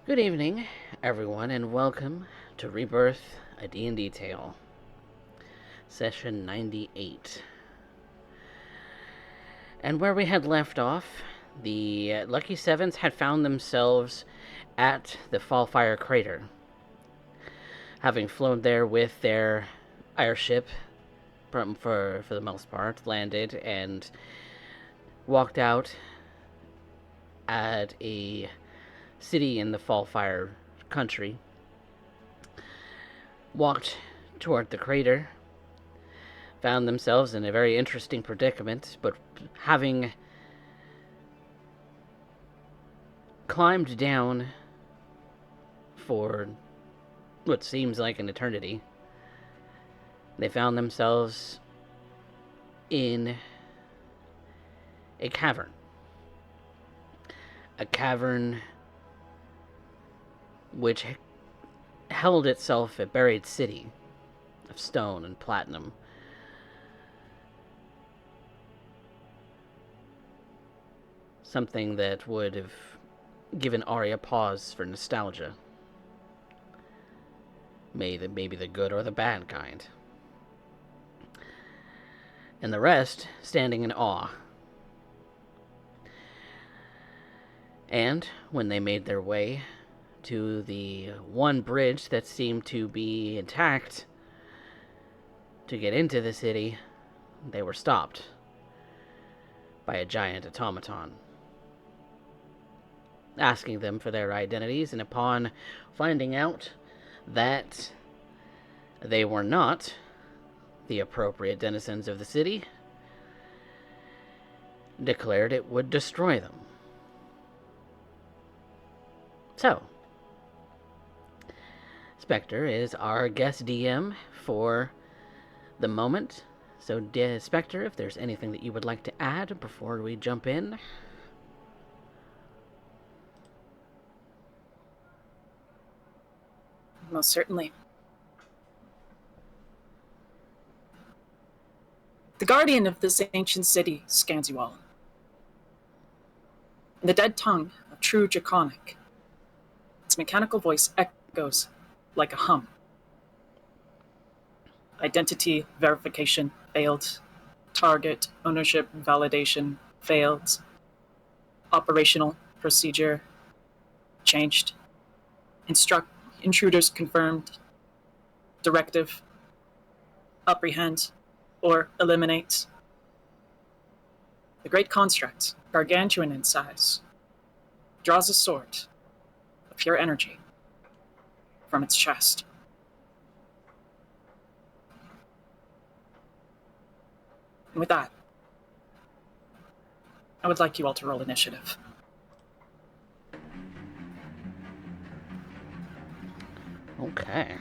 Good evening, everyone, and welcome to Rebirth, a D&D tale, session 98. And where we had left off, the Lucky Sevens had found themselves at the Fallfire Crater, having flown there with their airship for the most part, landed and walked out at a city in the Fallfire country, walked toward the crater, found themselves in a very interesting predicament, but having climbed down for what seems like an eternity, they found themselves in a cavern. A cavern which held itself a buried city of stone and platinum. Something that would have given Arya pause for nostalgia. Maybe the good or the bad kind. And the rest standing in awe. And when they made their way to the one bridge that seemed to be intact to get into the city, they were stopped by a giant automaton, asking them for their identities, and upon finding out that they were not the appropriate denizens of the city, declared it would destroy them. So, Spectre is our guest DM for the moment. So, Spectre, if there's anything that you would like to add before we jump in. Most certainly. The guardian of this ancient city scans you all. In the dead tongue of true Draconic, its mechanical voice echoes like a hum. Identity verification failed. Target ownership validation failed. Operational procedure changed. Intruders confirmed. Directive apprehend or eliminate. The great construct, gargantuan in size, draws a sword of pure energy from its chest. And with that, I would like you all to roll initiative. Okay.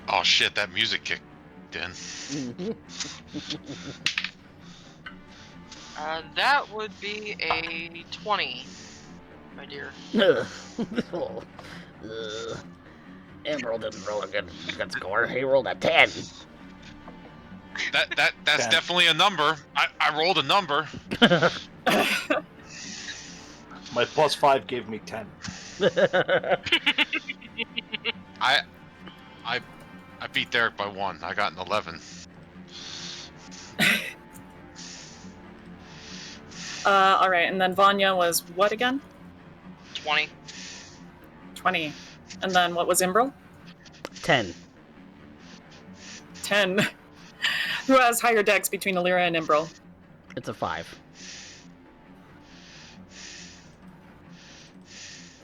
Oh shit, that music kicked in. That would be a 20, my dear. Emerald didn't roll a good score. He rolled a 10. That's 10. definitely a number. I rolled a number. My +5 gave me 10. I beat Derek by 1. I got an 11. All right, and then Vanya was what again? 20. 20. And then what was Imbrel? 10. 10. Who has higher dex between Alira and Imbrel? It's a 5.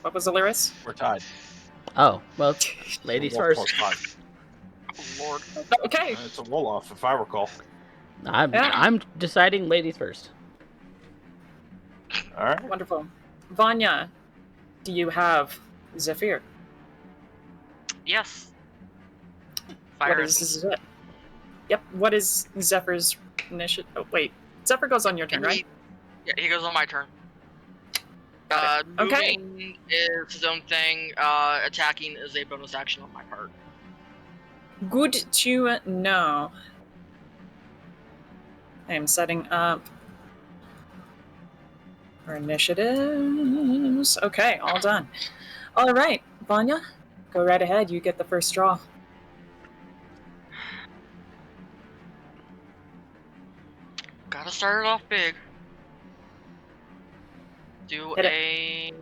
What was Alira's? We're tied. Oh, well, ladies Wolf first. +5. Oh, Lord. Okay. It's a roll-off, if I recall. I'm deciding ladies first. All right. Wonderful. Vanya, do you have Zephyr? Yes. What Fire is it? Yep. What is Zephyr's initiative? Oh, wait. Zephyr goes on your turn, right? Yeah, he goes on my turn. Got it. Okay. Moving is his own thing. Attacking is a bonus action on my part. Good to know. I am setting up our initiatives. Okay, all done. All right. Vanya, go right ahead. You get the first draw. Gotta start it off big. Do Hit it. a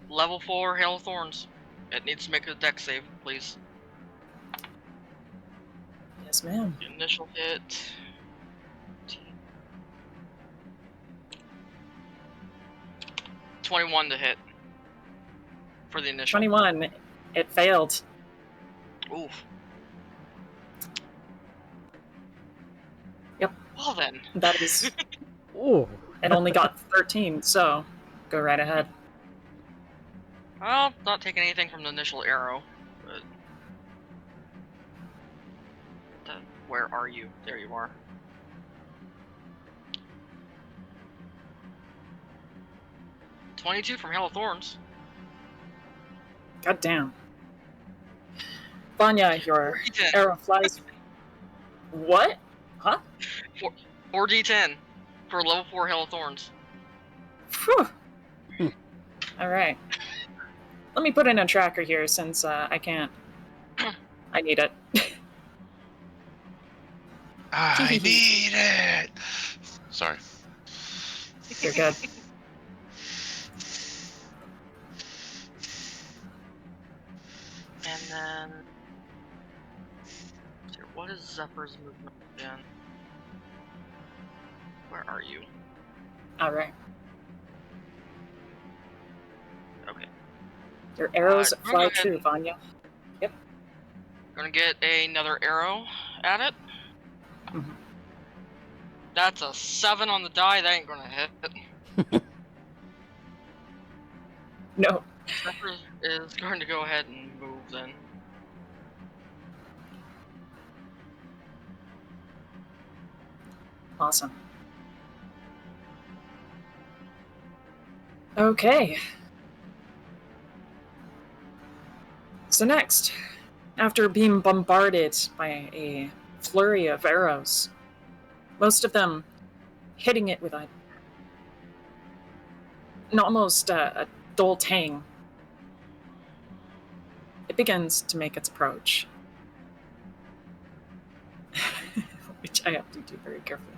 level 4 Hail of Thorns. It needs to make a deck save, please. Yes, ma'am. The initial hit. 21 to hit. For the initial. 21. It failed. Oof. Yep. Well then. That is. Ooh. It only got 13, so go right ahead. Well, not taking anything from the initial arrow, but... Where are you? There you are. $22 from Hail of Thorns. God damn. Vanya, your 4d10. arrow flies. What? Huh? 4d10 for level 4 Hail of Thorns. Phew. Alright. Let me put in a tracker here since I can't. I need it. I need it. Sorry. You're good. And then... What is Zephyr's movement again? Where are you? Alright. Okay. Your arrows I'm fly gonna go true, ahead Vanya. Gonna get another arrow at it. Mhm. That's a 7 on the die, that ain't gonna hit. No. Zephyr is going to go ahead and move then. Awesome. Okay. So next, after being bombarded by a flurry of arrows, most of them hitting it with an almost a dull tang, it begins to make its approach. Which I have to do very carefully.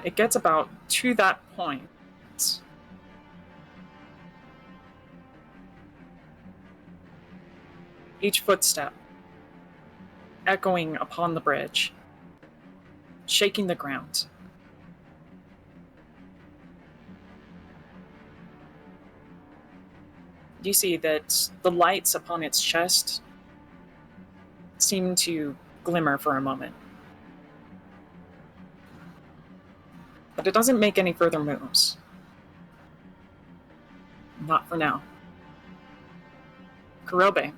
It gets about to that point. Each footstep echoing upon the bridge, shaking the ground. You see that the lights upon its chest seem to glimmer for a moment. But it doesn't make any further moves. Not for now. Kurobe.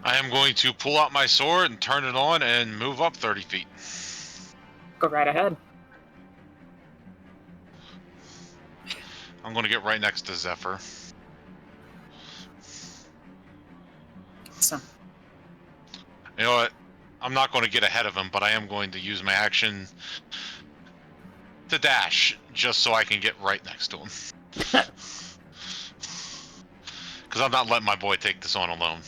I am going to pull out my sword and turn it on and move up 30 feet. Go right ahead. I'm going to get right next to Zephyr. Awesome. You know what? I'm not going to get ahead of him, but I am going to use my action to dash, just so I can get right next to him. Because I'm not letting my boy take this on alone.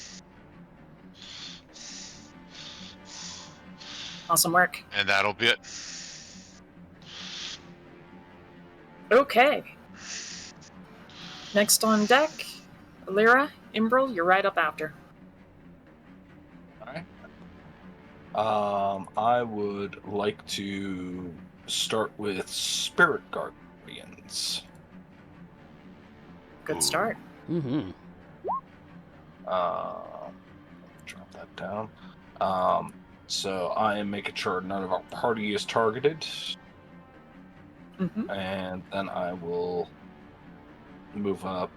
Awesome work. And that'll be it. Okay. Next on deck, Lyra, Imbril, you're right up after. Alright. I would like to start with Spirit Guardians. Good start. Mm-hmm. Drop that down. So I am making sure none of our party is targeted, Mm-hmm. and then I will move up.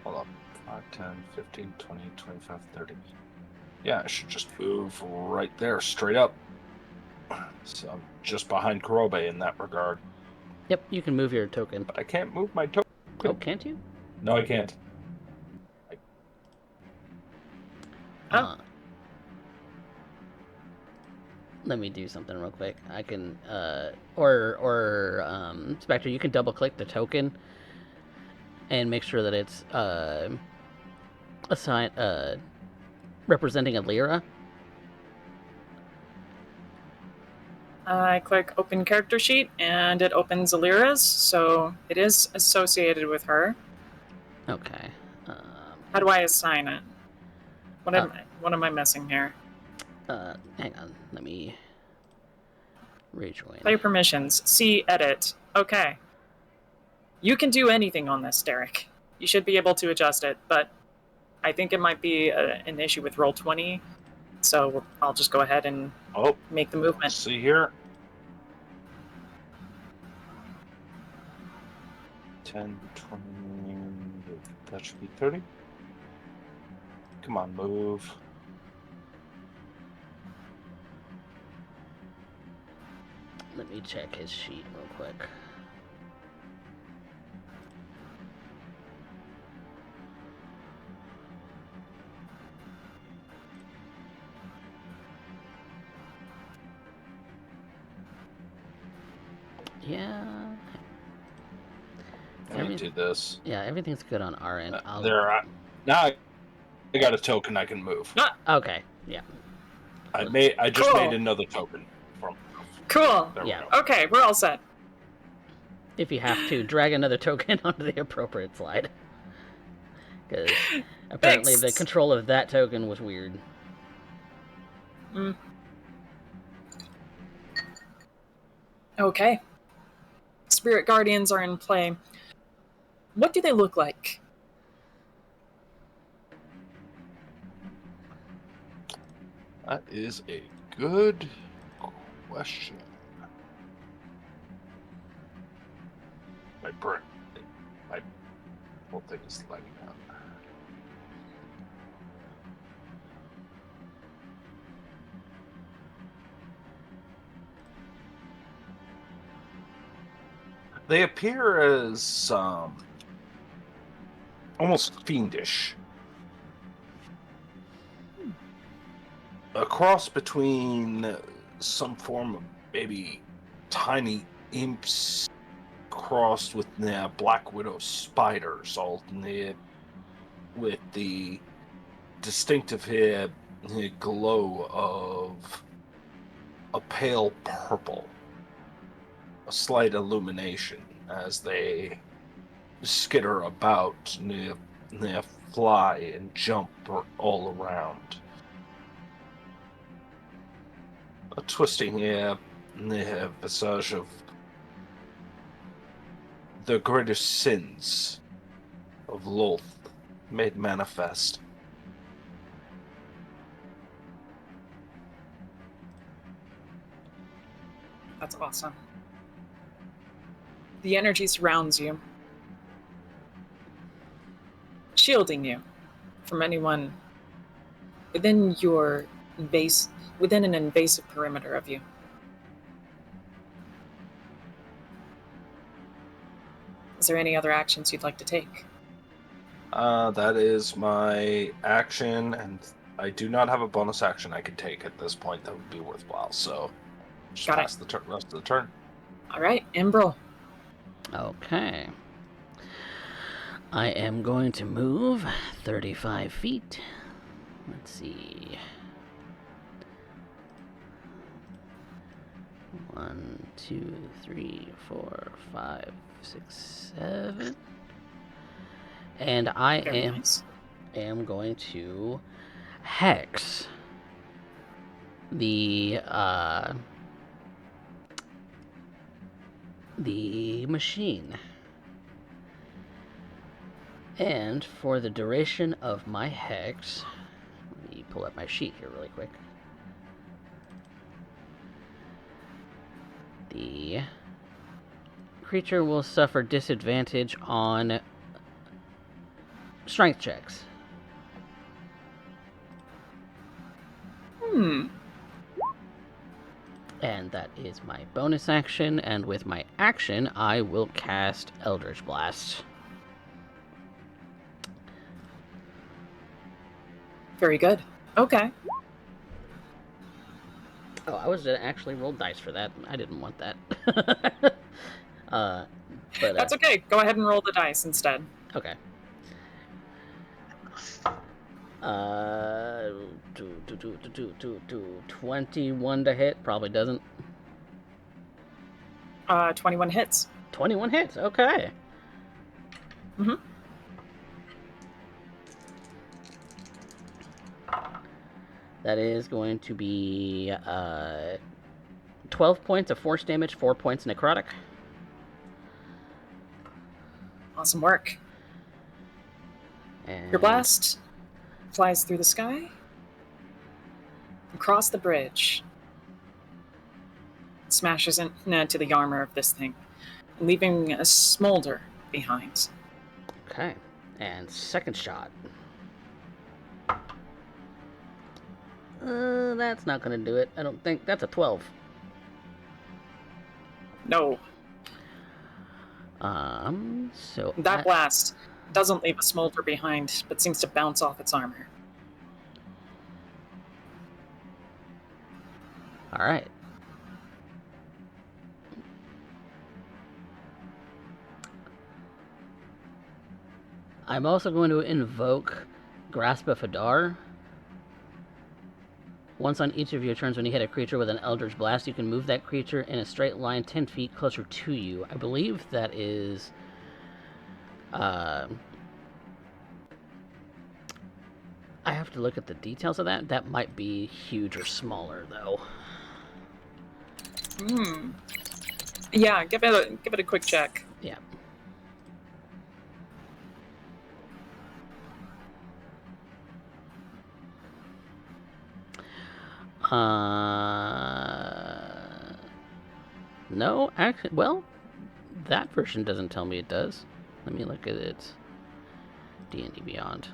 Hold up. 5, 10, 15, 20, 25, 30. Yeah, I should just move right there, straight up. So I'm just behind Kurobe in that regard. Yep, you can move your token. But I can't move my token. Oh, can't you? No, I can't. Oh, Let me do something real quick. I can, Spectre, you can double click the token and make sure that it's, assign, representing a lira. I click open character sheet and it opens Alira's, so it is associated with her. Okay. How do I assign it? What am I missing here? Hang on. Let me rejoin. Player permissions. See edit. Okay. You can do anything on this, Derek. You should be able to adjust it, but I think it might be an issue with Roll20, so I'll just go ahead and make the movement. See here. 10, 20, that should be 30. Come on, move. Let me check his sheet real quick. Yeah. Let me do this. Yeah, everything's good on our end. Now I got a token I can move. Okay, yeah. I just made another token. Cool. Yeah. Okay, we're all set. If you have to, drag another token onto the appropriate slide. Because apparently the control of that token was weird. Okay. Spirit Guardians are in play. What do they look like? That is a good question. My whole thing is lagging out. They appear as almost fiendish. A cross between some form of maybe tiny imps crossed with Black Widow spiders, all with the distinctive glow of a pale purple, a slight illumination as they skitter about, fly and jump all around. A twisting visage of the greatest sins of Lolth made manifest. That's awesome. The energy surrounds you, shielding you from anyone within an invasive perimeter of you. Is there any other actions you'd like to take? That is my action, and I do not have a bonus action I could take at this point that would be worthwhile, so just pass the rest of the turn. All right, Embril. Okay. I am going to move 35 feet. Let's see. 1, 2, 3, 4, 5, 6, 7. And I am going to hex the machine. And for the duration of my hex, let me pull up my sheet here really quick. The creature will suffer disadvantage on strength checks. And that is my bonus action, and with my action, I will cast Eldritch Blast. Very good. Okay. Oh, I was gonna actually roll dice for that. I didn't want that. But That's okay. Go ahead and roll the dice instead. okay. 21 to hit probably doesn't. 21 hits. 21 hits. Okay. Mm-hmm. That is going to be 12 points of force damage, 4 points necrotic. Awesome work. And Your blast flies through the sky, across the bridge, smashes into the armor of this thing, leaving a smolder behind. Okay. And second shot. That's not going to do it. I don't think. That's a 12. No, So that blast doesn't leave a smolder behind, but seems to bounce off its armor. All right. I'm also going to invoke Grasp of Hadar. Once on each of your turns, when you hit a creature with an Eldritch Blast, you can move that creature in a straight line 10 feet closer to you. I believe that is... I have to look at the details of that. That might be huge or smaller, though. Yeah, give it a quick check. Yeah. No, actually, well, that version doesn't tell me it does. Let me look at it. D&D Beyond.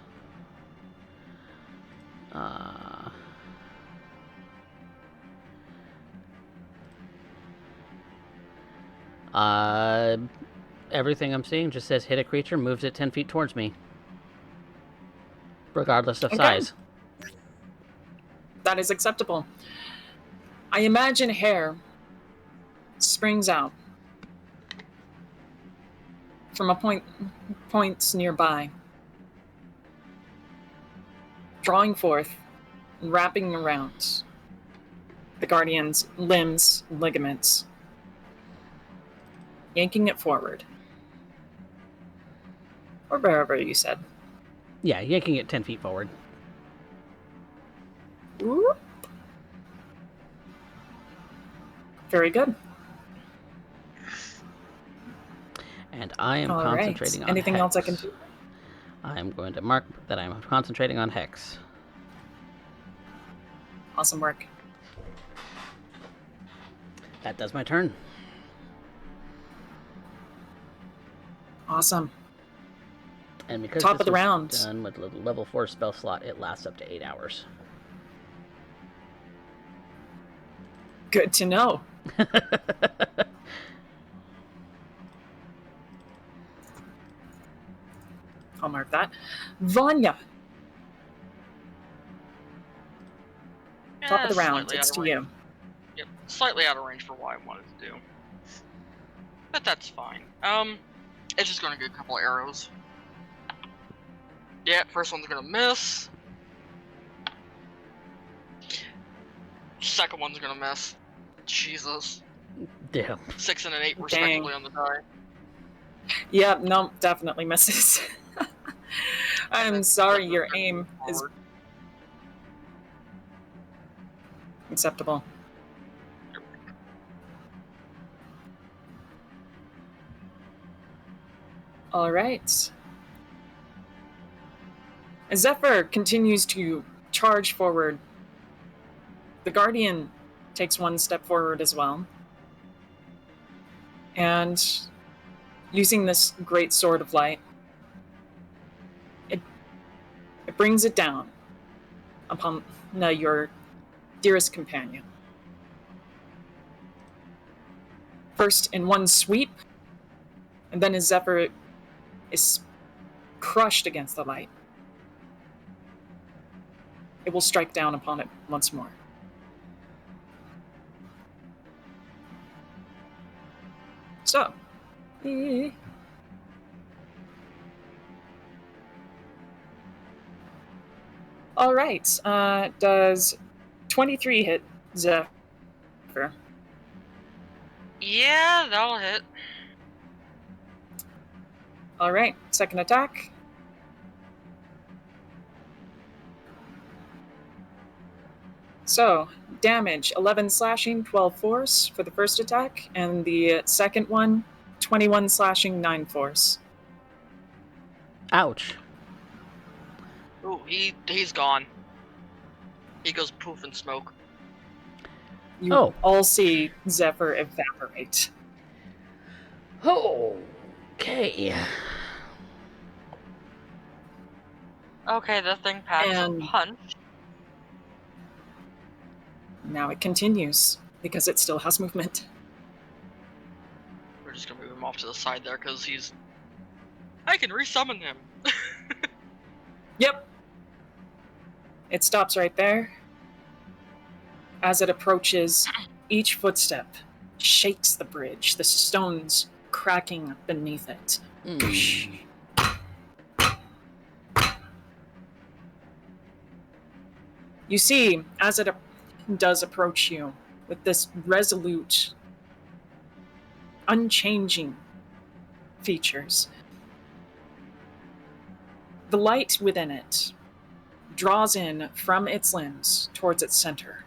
Everything I'm seeing just says hit a creature, moves it 10 feet towards me. Regardless of size. That is acceptable. I imagine hair springs out from a point nearby, drawing forth and wrapping around the Guardian's limbs and ligaments, yanking it forward. Or wherever you said. Yeah, yanking it 10 feet forward. Ooh. Very good. And I am All concentrating right. on Anything Hex. else I can do? I'm going to mark that I'm concentrating on Hex. Awesome work. That does my turn. Awesome. And because Top this of the was round. done with a level 4 spell slot, it lasts up to 8 hours. Good to know. I'll mark that. Vanya, top of the round. Slightly It's out to of you. range. Yep, slightly out of range for what I wanted to do. But that's fine. It's just gonna get a couple arrows. Yeah, first one's gonna miss. Second one's gonna miss. Jesus. Damn. 6 and an 8 respectively on the die. Yeah, no, definitely misses. I'm sorry, your aim is Forward. acceptable. All right. As Zephyr continues to charge forward, the Guardian takes one step forward as well. And using this great sword of light, it brings it down upon your dearest companion. First in one sweep, and then as Zephyr is crushed against the light, it will strike down upon it once more. So, all right. Does 23 hit Zephyr? Yeah, that'll hit. All right. Second attack. So, damage 11 slashing, 12 force for the first attack, and the second one 21 slashing, 9 force. Ouch. Ooh, he's gone. He goes poof and smoke. You Oh. all see Zephyr evaporate. Okay. Okay, the thing packs And- a punch. Now it continues, because it still has movement. We're just gonna move him off to the side there because he's. I can resummon him. Yep. It stops right there. As it approaches, each footstep shakes the bridge, the stones cracking beneath it. Mm. You see, as it does approach you, with this resolute, unchanging features, the light within it draws in from its limbs towards its center.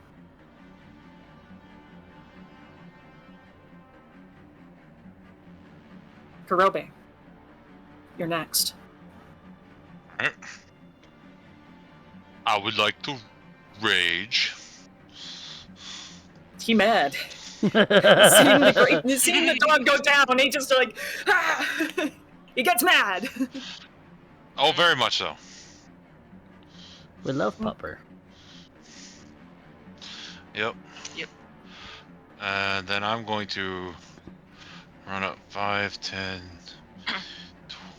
Kurobe, you're next. Alright. I would like to rage. He mad. Seeing the dog go down, he just like, ah! He gets mad. Oh, very much so. We love Pupper. Yep. Yep. And then I'm going to run up 5, 10,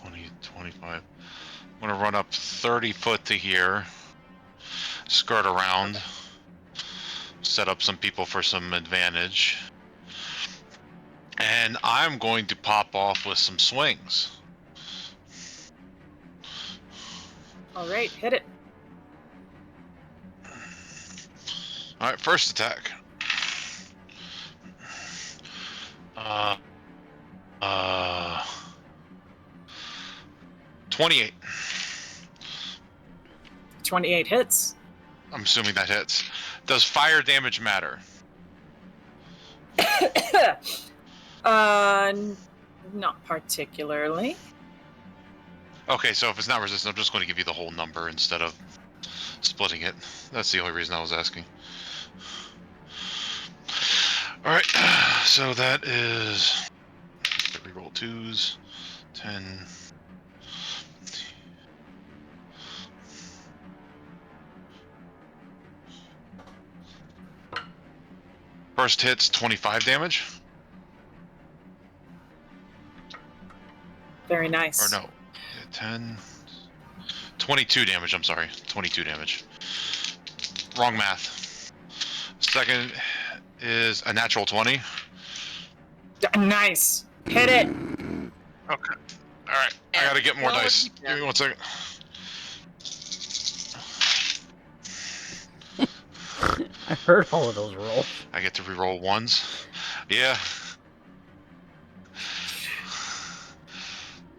20, 25. I'm going to run up 30 foot to here. Skirt around. Set up some people for some advantage. And I'm going to pop off with some swings. All right, hit it. Alright, first attack. 28. 28 hits. I'm assuming that hits. Does fire damage matter? Not particularly. Okay, so if it's not resistant, I'm just going to give you the whole number instead of splitting it. That's the only reason I was asking. Alright, so that is... Reroll 2s. 10... First hit's 25 damage? Very nice. Or no, 10... 22 damage, I'm sorry. 22 damage. Wrong math. Second is a natural 20. Nice. Hit it. Okay. Alright, I gotta get more Well, dice. yeah. Give me 1 second. I heard all of those rolls. I get to reroll ones. Yeah.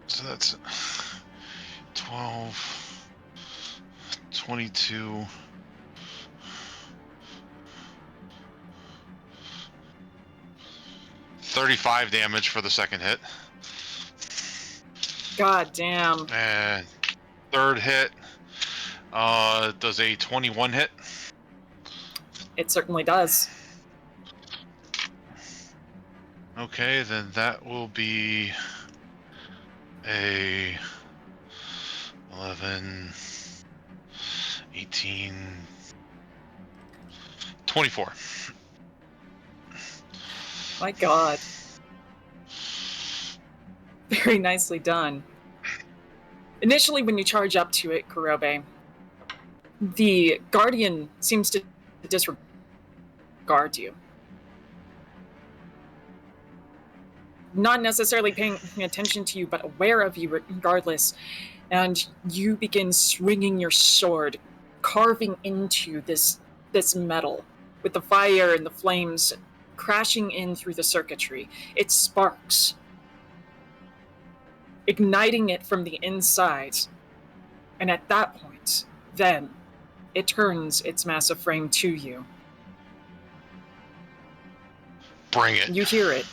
So that's 12, 22, 35 damage for the second hit. God damn. And third hit does a 21 hit. It certainly does. Okay, then that will be a 11, 18, 24. My God. Very nicely done. Initially, when you charge up to it, Kurobe, the Guardian seems to disregard you. not necessarily paying attention to you, but aware of you regardless. And you begin swinging your sword, carving into this metal, with the fire and the flames crashing in through the circuitry. It sparks, igniting it from the inside. And at that point, then, it turns its massive frame to you. Bring it. You hear it.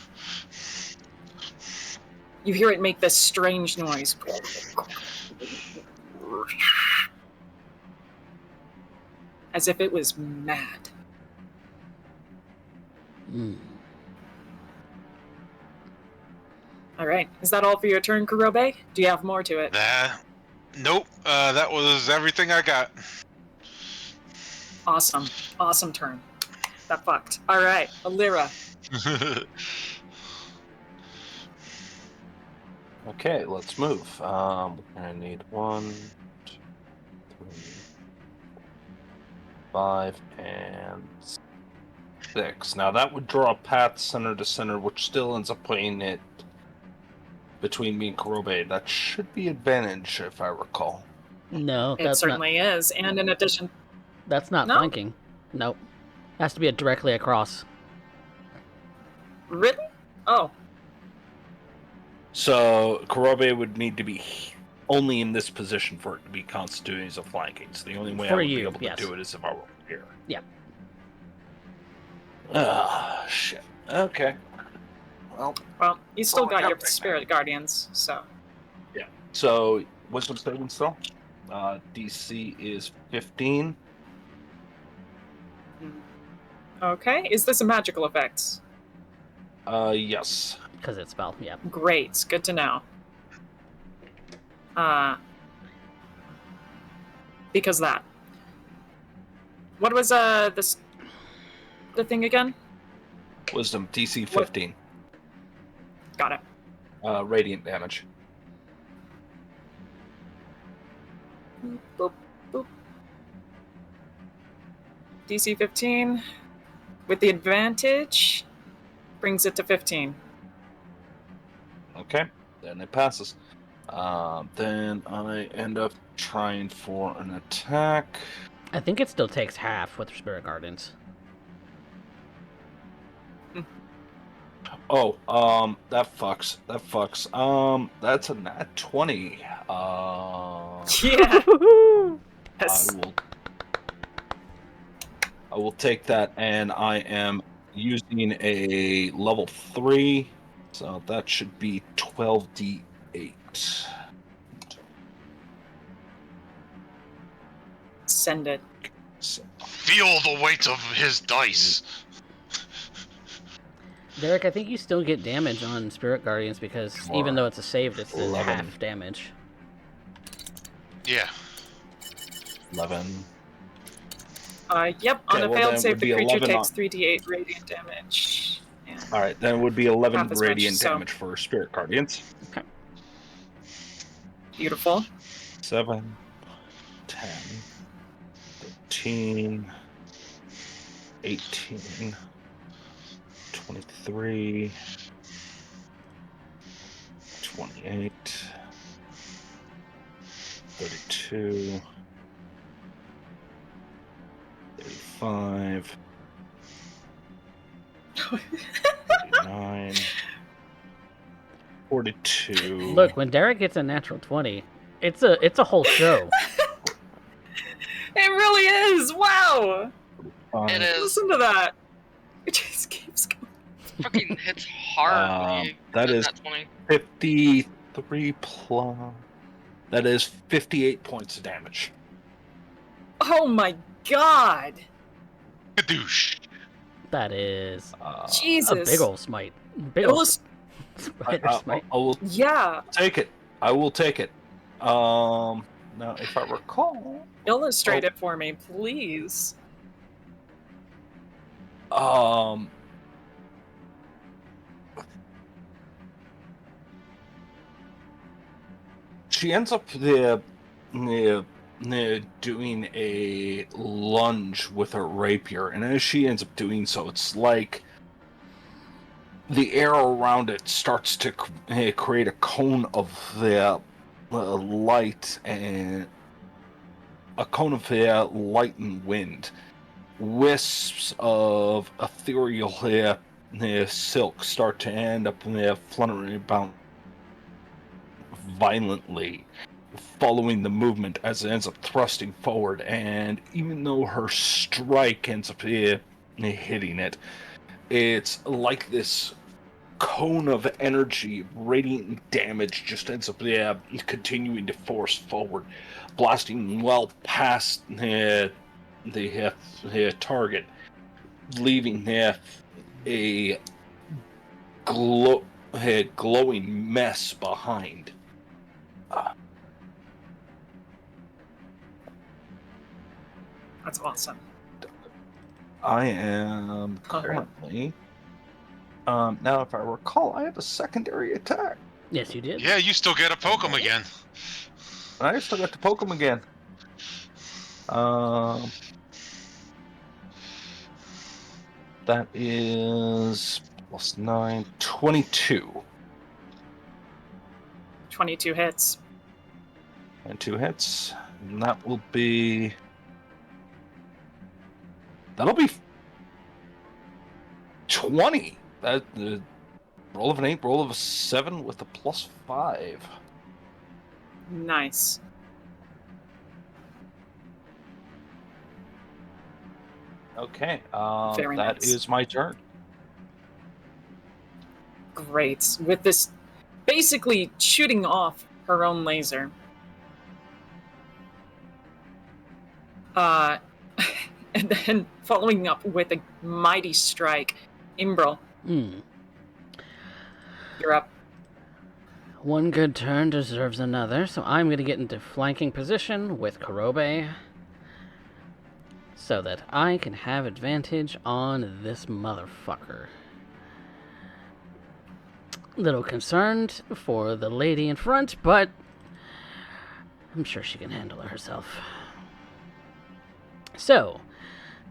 You hear it make this strange noise. As if it was mad. All right. Is that all for your turn, Kurobe? Do you have more to it? Nope. That was everything I got. Awesome. Awesome turn. That fucked. All right. Alira. Okay, let's move. I need 1, 2, 3, 5, and 6. Now that would draw a path center to center, which still ends up putting it between me and Kurobe. That should be advantage, if I recall. No, It that's certainly is. And in addition... That's not No? flanking. Nope. Has to be directly across. Really? Oh. So Kurobe would need to be only in this position for it to be constituted as a flanking. So the only way I For would you, be able yes. to do it is if I were here. Yep. Ah, shit. Okay. Well, you still Oh, got yeah, your right. spirit guardians, so... Yeah. So, wisdom saving still? DC is 15. Okay. Is this a magical effect? Yes. Because it's spell, yeah. Great. Good to know. Because that. What was the thing again? Wisdom DC 15. Got it. Radiant damage. Boop, boop. DC 15 with the advantage brings it to 15. Okay. Then it passes. Then I end up trying for an attack. I think it still takes half with Spirit Gardens. Oh, that fucks. That's a nat 20. Yeah. Yes. I will take that, and I am using a level 3, so that should be 12d8. Send it. So, Feel the weight of his dice. Derek, I think you still get damage on Spirit Guardians because even though it's a saved, it's 11. half damage. Yeah. 11. Yep. Okay, On a well, failed then it save, would the be creature 11 takes on- 3d8 radiant damage. Yeah. All right, then it would be 11 Half as much, radiant so- damage for Spirit Guardians. Okay. Beautiful. 7, 10, 13, 18, 23, 28, 32, 35, 39, 42. Look, when Derek gets a natural 20, it's a whole show. It really is. Wow. It is. Listen to that. It just keeps going. Fucking hits hard when you that hit is- that 20. 53 plus. That is 58 points of damage. Oh my god. Kadoosh. That is Jesus. a big old smite. Big It old was- spider smite. I will Yeah. take it. I will take it. Now, if I recall, Illustrate it for me, please. she ends up doing a lunge with her rapier, and as she ends up doing so, it's like the air around it starts to create a cone of light and light and wind. Wisps of ethereal silk start to end up fluttering about violently, following the movement as it ends up thrusting forward. And even though her strike ends up hitting it, it's like this cone of energy, radiant damage, just ends up continuing to force forward, blasting well past the target, leaving a glowing mess behind. That's awesome. I am currently. Now, if I recall, I have a secondary attack. Yes, you did. Yeah, you still get to poke him again. I still got to poke him again. That is plus 9, 22. 22 hits. And 2 hits. And that will be... That'll be 20. That roll of an 8, roll of a 7 with a plus 5. Nice. Okay, Very that nice. is my turn. Great. With this basically shooting off her own laser. And then following up with a mighty strike. Imbrel, you're up. One good turn deserves another, so I'm going to get into flanking position with Kurobe so that I can have advantage on this motherfucker. Little concerned for the lady in front, but I'm sure she can handle it herself. So,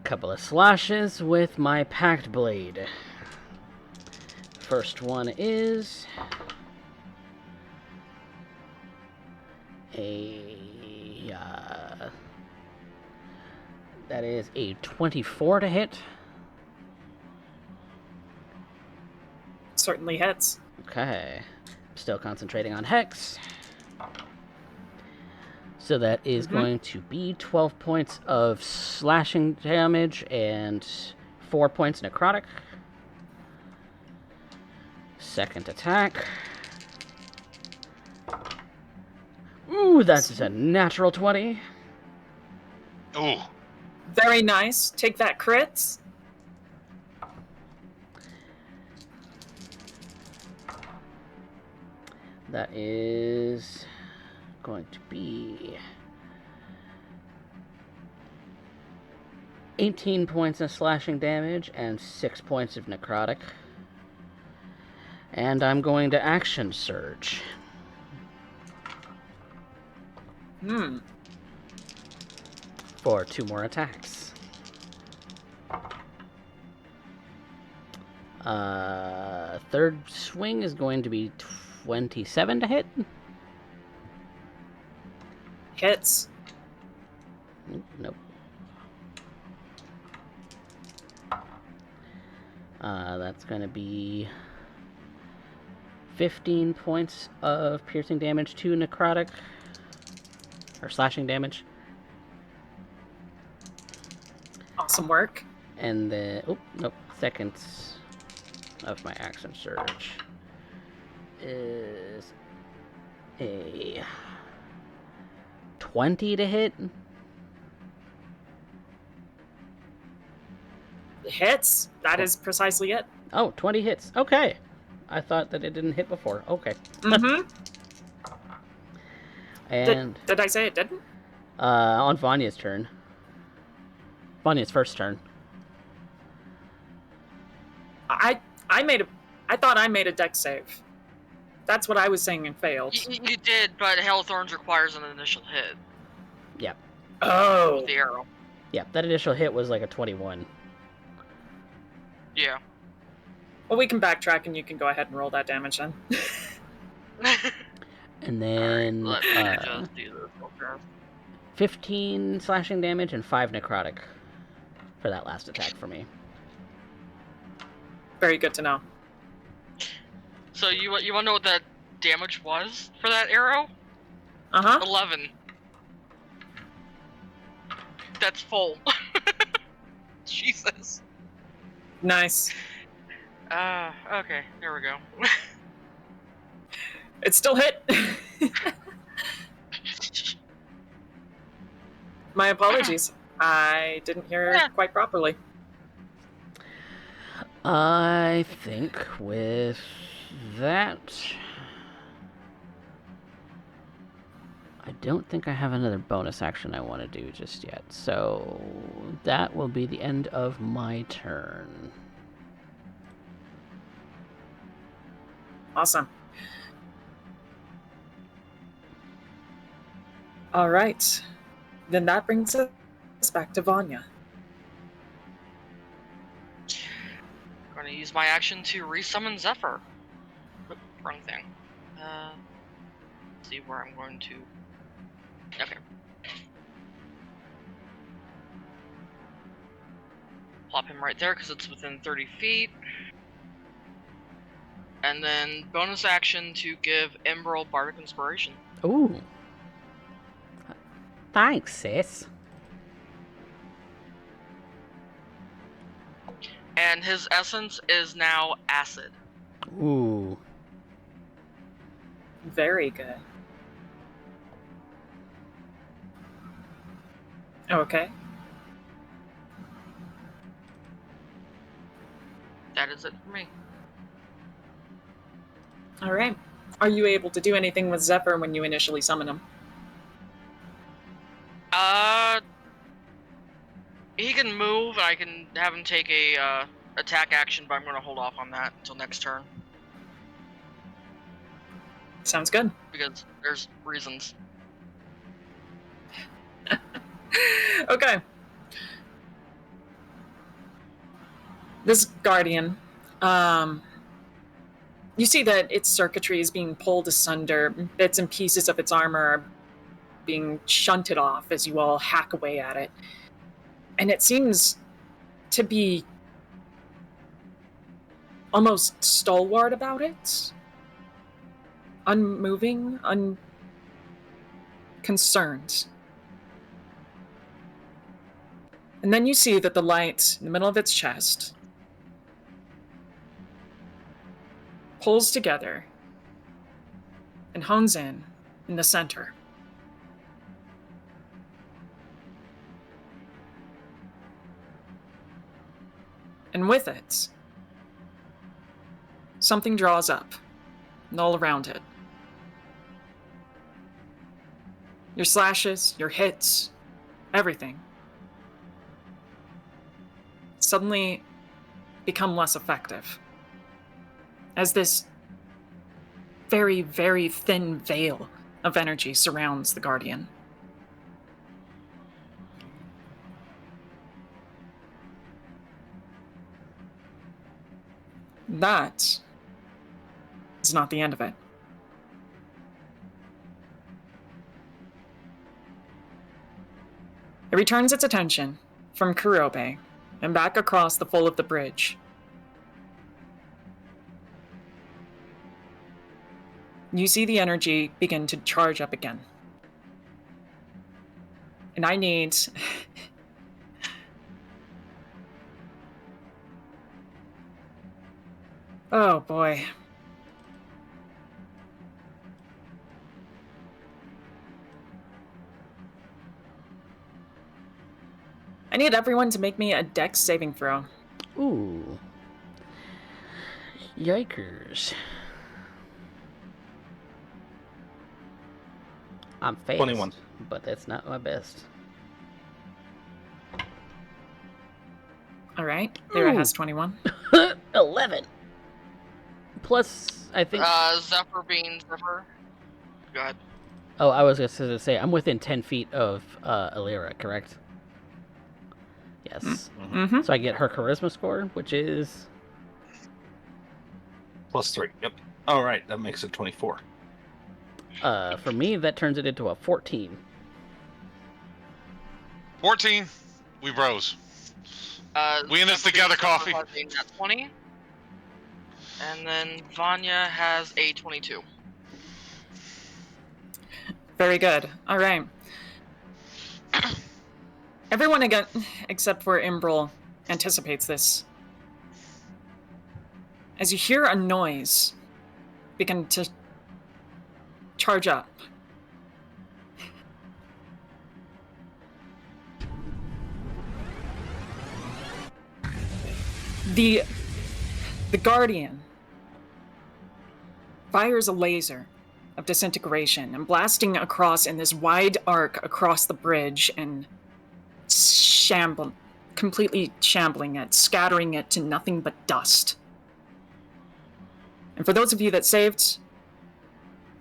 couple of slashes with my Pact Blade. First one is that is a 24 to hit. Certainly hits. Okay. Still concentrating on Hex. So that is going to be 12 points of slashing damage and 4 points necrotic. Second attack. Ooh, that's a natural 20. Ooh. Very nice. Take that, crits. That is going to be 18 points of slashing damage and 6 points of necrotic. And I'm going to action surge. For 2 more attacks. Third swing is going to be 27 to hit. Hits. Nope. That's going to be 15 points of piercing damage to necrotic. Or slashing damage. Awesome work. And then... Oh, nope. Second of my action surge is a 20 to hit. Hits. That is precisely it. Oh, 20 hits. Okay. I thought that it didn't hit before. Okay. Mm-hmm. And did I say it didn't? on Vanya's turn. Vanya's first turn. I thought I made a dex save. That's what I was saying and failed. You did, but Hail of Thorns requires an initial hit. Yep. Oh. With the arrow. Yep, that initial hit was like a 21. Yeah. Well, we can backtrack and you can go ahead and roll that damage then. And then Let me just do this real fast. 15 slashing damage and 5 necrotic for that last attack for me. Very good to know. So you want to know what that damage was for that arrow? 11. That's full. Jesus. Nice. Okay, there we go. It still hit. My apologies. I didn't hear quite properly. I think with that, I don't think I have another bonus action I want to do just yet. So that will be the end of my turn. Awesome. All right. Then that brings us back to Vanya. I'm going to use my action to resummon Zephyr. Oop, wrong thing. See where I'm going to... Okay. Plop him right there because it's within 30 feet. And then bonus action to give Emerald Bardic Inspiration. Ooh. Thanks, sis. And his essence is now acid. Ooh. Very good. Okay. That is it for me. All right. Are you able to do anything with Zephyr when you initially summon him? He can move, and I can have him take a attack action, but I'm going to hold off on that until next turn. Sounds good. Because there's reasons. Okay. This guardian, you see that its circuitry is being pulled asunder. Bits and pieces of its armor are being shunted off as you all hack away at it. And it seems to be almost stalwart about it. Unmoving, unconcerned. And then you see that the light in the middle of its chest pulls together and hones in the center. And with it, something draws up, and all around it. Your slashes, your hits, everything suddenly become less effective as this very, very thin veil of energy surrounds the Guardian. That is not the end of it. It returns its attention from Kurobe and back across the full of the bridge. You see the energy begin to charge up again. And I need... Oh boy. I need everyone to make me a dex saving throw. Ooh. Yikers. I'm fast, 21. but that's not my best. All right. Lyra Ooh. has 21. 11. Plus, I think... Zephyr being Zephyr. Go ahead. Oh, I was going to say, I'm within 10 feet of Alira, correct? Yes. Mm-hmm. So I get her charisma score, which is... Plus 3. Yep. All right, that makes it 24. For me, that turns it into a 14. 14. We bros. We in this Zephyr together, Coffee. has a nat 20. And then Vanya has a 22. Very good. All right. Everyone again, except for Imbrel, anticipates this. As you hear a noise begin to charge up, the Guardian fires a laser of disintegration and blasting across in this wide arc across the bridge and completely shambling it, scattering it to nothing but dust. And for those of you that saved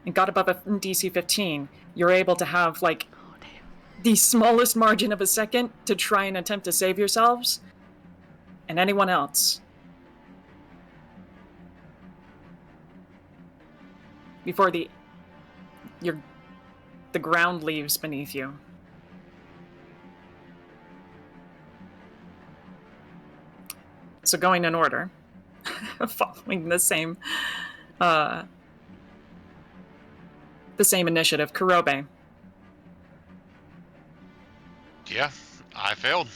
and got above a DC 15, you're able to have like the smallest margin of a second to try and attempt to save yourselves and anyone else before the ground leaves beneath you. So going in order, following the same initiative, Kurobe. Yeah, I failed.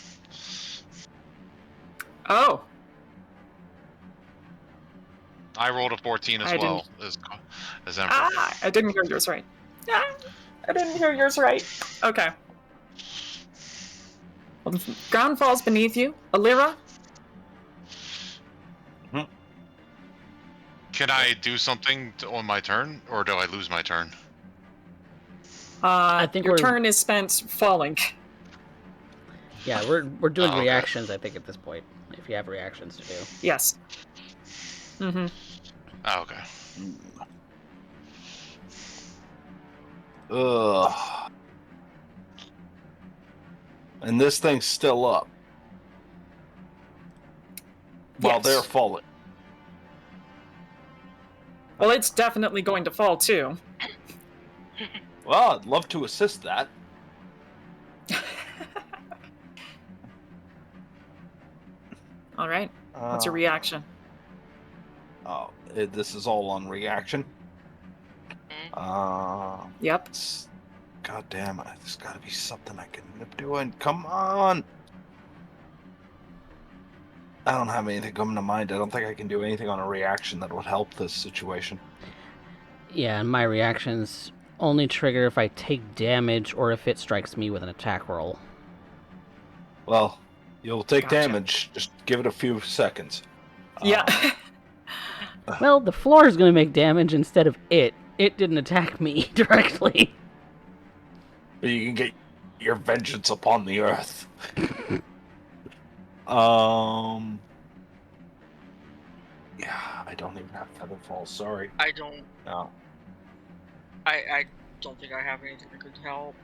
Oh, I rolled a 14 as well as Emperor. I didn't hear yours right. I didn't hear yours right. Okay. Well, the ground falls beneath you. Alira? Can I do something on my turn, or do I lose my turn? I think your turn is spent falling. Yeah, we're doing okay. reactions, I think, at this point. If you have reactions to do. Yes. Mm-hmm. Oh, okay. Ugh. And this thing's still up. While Yes. they're falling. Well, it's definitely going to fall too. Well, I'd love to assist that. All right. What's your reaction? Oh, this is all on reaction. Yep. God damn it! There's got to be something I can end up doing. Come on! I don't have anything coming to mind. I don't think I can do anything on a reaction that would help this situation. Yeah, and my reactions only trigger if I take damage or if it strikes me with an attack roll. Well, you'll take Gotcha. damage. Just give it a few seconds. Yeah. Well, the floor is going to make damage instead of it. It didn't attack me directly. But you can get your vengeance upon the earth. Yeah, I don't even have Featherfall. Sorry. I don't. No. I don't think I have anything that could help.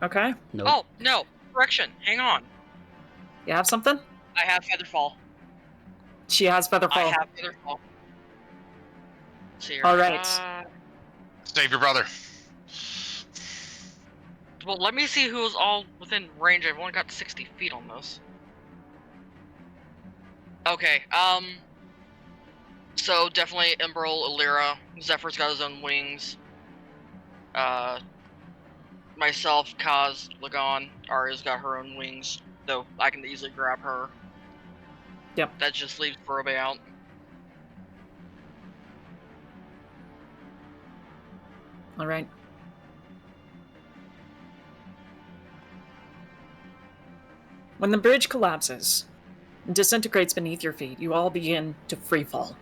Okay. Nope. Oh, no. Correction. Hang on. You have something? I have Featherfall. She has Featherfall. I have Featherfall. So All right. Save your brother. Well, let me see who's all within range. I've only got 60 feet on this. Okay, so definitely Emberl, Alira, Zephyr's got his own wings. Myself, Kaz, Lagon, Arya's got her own wings, though I can easily grab her. Yep. That just leaves Kurobe out. All right. When the bridge collapses and disintegrates beneath your feet, you all begin to freefall,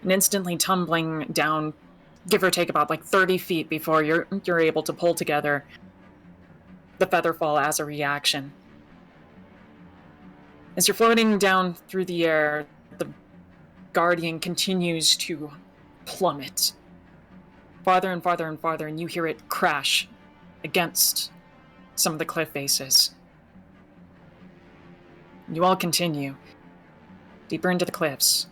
and instantly tumbling down, give or take about like 30 feet before you're able to pull together the Featherfall as a reaction. As you're floating down through the air, the Guardian continues to plummet farther and farther and farther, and you hear it crash against some of the cliff faces. You all continue deeper into the cliffs.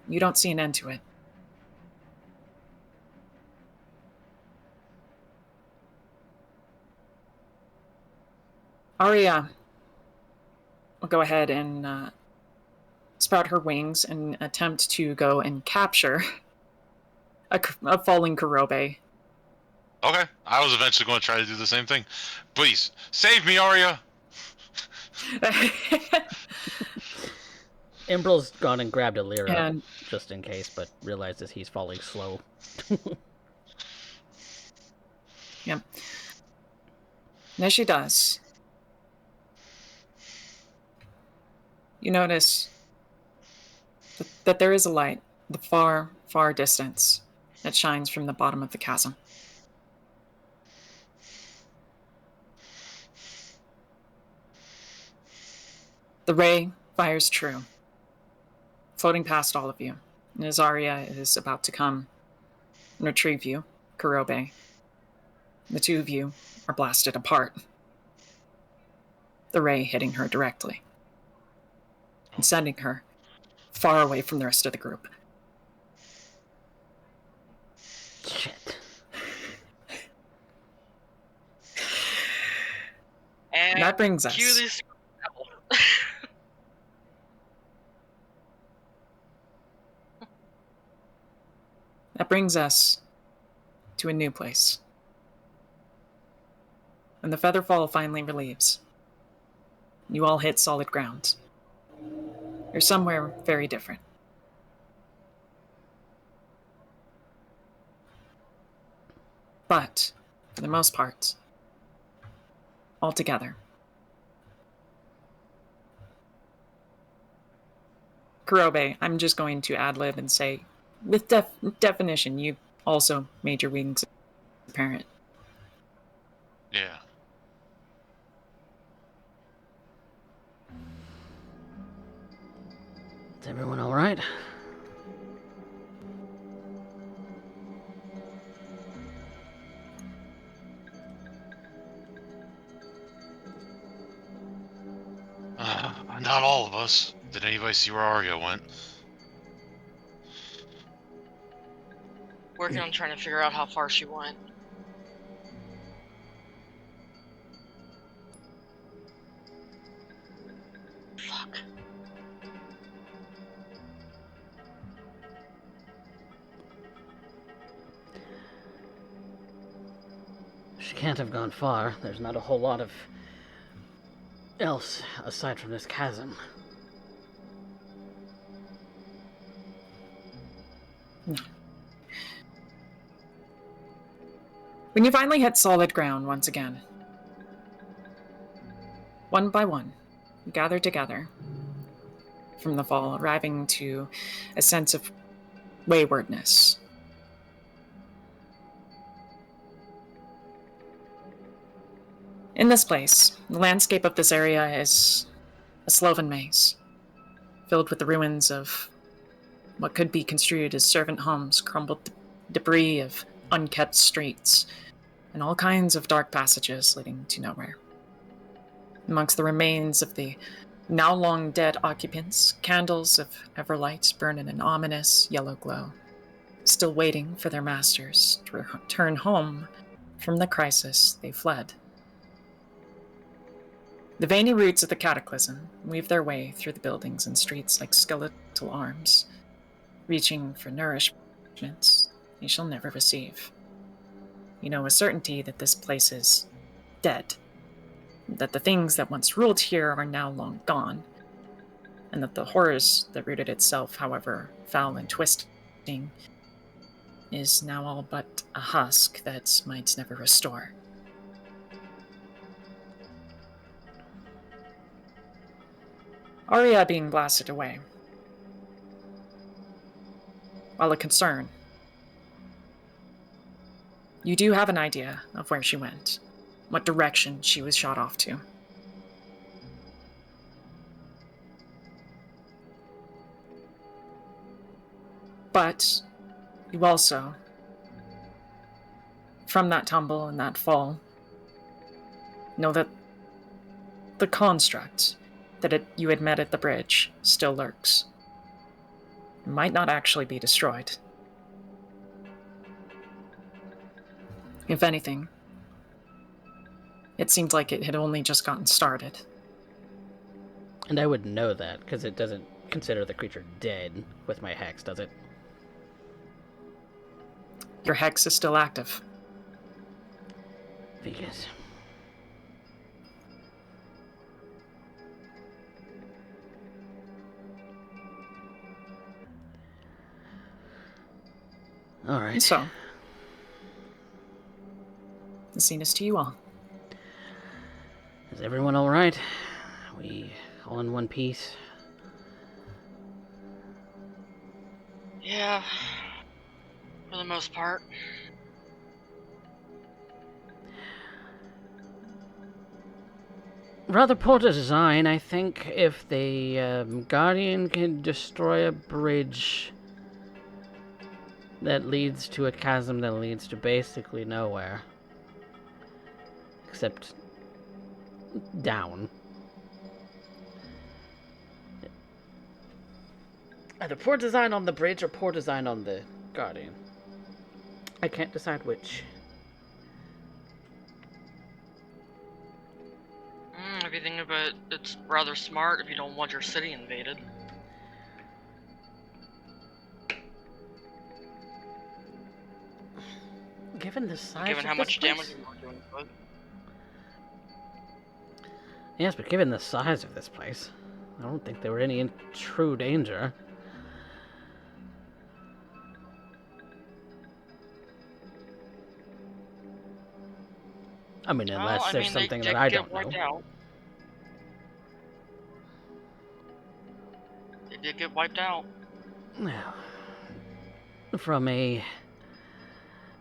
You don't see an end to it. Arya will go ahead and sprout her wings and attempt to go and capture a falling Kurobe. Okay, I was eventually going to try to do the same thing. Please, save me, Arya! Imbral's gone and grabbed a Lyra And just in case, but realizes he's falling slow. yeah. And as she does, you notice that there is a light, the far, far distance, that shines from the bottom of the chasm. The ray fires true, floating past all of you. And as Arya is about to come and retrieve you, Kurobe, the two of you are blasted apart. The ray hitting her directly and sending her far away from the rest of the group. Shit. And that brings us. cue this. That brings us to a new place. And the featherfall finally relieves. You all hit solid ground. You're somewhere very different. But, for the most part, all together. Kurobe, I'm just going to ad-lib and say, with definition, you also made your wings apparent. Yeah. Is everyone alright? Not all of us. Did anybody see where Arya went? Working on trying to figure out how far she went. Fuck. She can't have gone far. There's not a whole lot of else aside from this chasm. When you finally hit solid ground once again, one by one, you gather together from the fall, arriving to a sense of waywardness. In this place, the landscape of this area is a sloven maze, filled with the ruins of what could be construed as servant homes, crumbled debris of unkept streets, and all kinds of dark passages leading to nowhere. Amongst the remains of the now long dead occupants, candles of everlight burn in an ominous yellow glow, still waiting for their masters to return home from the crisis they fled. The veiny roots of the cataclysm weave their way through the buildings and streets like skeletal arms, reaching for nourishments they shall never receive. You know with certainty that this place is dead, that the things that once ruled here are now long gone, and that the horrors that rooted itself, however foul and twisting, is now all but a husk that might never restore. Arya being blasted away, while a concern, you do have an idea of where she went, what direction she was shot off to. But you also, from that tumble and that fall, know that the construct that you had met at the bridge still lurks. might not actually be destroyed. If anything, it seemed like it had only just gotten started. And I would know that, because it doesn't consider the creature dead with my hex, does it? Your hex is still active. Vegas. All right. So, the scene is to you all. Is everyone all right? We all in one piece? Yeah, for the most part. Rather poor design, I think. If the Guardian can destroy a bridge that leads to a chasm that leads to basically nowhere. Except down. Either poor design on the bridge or poor design on the Guardian. I can't decide which. If you think about it, it's rather smart if you don't want your city invaded. Given the size Given of how this much place? damage you were doing to it. Yes, but given the size of this place, I don't think they were any in true danger. I mean, unless Well, I there's mean, something they that did I get don't wiped know. out. They did get wiped out. From a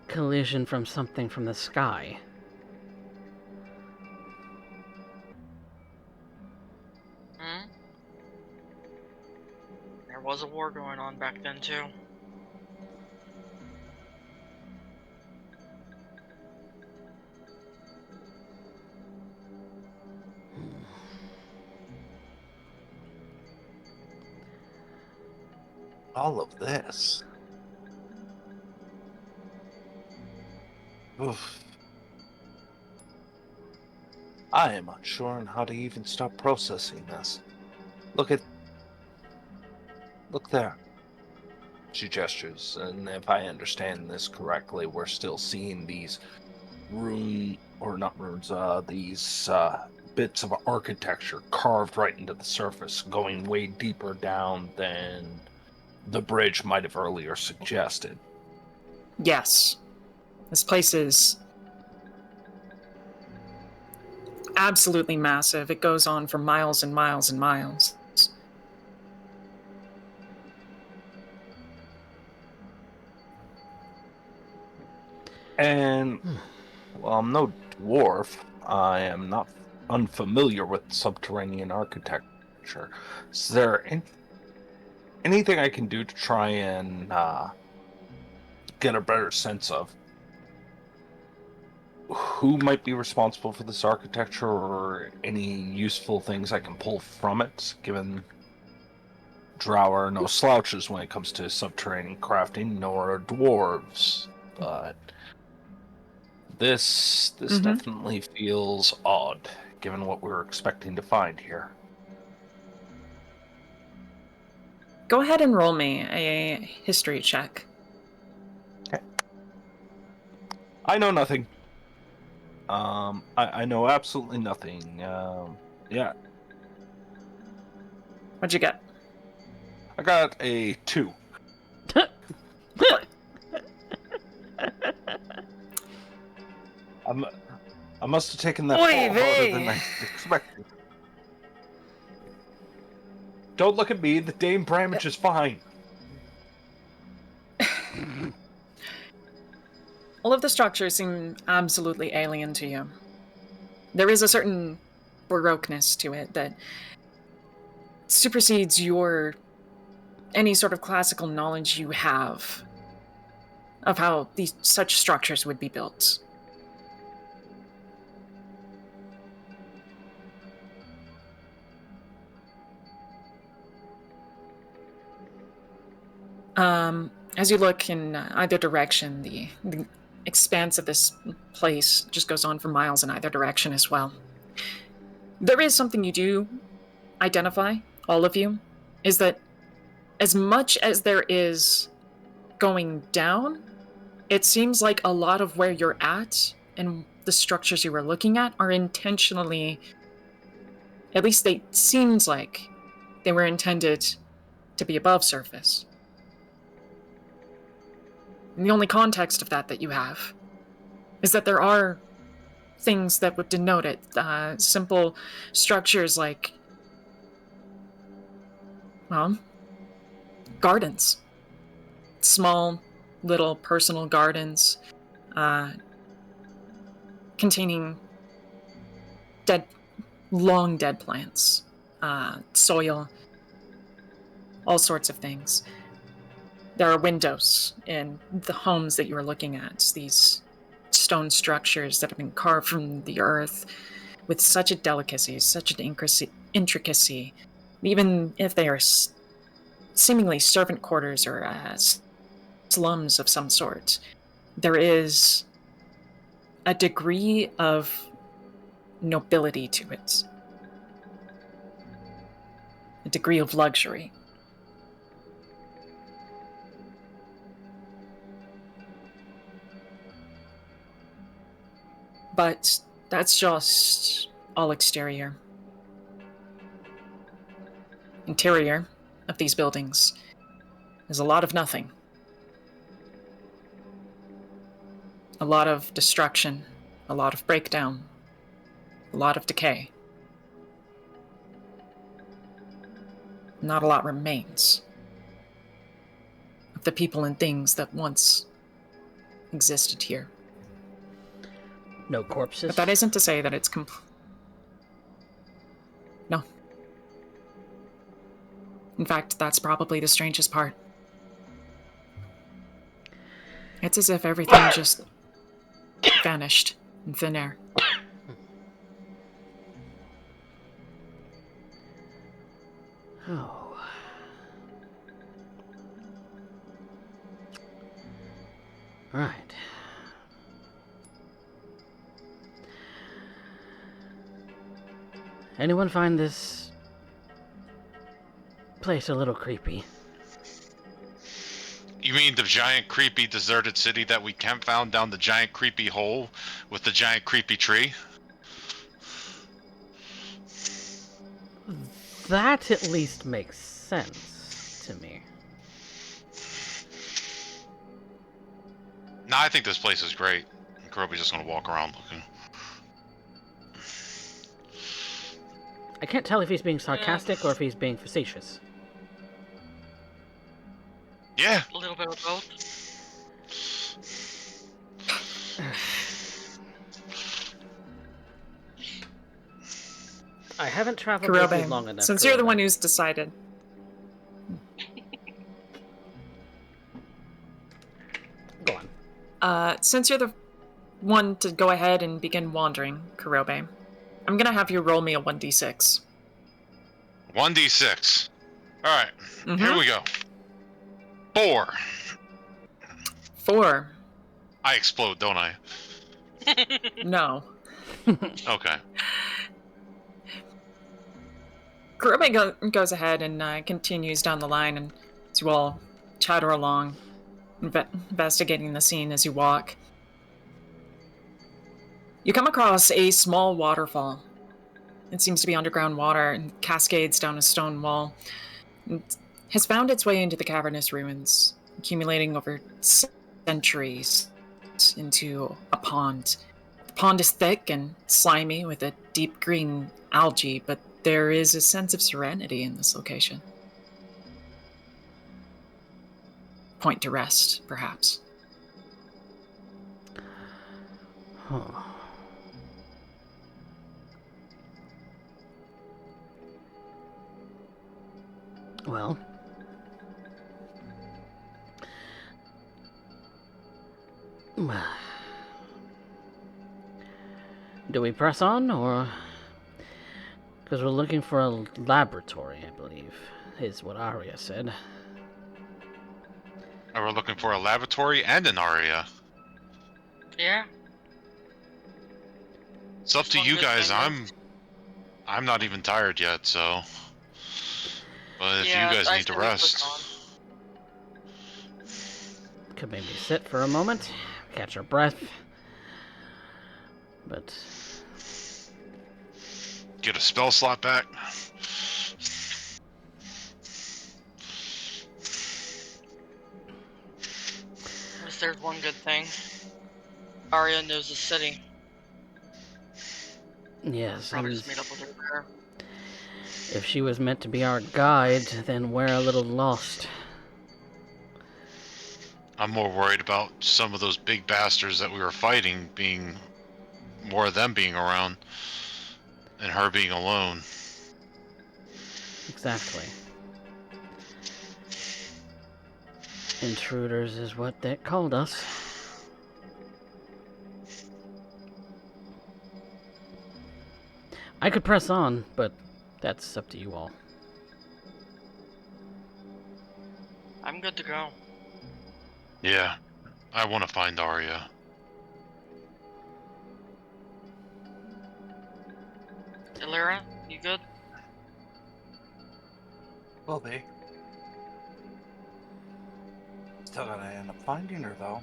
collision from something from the sky. There was a war going on back then, too. All of this. Oof. I am unsure on how to even start processing this. Look there. She gestures, and if I understand this correctly, we're still seeing these these bits of architecture carved right into the surface, going way deeper down than the bridge might have earlier suggested. Yes. This place is absolutely massive. It goes on for miles and miles and miles. And, well, I'm no dwarf. I am not unfamiliar with subterranean architecture. Is there anything I can do to try and get a better sense of who might be responsible for this architecture, or any useful things I can pull from it, given drow are no slouches when it comes to subterranean crafting, nor are dwarves. But this definitely feels odd, given what we were expecting to find here. Go ahead and roll me a history check. Okay. I know nothing. I know absolutely nothing. Yeah. What'd you get? I got a 2. I must have taken that Oy fall harder vey. than I expected. Don't look at me. The Dame Bramage is fine. All of the structures seem absolutely alien to you. There is a certain baroqueness to it that supersedes any sort of classical knowledge you have of how such structures would be built. As you look in either direction, the expanse of this place just goes on for miles in either direction as well. There is something you do identify, all of you, is that as much as there is going down, it seems like a lot of where you're at and the structures you were looking at are intentionally, at least they seems like they were intended to be above surface. And the only context of that you have is that there are things that would denote it. Simple structures like, well, gardens. Small, little personal gardens containing long dead plants, soil, all sorts of things. There are windows in the homes that you are looking at, these stone structures that have been carved from the earth with such a delicacy, such an intricacy, even if they are seemingly servant quarters or slums of some sort. There is a degree of nobility to it, a degree of luxury. But that's just all exterior. Interior of these buildings is a lot of nothing. A lot of destruction, a lot of breakdown, a lot of decay. Not a lot remains of the people and things that once existed here. No corpses? But that isn't to say that it's No. In fact, that's probably the strangest part. It's as if everything just vanished in thin air. Oh. Right. Anyone find this place a little creepy? You mean the giant creepy deserted city that we camp found down the giant creepy hole with the giant creepy tree? That at least makes sense to me. Nah, I think this place is great. Kurobe's just gonna walk around looking. I can't tell if he's being sarcastic or if he's being facetious. Yeah. A little bit of both. I haven't traveled with you long Kurobe, enough. since you're the one who's decided. Go on. Since you're the one to go ahead and begin wandering, Kurobe, I'm gonna have you roll me a 1d6. 1d6. Alright, here we go. 4. 4. I explode, don't I? No. Okay. Kurobe goes ahead and continues down the line, and as you all chatter along, investigating the scene as you walk, you come across a small waterfall. It seems to be underground water and cascades down a stone wall. It has found its way into the cavernous ruins, accumulating over centuries into a pond. The pond is thick and slimy with a deep green algae, but there is a sense of serenity in this location. Point to rest, perhaps. Huh. Well, do we press on, or... Because we're looking for a laboratory, I believe, is what Arya said. we're looking for a laboratory and an Aria. Yeah. It's up Just to one you good guys. thing, I'm not even tired yet, so. But if Yeah, you guys I need to say we click rest, on. Could maybe sit for a moment, catch our breath. But get a spell slot back. At least there's one good thing. Arya knows the city. yes, Probably and just meet up with her there. if she was meant to be our guide, then we're a little lost. I'm more worried about some of those big bastards that we were fighting being more of them being around and her being alone. Exactly. Intruders is what they called us. I could press on, but that's up to you all. I'm good to go. Yeah, I want to find Arya. Illyra, you good? Will be. Still gotta end up finding her, though.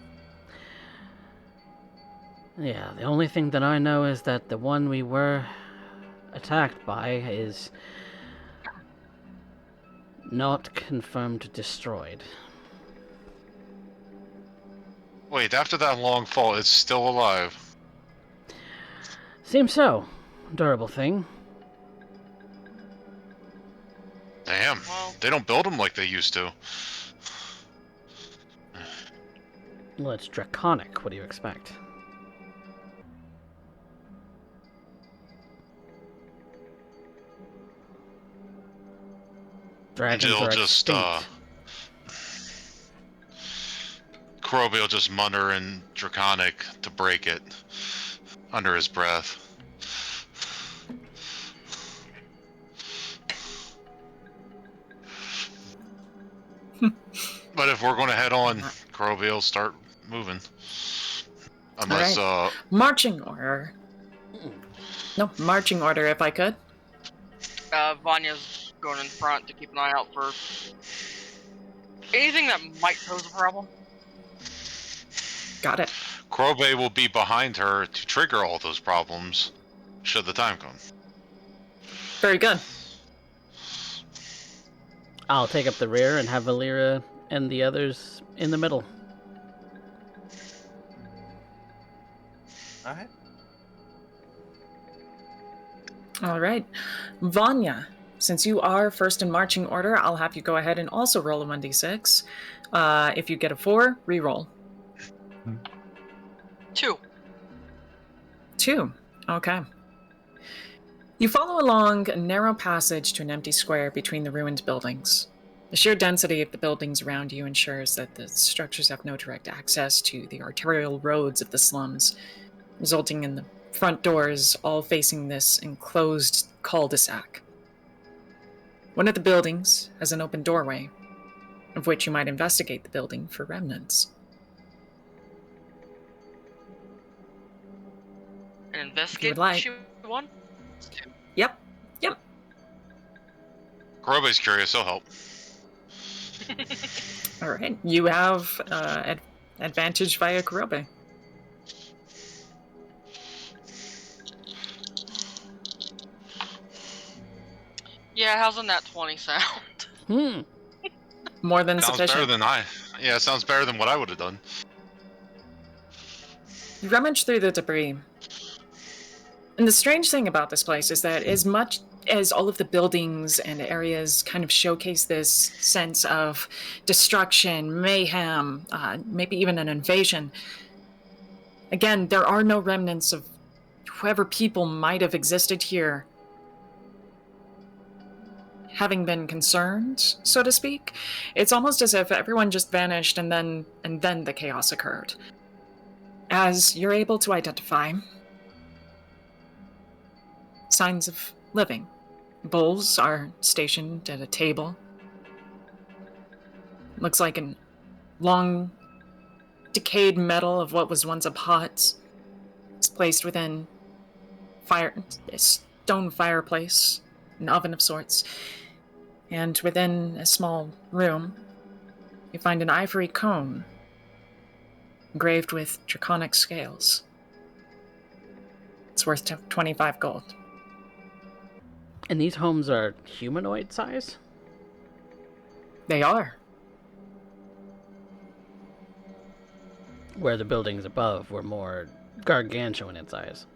Yeah, the only thing that I know is that the one we were attacked by is not confirmed destroyed. Wait, after that long fall, it's still alive. Seems so. Durable thing. Damn, Well, they don't build them like they used to. Well, it's draconic. What do you expect? Dragons They'll are just, extinct. Kurobe will just mutter in Draconic to break it under his breath. But if we're going to head on, Kurobe will start moving. Unless, Marching order. No, marching order if I could. Vanya's going in front to keep an eye out for anything that might pose a problem. Got it. Kurobe will be behind her to trigger all those problems, should the time come. Very good. I'll take up the rear and have Valera and the others in the middle. Alright. All right. Vanya, since you are first in marching order, I'll have you go ahead and also roll a 1d6. If you get a 4, re-roll. 2. 2. Okay. You follow along a narrow passage to an empty square between the ruined buildings. The sheer density of the buildings around you ensures that the structures have no direct access to the arterial roads of the slums, resulting in the front doors all facing this enclosed cul-de-sac. One of the buildings has an open doorway, of which you might investigate the building for remnants. An investigate like. issue 1? Yep. Kurobe's curious, he'll help. All right. You have advantage via Kurobe. Yeah, how's a nat 20 sound? More than Sounds sufficient. better than it sounds better than what I would have done. You rummage through the debris. And the strange thing about this place is that as much as all of the buildings and areas kind of showcase this sense of destruction, mayhem, maybe even an invasion, again, there are no remnants of whoever people might have existed here having been concerned, so to speak. It's almost as if everyone just vanished and then the chaos occurred. As you're able to identify signs of living. Bulls are stationed at a table. Looks like an long, decayed metal of what was once a pot is placed within a stone fireplace, an oven of sorts. And within a small room, you find an ivory cone engraved with draconic scales. It's worth 25 gold. And these homes are humanoid size? They are. Where the buildings above were more gargantuan in size.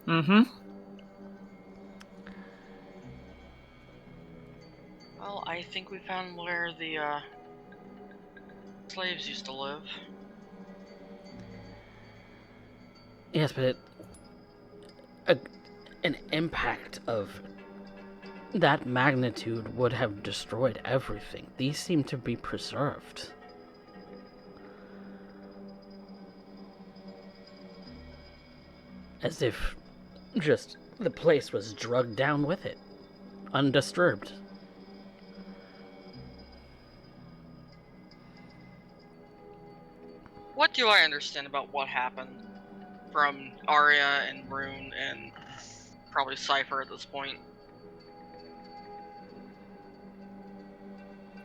Mm-hmm. Well, I think we found where the slaves used to live. Yes, but an impact of that magnitude would have destroyed everything. These seem to be preserved. As if just the place was drugged down with it, undisturbed. What do I understand about what happened from Arya and Rune and probably Cypher at this point?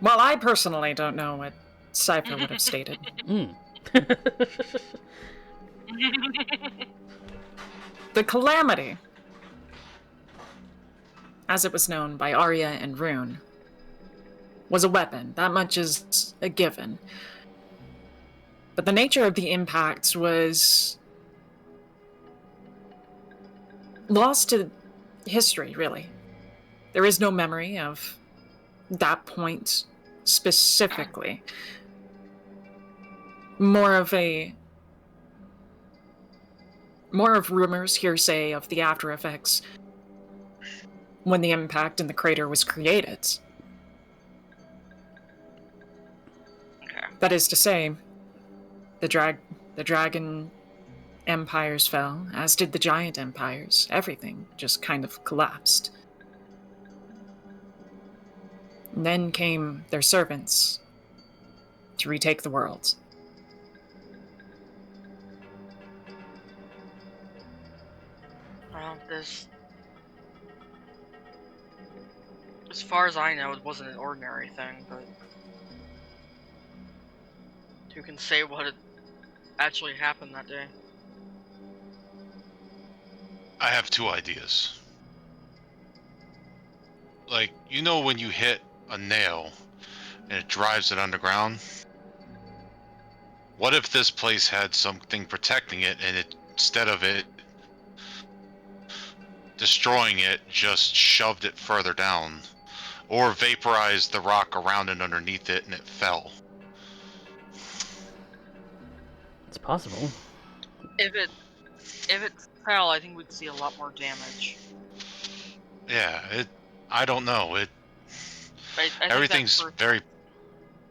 Well, I personally don't know what Cypher would have stated. The Calamity, as it was known by Arya and Rune, was a weapon. That much is a given. But the nature of the impact was lost to history, really. There is no memory of that point specifically. More of rumors, hearsay of the after effects when the impact in the crater was created. Okay. That is to say, the dragon empires fell, as did the giant empires. Everything just kind of collapsed. And then came their servants to retake the world. Well, as far as I know, it wasn't an ordinary thing, but who can say what had actually happened that day? I have two ideas. Like, you know when you hit a nail and it drives it underground? What if this place had something protecting it and instead of it destroying it, just shoved it further down? Or vaporized the rock around and underneath it and it fell? It's possible. If it fell, I think we'd see a lot more damage. Yeah, I don't know. I think Everything's very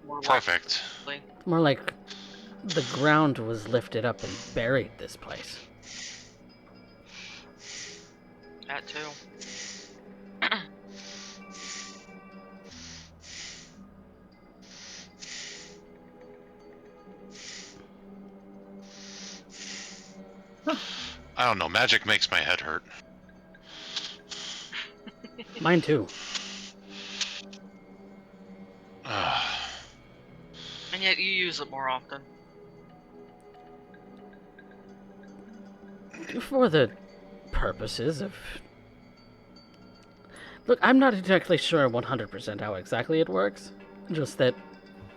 more perfect. likely. More like the ground was lifted up and buried this place. That too. I don't know. Magic makes my head hurt. Mine too. And yet you use it more often. For the purposes of... Look, I'm not exactly sure 100% how exactly it works. Just that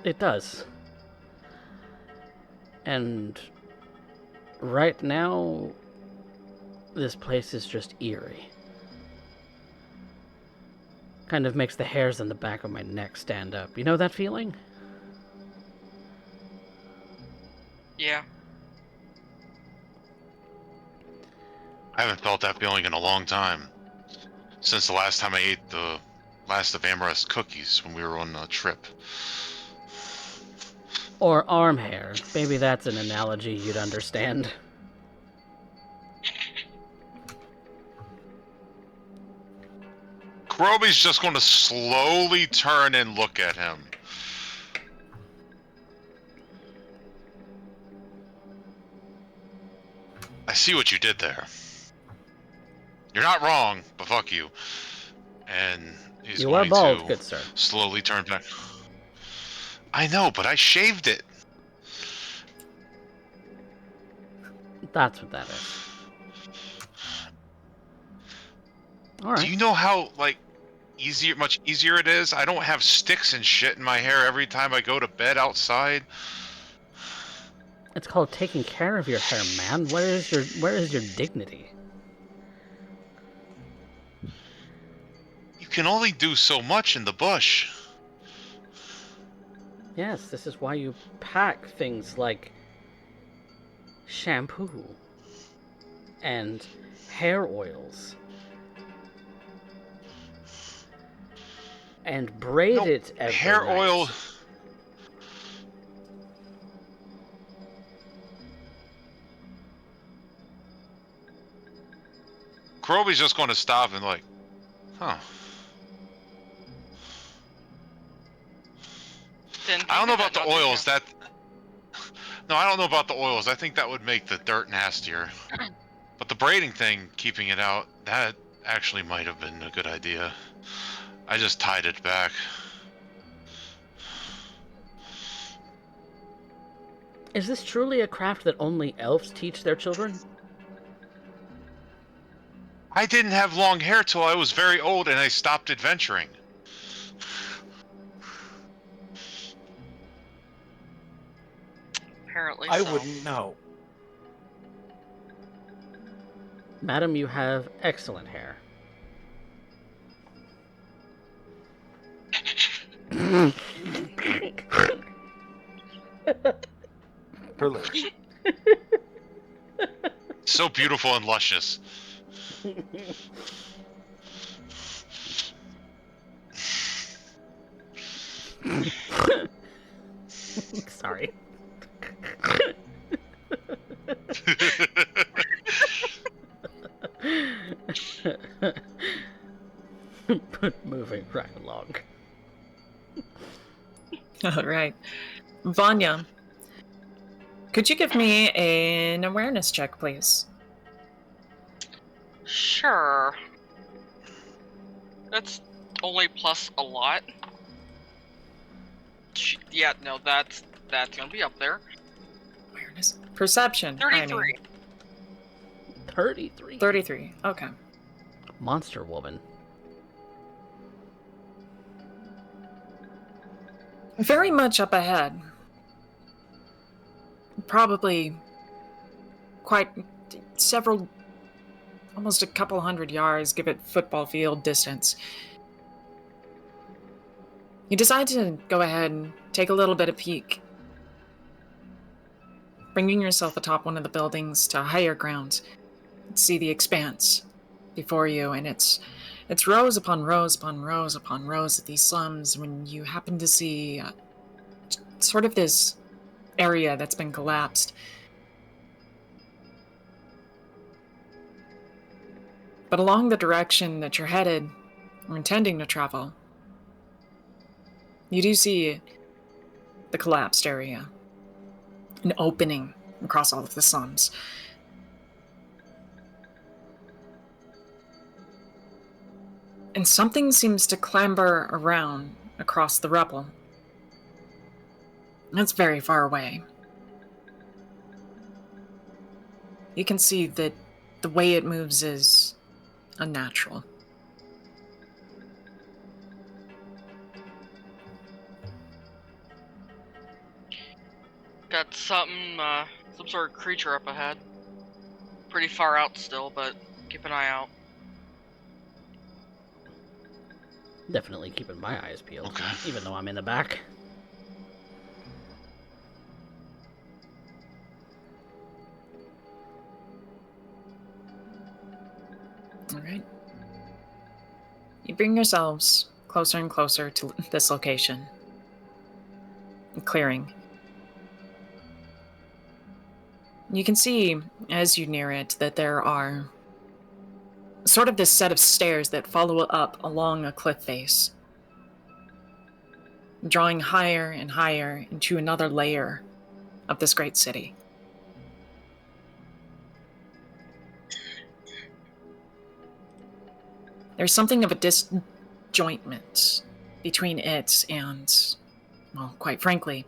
it does. And right now, this place is just eerie. Kind of makes the hairs on the back of my neck stand up. You know that feeling? Yeah. I haven't felt that feeling in a long time. Since the last time I ate the last of Amorous cookies when we were on a trip. Or arm hair. Maybe that's an analogy you'd understand. Kurobe's just going to slowly turn and look at him. I see what you did there. You're not wrong, but fuck you. And he's You are going bald, to good sir. slowly turn back. I know, but I shaved it. That's what that is. All Do right. you know how, like, much easier it is? I don't have sticks and shit in my hair every time I go to bed outside. It's called taking care of your hair, man. Where is your dignity? You can only do so much in the bush. Yes, this is why you pack things like shampoo and hair oils and braid No, it every hair night. oil. Kroby's just going to stop and like, huh. I don't know about the oils. No, I don't know about the oils. I think that would make the dirt nastier. But the braiding thing, keeping it out, that actually might have been a good idea. I just tied it back. Is this truly a craft that only elves teach their children? I didn't have long hair till I was very old and I stopped adventuring. Apparently I so. wouldn't know. Madam, you have excellent hair. Her lips. So beautiful and luscious. Sorry. But moving right along. All right. Vanya, could you give me an awareness check, please? Sure. That's only plus a lot. Yeah, no, that's gonna be up there. Awareness. Perception. 33. 33. 33. Okay. Monster woman. Very much up ahead. Probably quite several, almost a couple 100 yards, give it football field distance. You decide to go ahead and take a little bit of peek, bringing yourself atop one of the buildings to higher ground. See the expanse before you, and it's rows upon rows upon rows upon rows of these slums. When you happen to see sort of this area that's been collapsed, but along the direction that you're headed or intending to travel, you do see the collapsed area, an opening across all of the slums. And something seems to clamber around across the rubble. It's very far away. You can see that the way it moves is unnatural. Got something, some sort of creature up ahead. Pretty far out still, but keep an eye out. Definitely keeping my eyes peeled, Okay. even though I'm in the back. All right. You bring yourselves closer and closer to this location. A clearing. You can see, as you near it, that there are sort of this set of stairs that follow up along a cliff face, drawing higher and higher into another layer of this great city. There's something of a disjointment between it and, well, quite frankly,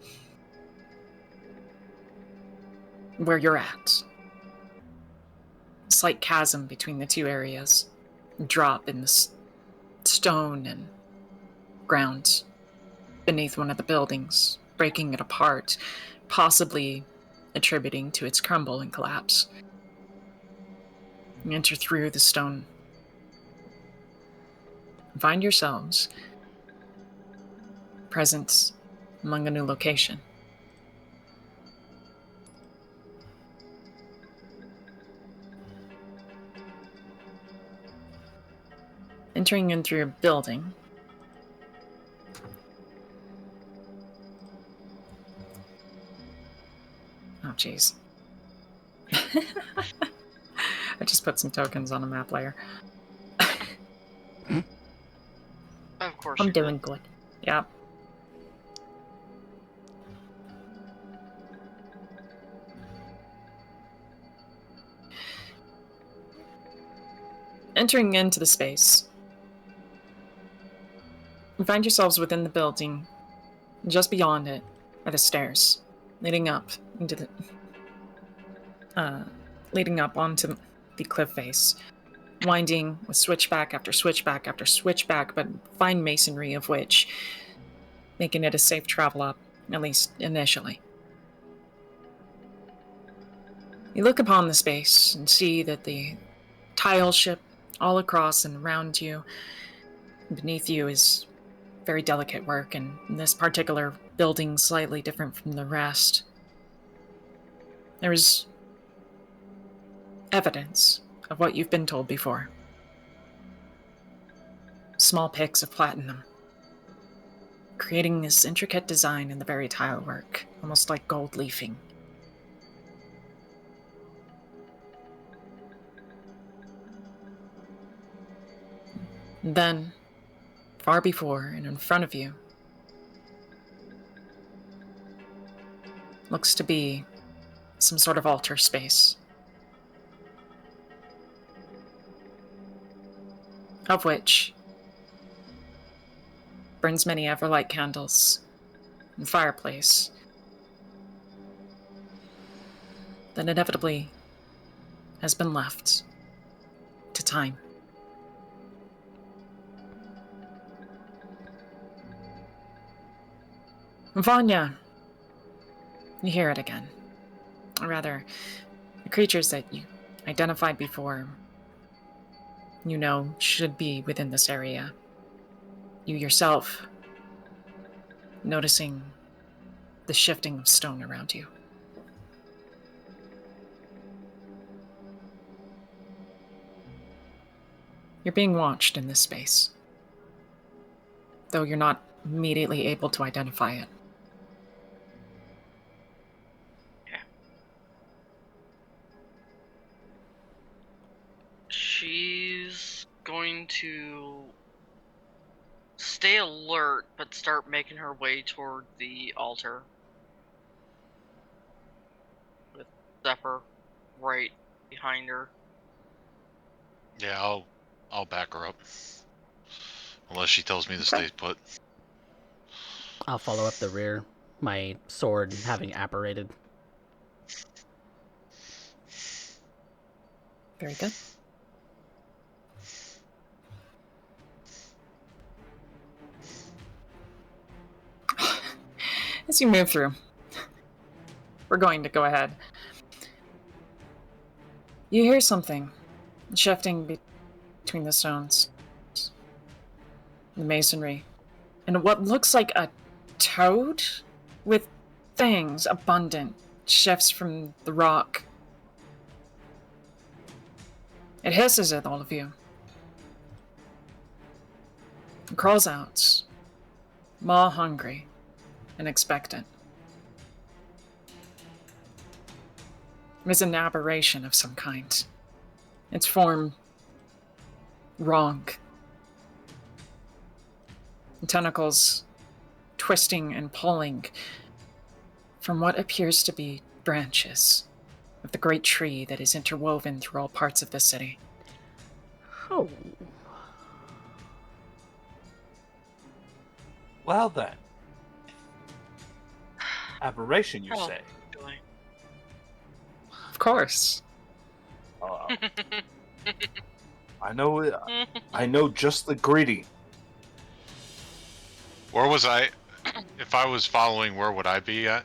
where you're at. A slight chasm between the two areas. A drop in the stone and ground beneath one of the buildings, breaking it apart, possibly attributing to its crumble and collapse. You enter through the stone and find yourselves present among a new location. Entering in through a building, oh jeez. I just put some tokens on a map layer. Of course. I'm you did. doing good. Yeah. Entering into the space, you find yourselves within the building. Just beyond it are the stairs leading up into the leading up onto the cliff face, winding with switchback after switchback after switchback, but fine masonry of which making it a safe travel up, at least initially. You look upon the space and see that the tile ship all across and around you, beneath you, is very delicate work, and this particular building slightly different from the rest. There is evidence of what you've been told before. Small picks of platinum, creating this intricate design in the very tile work, almost like gold leafing. And then, far before and in front of you, looks to be some sort of altar space, of which burns many everlight candles and fireplace that inevitably has been left to time. Vanya, you hear it again. Or rather, the creatures that you identified before, you know, should be within this area. You yourself noticing the shifting of stone around you. You're being watched in this space, though you're not immediately able to identify it. She's going to stay alert, but start making her way toward the altar. With Zephyr right behind her. Yeah, I'll back her up. Unless she tells me to stay put. I'll follow up the rear, my sword having apparated. Very good. As you move through, we're going to go ahead. You hear something shifting between the stones, the masonry, and what looks like a toad with fangs abundant shifts from the rock. It hisses at all of you. It crawls out, maw hungry and expectant. It is an aberration of some kind. Its form wrong. The tentacles twisting and pulling from what appears to be branches of the great tree that is interwoven through all parts of the city. Oh. Well then. Aberration, you Oh. say? Joy. Of course. I know. I know just the greeting. Where was I? If I was following, where would I be at?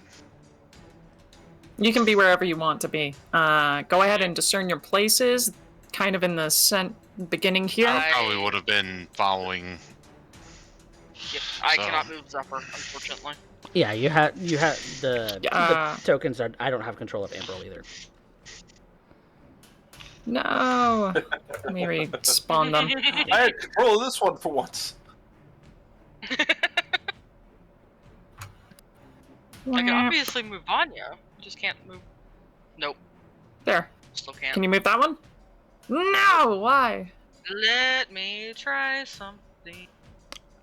You can be wherever you want to be. Go ahead and discern your places, kind of in the beginning here. I probably would have been following. Yep, I So- cannot move Zephyr, unfortunately. Yeah, you had the tokens are. I don't have control of Ambrel either. No. Let me respawn them. I had control of this one for once. I can obviously move Vanya. Just can't move. Nope, There. still can't. Can you move that one? No. Why? Let me try something.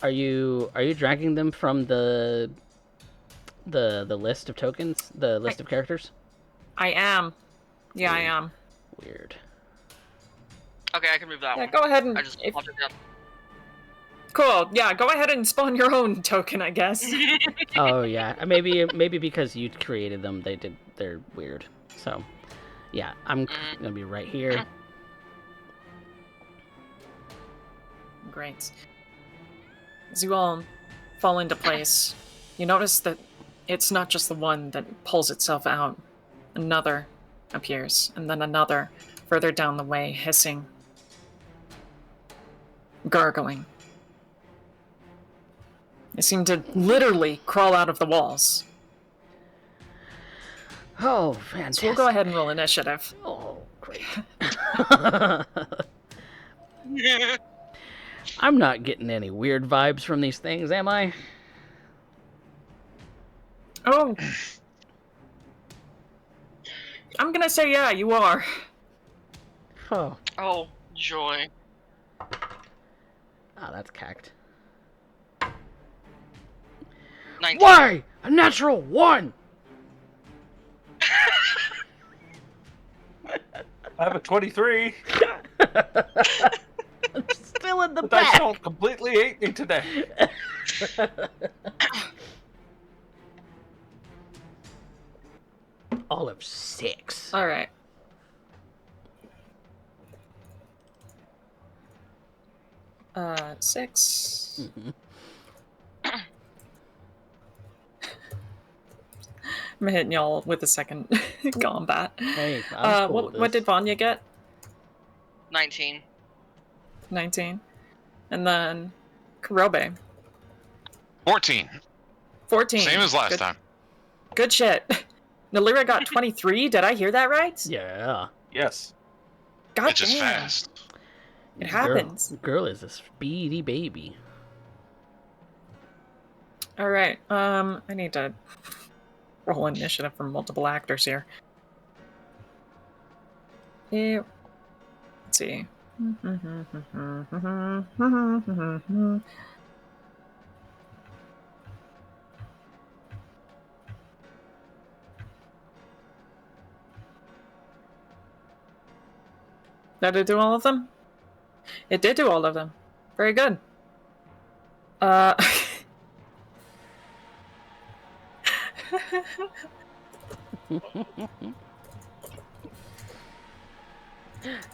Are you dragging them from the list of tokens, the list of characters? I am. Yeah, I am. Weird. Okay, I can move that Yeah, one. go ahead and. I just popped it down. Cool. Yeah, go ahead and spawn your own token, I guess. Oh yeah, maybe because you created them, they're weird. So, yeah, I'm gonna be right here. Great. As you all fall into place, you notice that it's not just the one that pulls itself out. Another appears, and then another further down the way, hissing, gargling. They seem to literally crawl out of the walls. Oh, fantastic. So we'll go ahead and roll initiative. Oh, great. I'm not getting any weird vibes from these things, am I? Oh. I'm gonna say yeah, you are. Oh, Oh, joy. that's cacked. 19. Why? A natural 1! I have a 23. I'm still in the The dice back. don't completely hate me today. All of 6. All right. Six. I'm hitting y'all with a second combat. Hey, I'm cool with what this. did Vanya get? 19. 19. And then Karobe. 14. 14. Same as last Good- time. Good shit. Nalira got 23. Did I hear that right? Yeah. Yes. God It's just damn. fast. It happens. Girl is a speedy baby. All right. I need to roll initiative from multiple actors here. Yeah. Let's see. Did it do all of them? It did do all of them. Very good.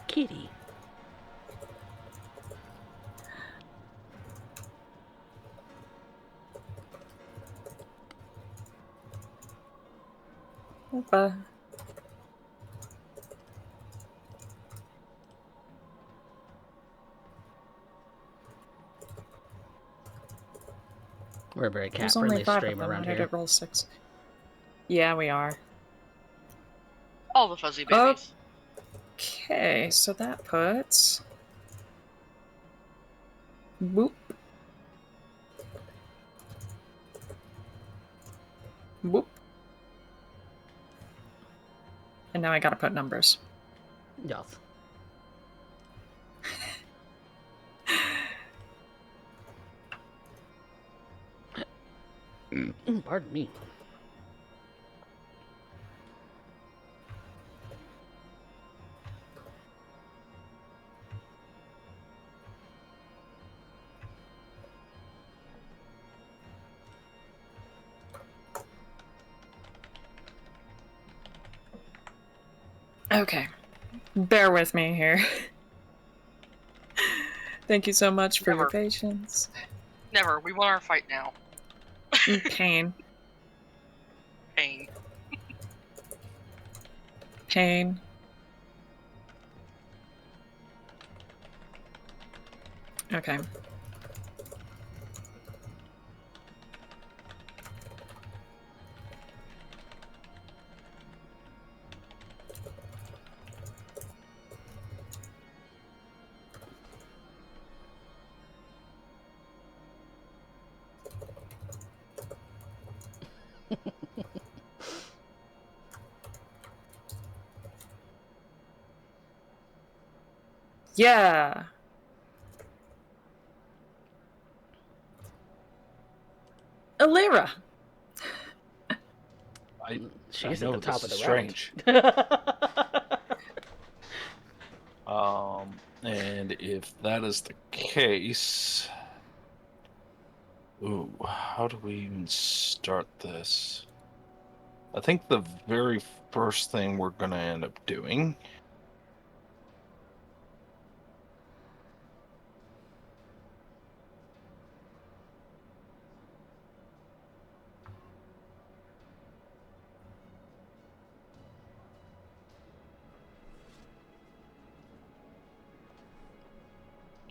Kitty. We're a very There's only cat-friendly 5 of stream them. around Why did here. it roll 6? Yeah, we are. All the fuzzy babies. Okay, so that puts... Boop. Boop. And now I gotta put numbers. Yes. Pardon me. Okay. Bear with me here. Thank you so much for your Never. patience. Never. We want our fight now. Pain. Pain. Pain. Okay. Yeah. Alira. She's I at know the top this of is the round. strange. And if that is the case, ooh, how do we even start this? I think the very first thing we're gonna end up doing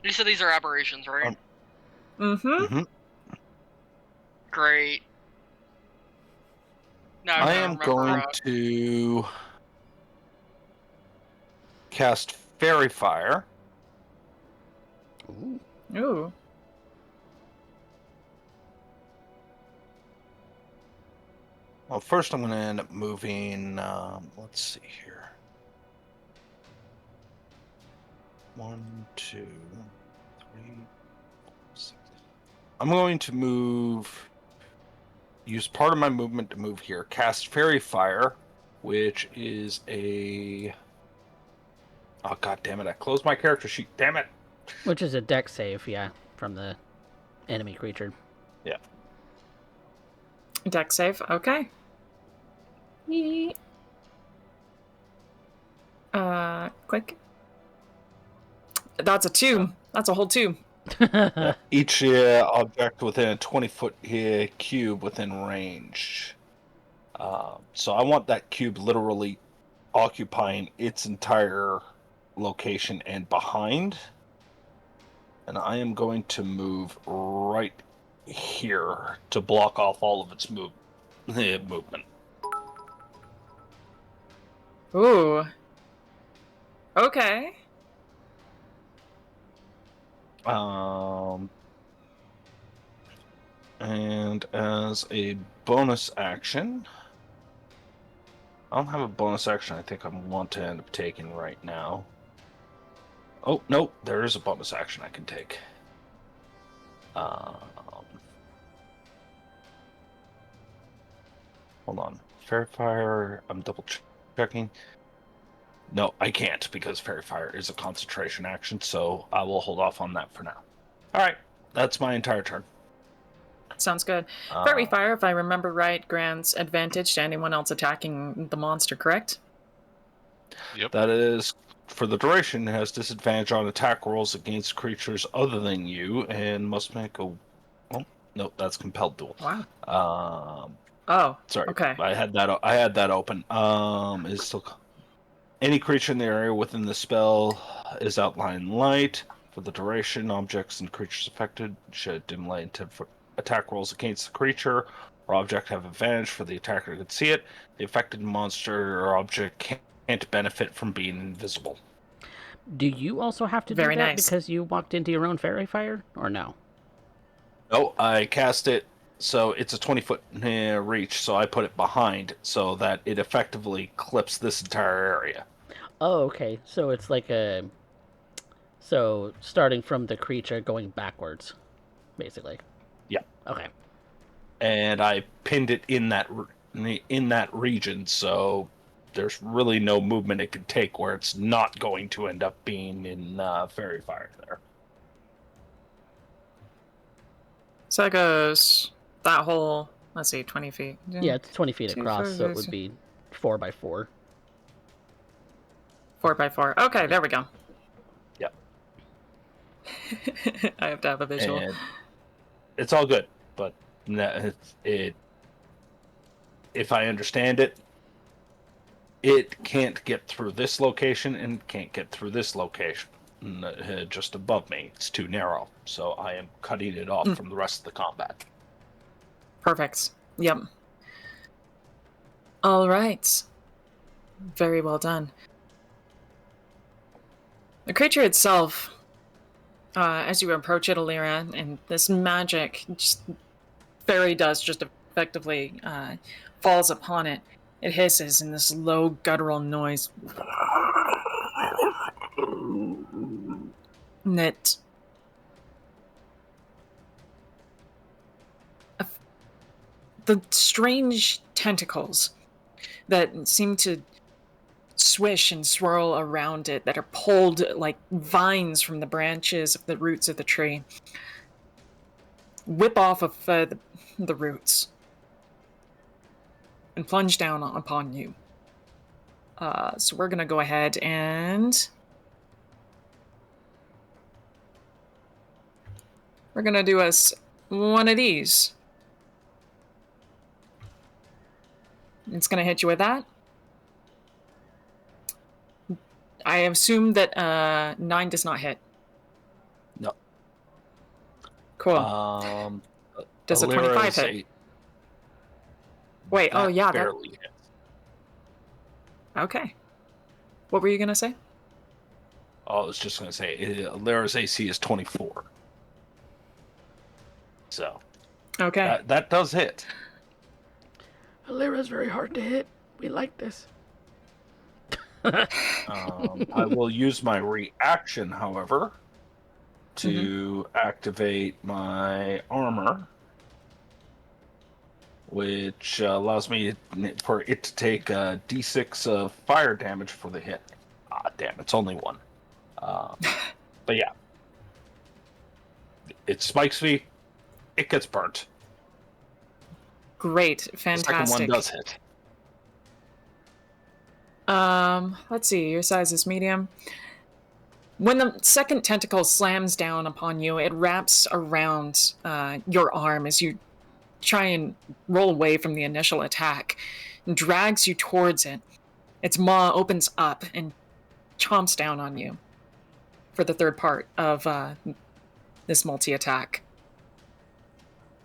You said these are aberrations, right? Mm-hmm. Great. Now I'm I gonna am remember. going to cast Fairy Fire. Ooh. Ooh. Well, first I'm going to end up moving. Let's see here. 1, 2, 3, 4, 6. I'm going to use part of my movement to move here. Cast Fairy Fire, which is a. Oh, god damn it. I closed my character sheet. Damn it. Which is a deck save, yeah, from the enemy creature. Yeah. Deck save. Okay. Quick. That's a 2. That's a whole 2. Each object within a 20-foot cube within range. So I want that cube literally occupying its entire location and behind. And I am going to move right here to block off all of its movement. Ooh. Okay. And as a bonus action, I don't have a bonus action I think I want to end up taking right now. Oh, no, there is a bonus action I can take. Hold on. Fair Fire, I'm double checking. No, I can't because Fairy Fire is a concentration action, so I will hold off on that for now. Alright, that's my entire turn. Sounds good. Fairy Fire, if I remember right, grants advantage to anyone else attacking the monster, correct? Yep. That is, for the duration, it has disadvantage on attack rolls against creatures other than you, and must make a... Oh, no, that's compelled duel. Wow. Oh, sorry. Okay. I had that open. Is still... Any creature in the area within the spell is outlined light. For the duration, objects and creatures affected should dim light and 10-foot attack rolls against the creature or object have advantage for the attacker can see it. The affected monster or object can't benefit from being invisible. Do you also have to Very do that nice. because you walked into your own fairy fire, or no? No, I cast it so it's a 20-foot reach, so I put it behind so that it effectively clips this entire area. Oh, okay. So it's like a... So, starting from the creature going backwards, basically. Yeah. Okay. And I pinned it in that region, so there's really no movement it can take where it's not going to end up being in Fairy Fire there. So that goes that whole, let's see, 20 feet. Yeah, it's 20 feet Two across, so it photos. would be 4 by 4. 4x4. Okay, there we go. Yep. I have to have a visual. And it's all good, but it if I understand it, it can't get through this location and can't get through this location. Just above me, it's too narrow, so I am cutting it off from the rest of the combat. Perfect. Yep. All right. Very well done. The creature itself, as you approach it, Alira, and this magic fairy dust just effectively falls upon it. It hisses in this low guttural noise. And it the strange tentacles that seem to swish and swirl around it, that are pulled like vines from the branches of the roots of the tree, whip off of the roots and plunge down upon you. So we're gonna go ahead and we're gonna do one of these. It's gonna hit you with that. I assume that 9 does not hit. No. Cool. Does a Alira 25 is hit? Wait, oh yeah, barely hits. Okay. What were you gonna say? Oh, I was just going to say, Alira's AC is 24. So, Okay. that does hit. Alira's very hard to hit. We like this. I will use my reaction, however, to activate my armor, which allows me for it to take a d6 of fire damage for the hit. Ah, damn, it's only 1. But yeah. It spikes me, it gets burnt. Great. The Fantastic. second one does hit. Let's see, your size is medium. When the second tentacle slams down upon you, it wraps around your arm as you try and roll away from the initial attack and drags you towards it. Its maw opens up and chomps down on you for the third part of this multi-attack.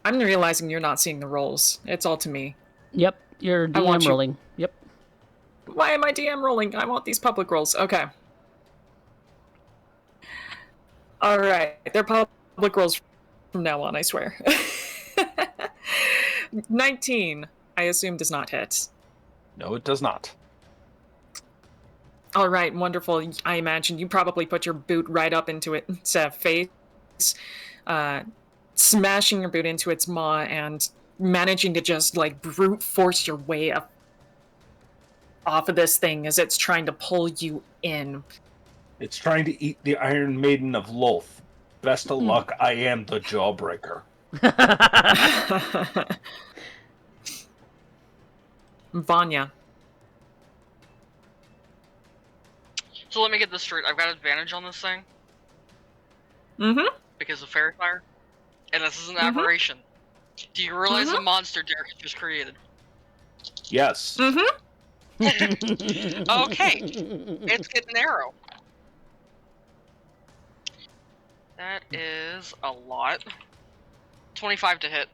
I'm realizing you're not seeing the rolls. It's all to me. Yep, you're DM rolling. Yep. Why am I DM rolling? I want these public rolls. Okay. All right. They're public rolls from now on, I swear. 19, I assume, does not hit. No, it does not. All right, wonderful. I imagine you probably put your boot right up into its face, smashing your boot into its maw and managing to just like brute force your way up off of this thing as it's trying to pull you in. It's trying to eat the Iron Maiden of Lolth. Best of luck, I am the Jawbreaker. Vanya. So let me get this straight. I've got advantage on this thing Mm-hmm. because of fairy fire, and this is an aberration. Do you realize the monster Derek just created? Yes. Mm-hmm. Okay, it's getting narrow. That is a lot. 25 to hit.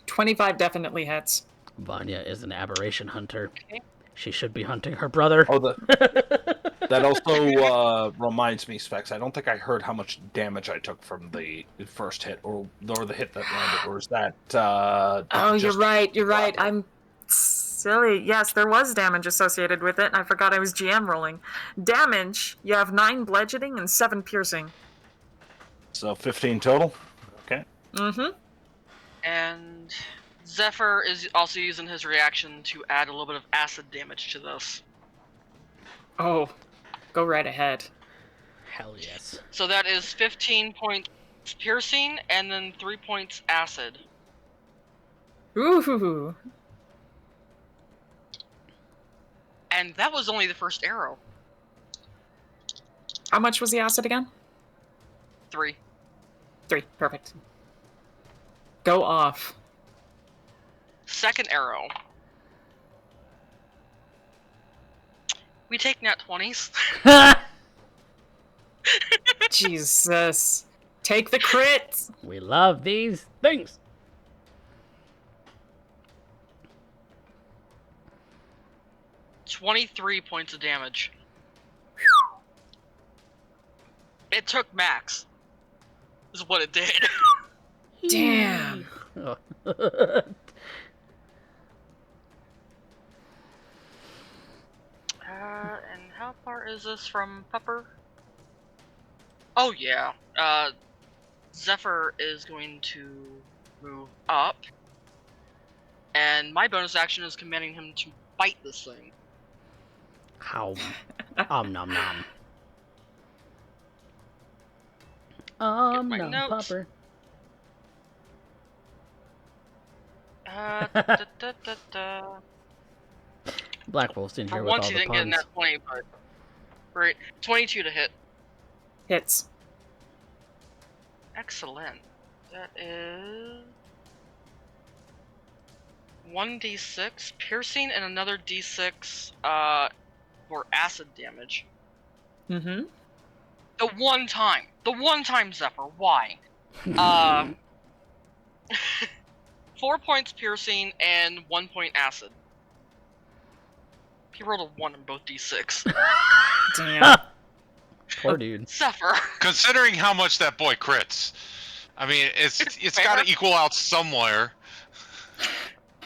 25 definitely hits. Vanya is an aberration hunter. Okay. She should be hunting her brother. Oh, that also reminds me, Specs. I don't think I heard how much damage I took from the first hit, or the hit that landed, or is that? Oh, you're right. You're right. I'm silly. Yes, there was damage associated with it, and I forgot I was GM rolling. Damage. You have 9 bludgeoning and 7 piercing. So 15 total. Okay. Mm-hmm. And Zephyr is also using his reaction to add a little bit of acid damage to this. Oh, go right ahead. Hell yes. So that is 15 points piercing and then 3 points acid. Ooh. And that was only the first arrow. How much was the acid again? 3. 3. Perfect. Go off. Second arrow. We take nat 20s. Jesus. Take the crit! We love these things. $23 points of damage. It took max. Is what it did. Damn. And how far is this from Pepper? Oh yeah. Zephyr is going to move up. And my bonus action is commanding him to bite this thing. How? Nom nom. my Nom notes. popper. Da, da, da, da, da. Black Wolf's in For here with once all he the didn't get a puns. nat 20, but... Right, 22 to hit. Hits. Excellent. That is... 1d6 piercing and another d6 for acid damage. Mm-hmm. The one time, Zephyr, why? 4 points piercing and 1 point acid. He rolled a 1 on both d6. Damn. Poor dude. Zephyr. Considering how much that boy crits, I mean, it's got to equal out somewhere.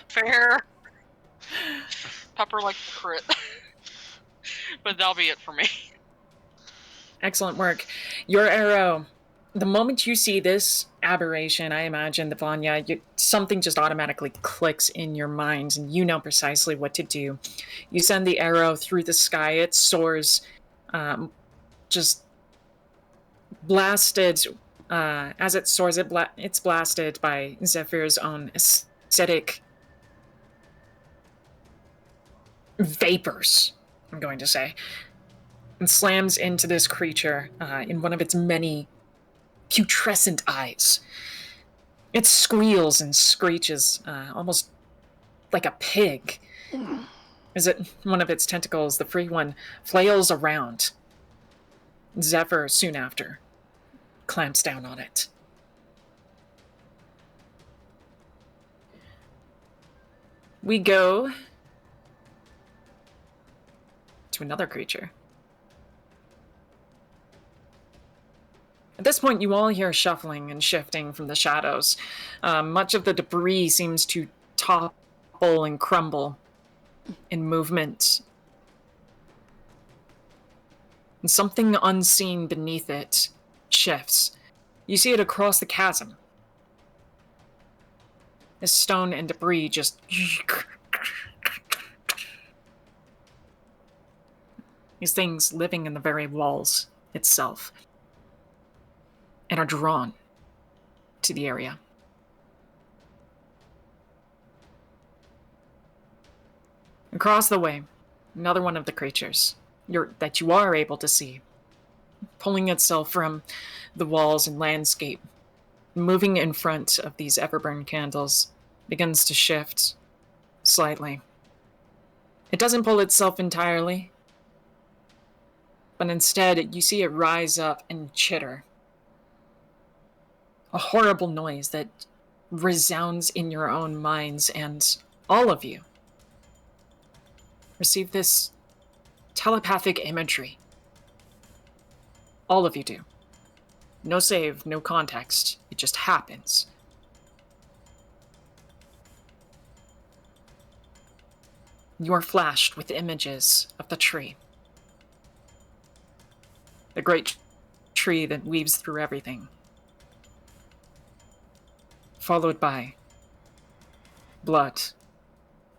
Fair. Pepper likes the crit. But that'll be it for me. Excellent work. Your arrow. The moment you see this aberration, I imagine, the Vanya, something just automatically clicks in your mind, and you know precisely what to do. You send the arrow through the sky. It soars, just blasted. As it soars, it's blasted by Zephyr's own acidic vapors, I'm going to say, and slams into this creature in one of its many putrescent eyes. It squeals and screeches, almost like a pig, as one of its tentacles, the free one, flails around. Zephyr, soon after, clamps down on it. We go to another creature. At this point, you all hear shuffling and shifting from the shadows. Much of the debris seems to topple and crumble in movement. And something unseen beneath it shifts. You see it across the chasm. This stone and debris just... These things living in the very walls itself, and are drawn to the area. Across the way, another one of the creatures that you are able to see, pulling itself from the walls and landscape, moving in front of these Everburn candles, begins to shift slightly. It doesn't pull itself entirely, but instead you see it rise up and chitter. A horrible noise that resounds in your own minds, and all of you receive this telepathic imagery. All of you do. No save, no context. It just happens. You are flashed with images of the tree. The great tree that weaves through everything. Followed by blood,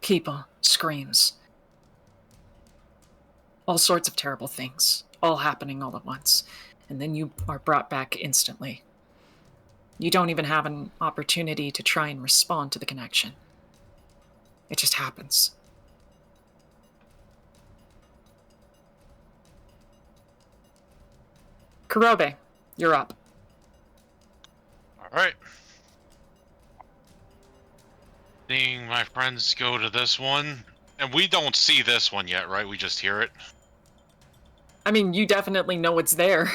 people, screams. All sorts of terrible things, all happening all at once. And then you are brought back instantly. You don't even have an opportunity to try and respond to the connection. It just happens. Kurobe, you're up. All right. Seeing my friends go to this one, and we don't see this one yet, right? We just hear it. I mean, you definitely know it's there.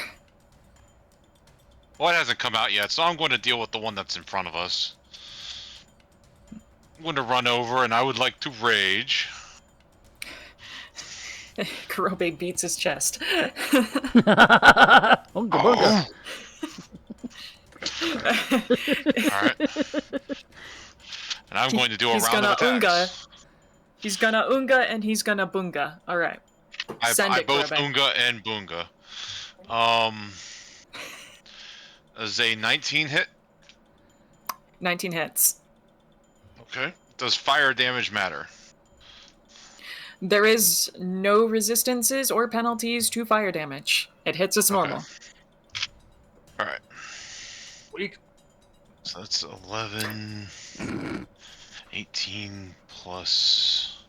Well, it hasn't come out yet, so I'm going to deal with the one that's in front of us. I'm going to run over, and I would like to rage. Kurobe beats his chest. Unga bunga. All right. And I'm going to do a He's round of gonna attacks. He's gonna unga and he's gonna bunga. All right. I both Kurobe. unga and bunga. Is a 19 hit? 19 hits. Okay. Does fire damage matter? There is no resistances or penalties to fire damage. It hits as normal. All right. Sweet. So that's 11, 18 plus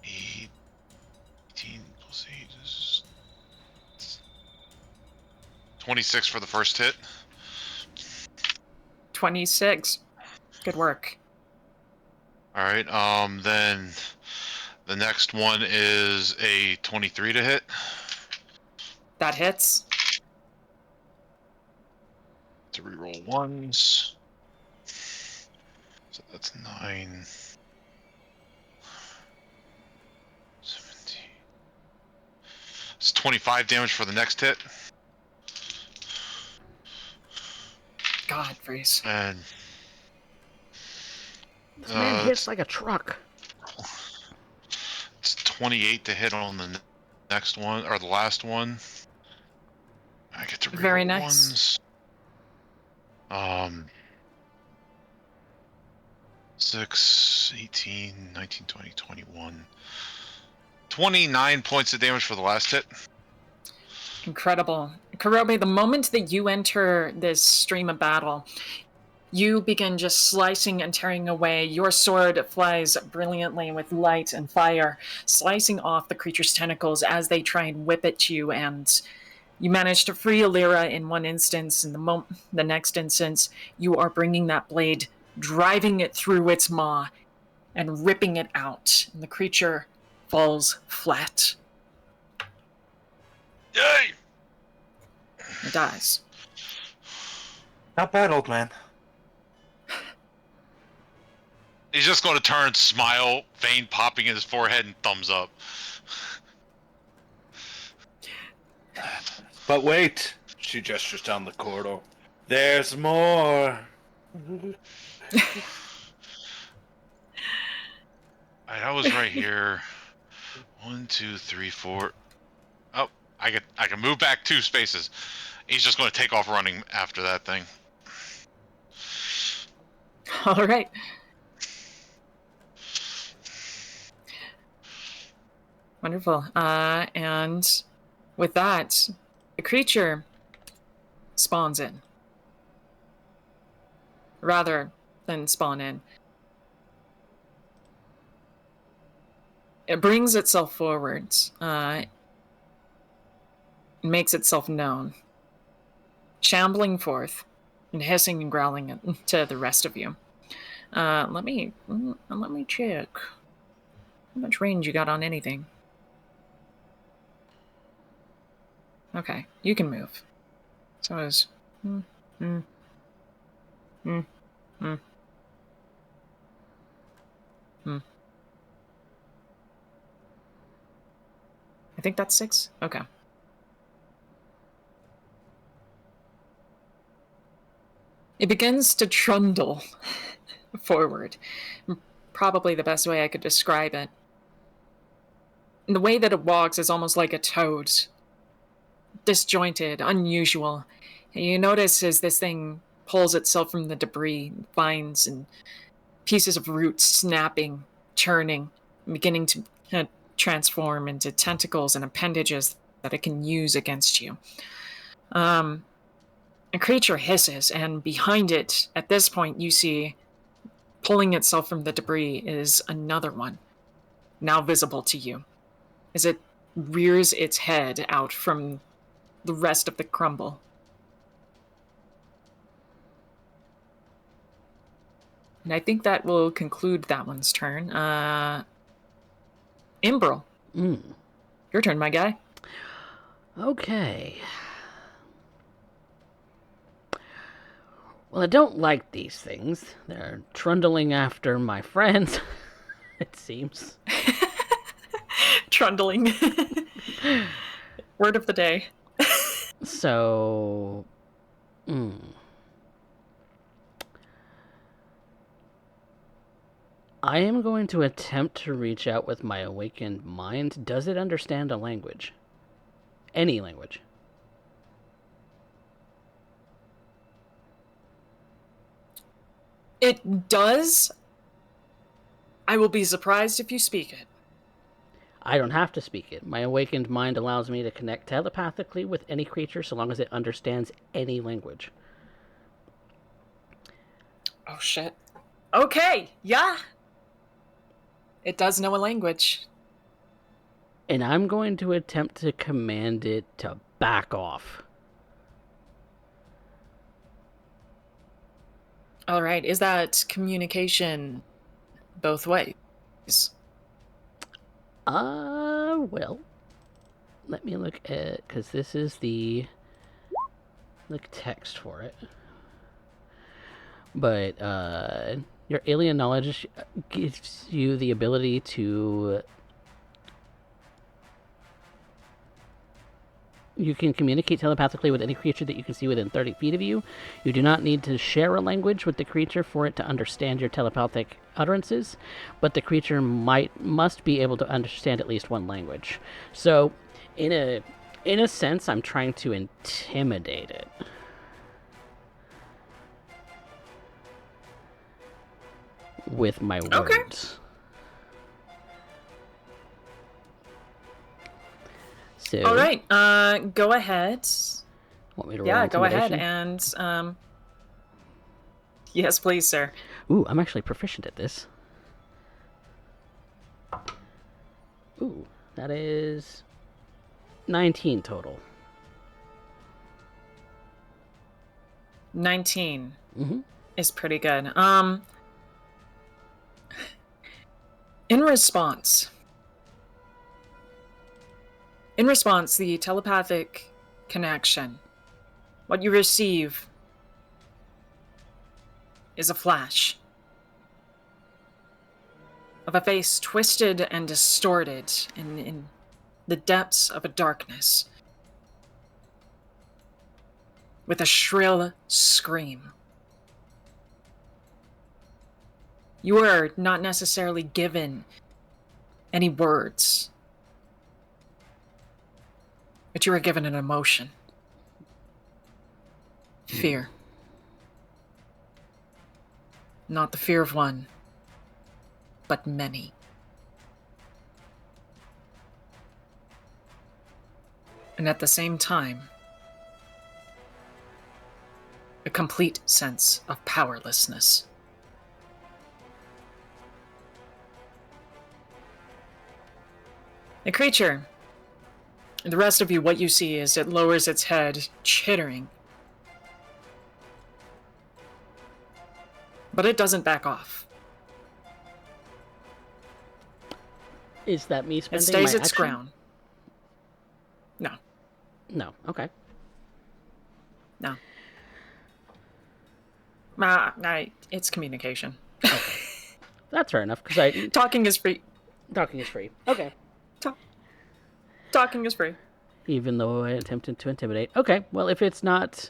18 plus 8 is 26 for the first hit. 26. Good work. All right. Then the next one is a 23 to hit. That hits. To reroll ones. So that's 9. 17. It's 25 damage for the next hit. God, Freeze. And This man hits like a truck. it's 28 to hit on the next one, or the last one. I get to reroll Very nice. ones. 6, 18, 19, 20, 21. 29 points of damage for the last hit. Incredible. Kurobe, the moment that you enter this stream of battle, you begin just slicing and tearing away. Your sword flies brilliantly with light and fire, slicing off the creature's tentacles as they try and whip at you, and you manage to free Alira in one instance, and the next instance, you are bringing that blade, driving it through its maw, and ripping it out, and the creature falls flat. Yay! It dies. Not bad, old man. He's just going to turn, smile, vein popping in his forehead, and thumbs up. But wait, she gestures down the corridor. There's more. I was right here. 1, 2, 3, 4. Oh, I can move back 2 spaces. He's just going to take off running after that thing. All right. Wonderful. And with that, the creature spawns in. Rather than spawn in. It brings itself forwards. Makes itself known. Shambling forth and hissing and growling to the rest of you. Let me check. How much range you got on anything? Okay, you can move. So it's I think that's 6. Okay. It begins to trundle forward. Probably the best way I could describe it. And the way that it walks is almost like a toad. Disjointed, unusual. And you notice as this thing pulls itself from the debris, vines and pieces of roots snapping, turning, beginning to transform into tentacles and appendages that it can use against you. A creature hisses, and behind it, at this point, you see, pulling itself from the debris, is another one, now visible to you. As it rears its head out from the rest of the crumble. And I think that will conclude that one's turn. Imbrel. Your turn, my guy. Okay. Well, I don't like these things. They're trundling after my friends, it seems. Trundling. Word of the day. So... I am going to attempt to reach out with my awakened mind. Does it understand a language? Any language? It does. I will be surprised if you speak it. I don't have to speak it. My awakened mind allows me to connect telepathically with any creature so long as it understands any language. Oh, shit. Okay, yeah. It does know a language. And I'm going to attempt to command it to back off. All right, is that communication both ways? Well, let me look at, because this is the text for it. But, your alien knowledge gives you the ability to... You can communicate telepathically with any creature that you can see within 30 feet of you. You do not need to share a language with the creature for it to understand your telepathic utterances, but the creature must be able to understand at least one language. So, in a sense, I'm trying to intimidate it. With my words. Okay. So, all right, go ahead. Want me to roll Yeah, go ahead intimidation? and yes, please, sir. Ooh, I'm actually proficient at this. Ooh, that is 19 total. 19 is pretty good. In response, the telepathic connection, what you receive is a flash of a face twisted and distorted in the depths of a darkness, with a shrill scream. You are not necessarily given any words, but you are given an emotion. Fear. Not the fear of one, but many. And at the same time, a complete sense of powerlessness. The creature, and the rest of you, what you see is it lowers its head, chittering. But it doesn't back off. Is that me It spending stays my its action? ground. No. No. Okay. No. It's communication. That's fair enough, because Talking is free. talking is free. Okay. Talking is free. Even though I attempted to intimidate. Okay, well, if it's not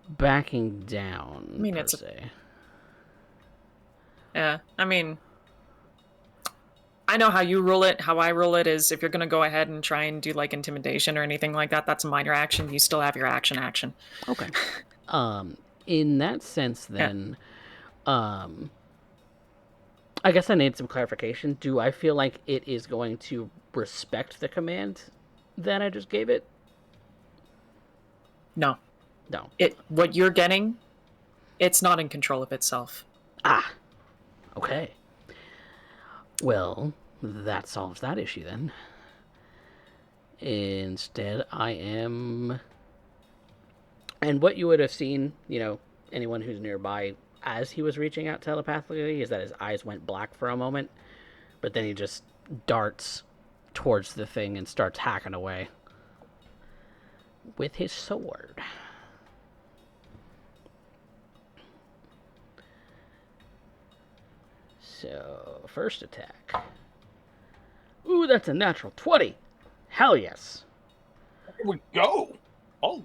backing down, I mean, per it's se. Yeah, I mean, I know how you rule it. How I rule it is if you're going to go ahead and try and do, like, intimidation or anything like that, that's a minor action. You still have your action. Okay. In that sense, then, I guess I need some clarification. Do I feel like it is going to respect the command that I just gave it? No. No. What you're getting, it's not in control of itself. Ah. Okay. Well, that solves that issue then. Instead, I am. And what you would have seen, anyone who's nearby as he was reaching out telepathically, is that his eyes went black for a moment, but then he just darts towards the thing and starts hacking away with his sword. So, first attack. Ooh, that's a natural 20. Hell yes. Here we go. Oh,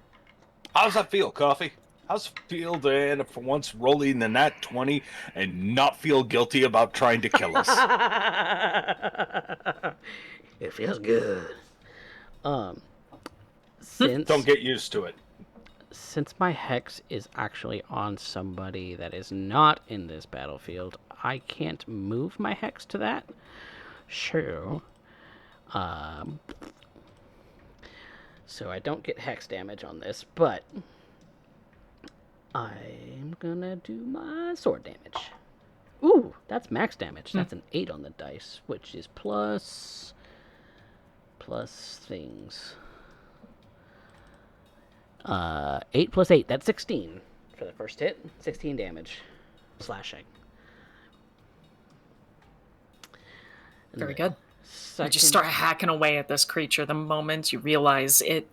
how's that feel, Coffee? How's it feel to, for once, roll in the nat 20 and not feel guilty about trying to kill us? It feels good. Since Don't get used to it. Since my hex is actually on somebody that is not in this battlefield, I can't move my hex to that. So, so I don't get hex damage on this, but I'm gonna do my sword damage. Ooh, that's max damage. That's an 8 on the dice, which is plus things. 8 plus 8, that's 16 for the first hit. 16 damage. Slashing. Very good. You You just start hacking away at this creature the moment you realize it.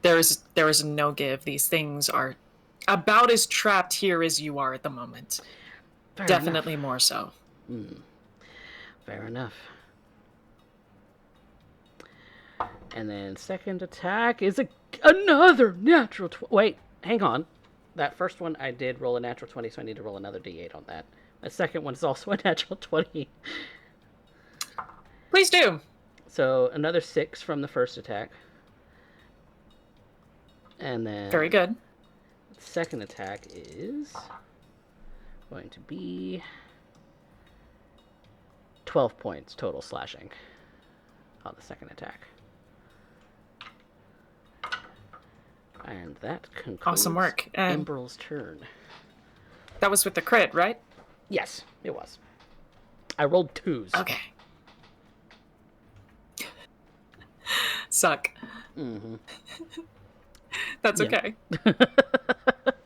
There is no give. These things are about as trapped here as you are at the moment. Definitely more so. Fair enough. And then second attack is another natural 20. Wait, hang on. That first one I did roll a natural 20, so I need to roll another d8 on that. The second one is also a natural 20. Please do. So another 6 from the first attack. And then Very good. Second attack is going to be 12 points total slashing on the second attack. And that concludes Awesome work. And Imbral's turn. that was with the crit, right? Yes, it was. I rolled 2s. Okay. Suck. Mm-hmm. That's Yeah. okay. But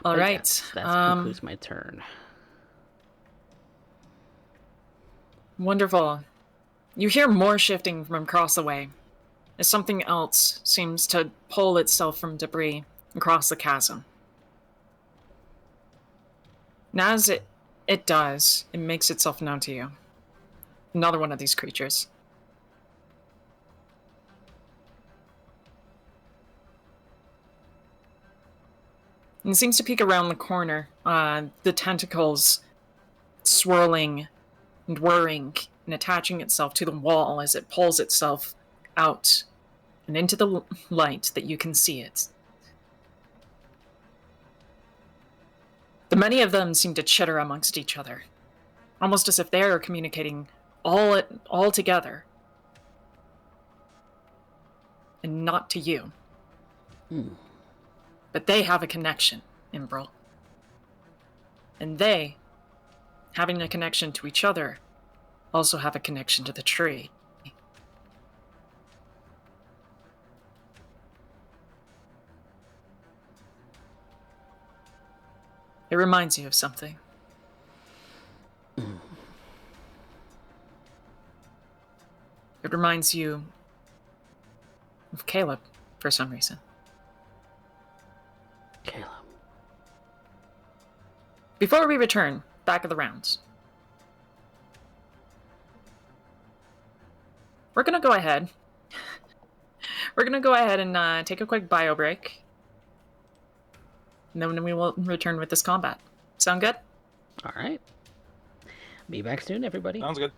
All right. yes, that concludes my turn. Wonderful. You hear more shifting from across the way, as something else seems to pull itself from debris across the chasm. And as it does, it makes itself known to you. Another one of these creatures. And it seems to peek around the corner, the tentacles swirling and whirring and attaching itself to the wall as it pulls itself out and into the light that you can see it. The many of them seem to chitter amongst each other, almost as if they are communicating all together, and not to you. But they have a connection, Imbrel. And they, having a connection to each other, also have a connection to the tree. It reminds you of something. It reminds you of Caleb, for some reason. Caleb. Before we return, back of the rounds, we're going to go ahead. We're going to go ahead and take a quick bio break. And then we will return with this combat. Sound good? All right. Be back soon, everybody. Sounds good.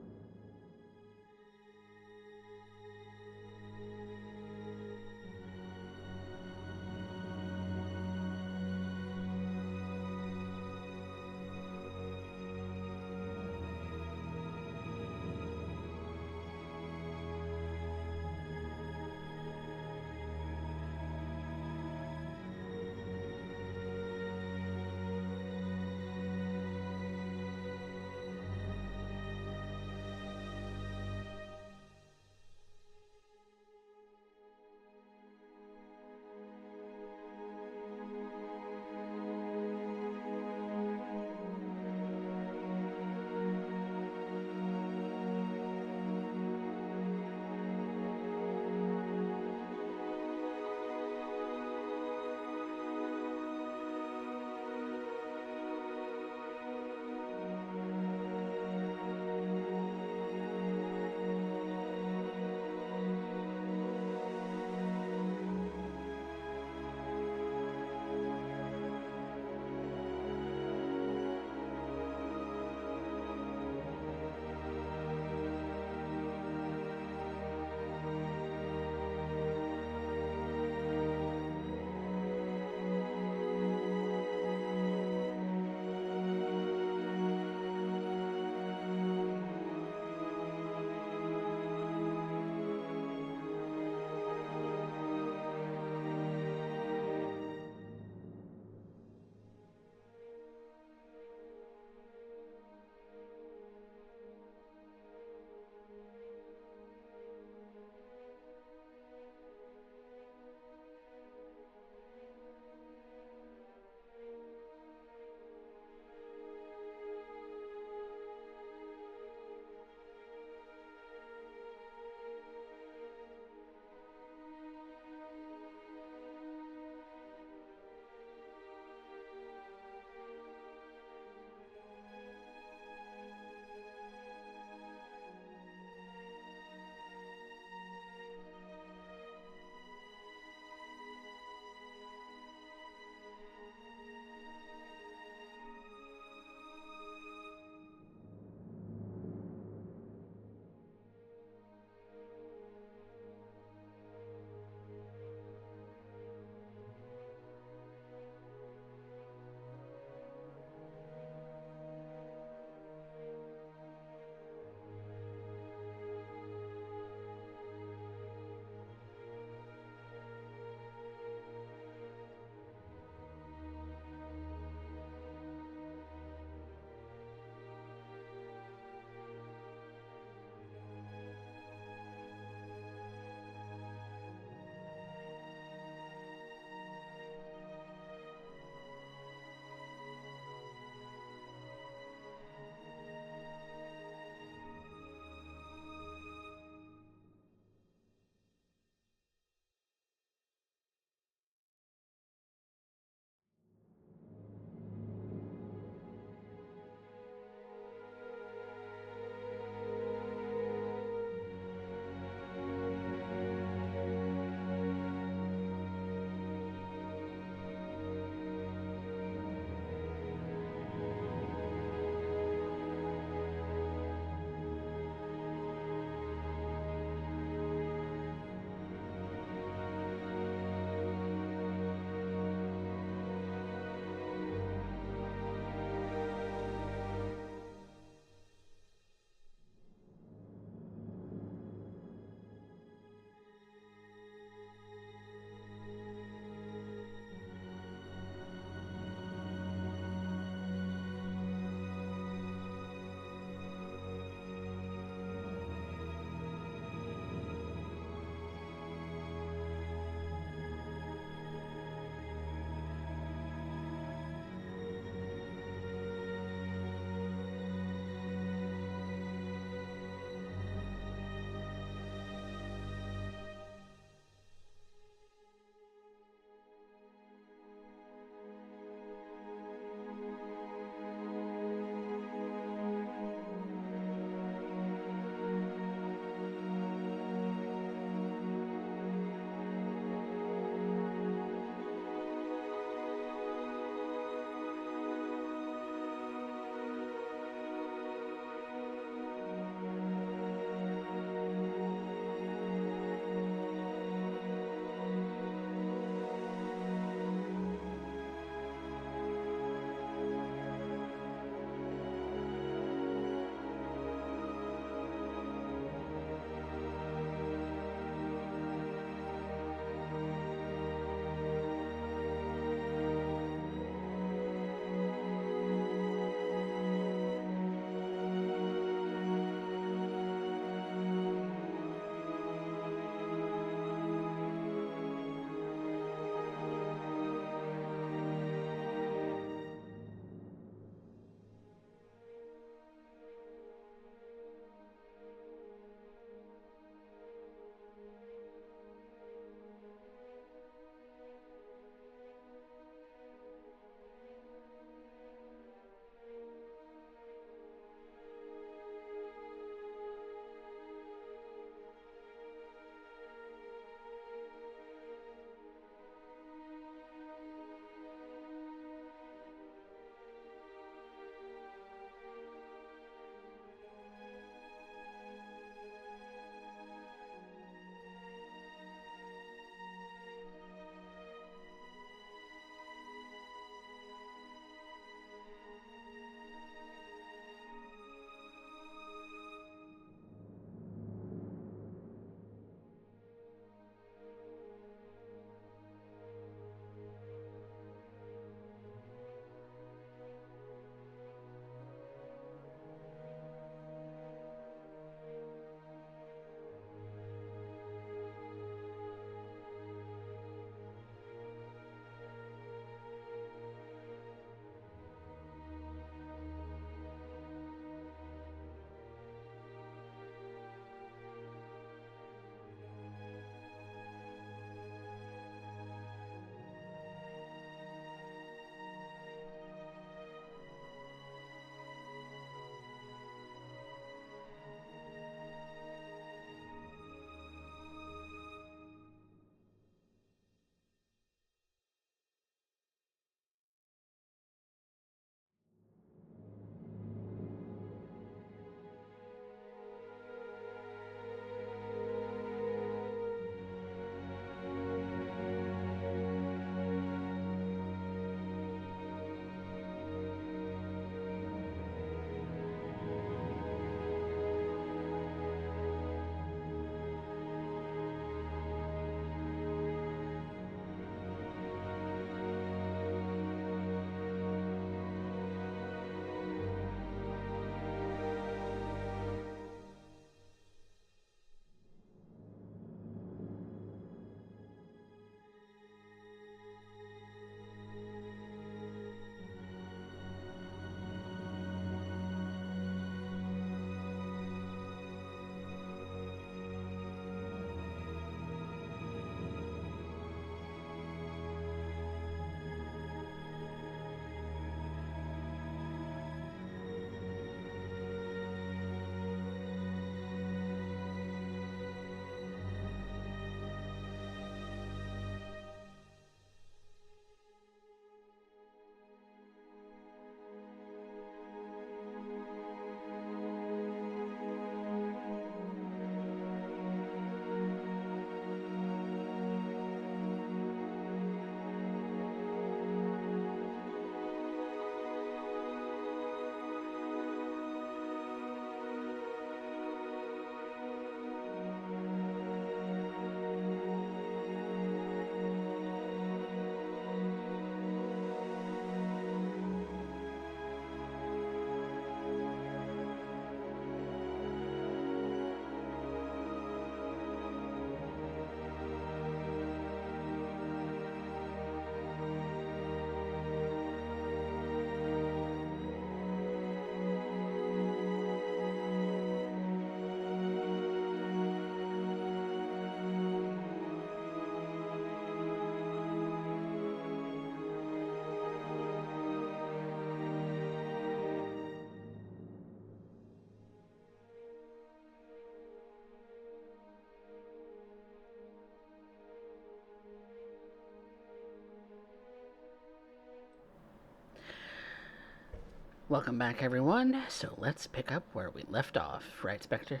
Welcome back, everyone. So let's pick up where we left off, right, Spectre?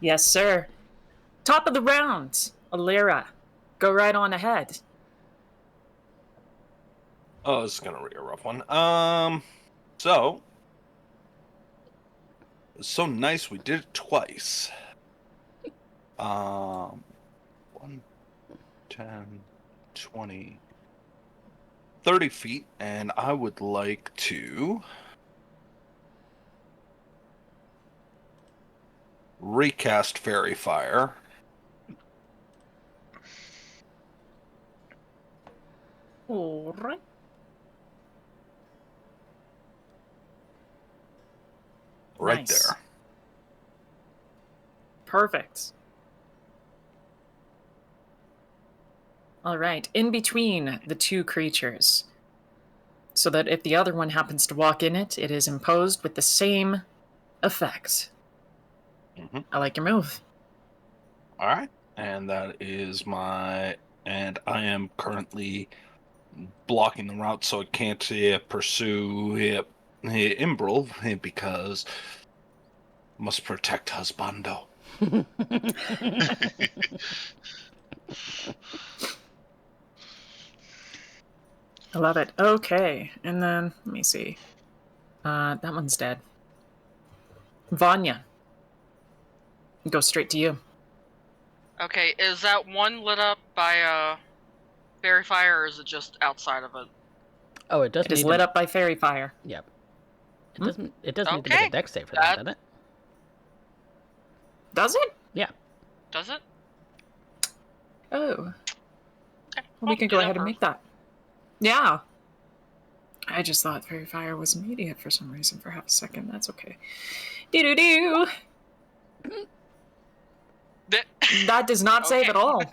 Yes, sir. Top of the round, Alira. Go right on ahead. Oh, this is gonna be a rough one. So it's so nice we did it twice. 1, 10, 20, 30 feet, and I would like to recast Fairy Fire. All right. Right Nice. there. Perfect. All right, in between the two creatures, so that if the other one happens to walk in it, it is imposed with the same effect. Mm-hmm. I like your move. All right, and that is and I am currently blocking the route, so I can't pursue Imbrel because must protect husbando. I love it. Okay, and then let me see. That one's dead. Vanya, go straight to you. Okay, is that one lit up by fairy fire, or is it just outside of it? Oh, it does It is need lit to... up by fairy fire. Yep. It Hmm? doesn't. It does need to make Okay. a dex save for that, doesn't it? Does it? Yeah. Does it? Oh, Okay. well, we can go do that ahead and first. make that. Yeah. I just thought fairy fire was immediate for some reason for half a second. That's okay. Doo-doo-doo. That does not save Okay. at all. It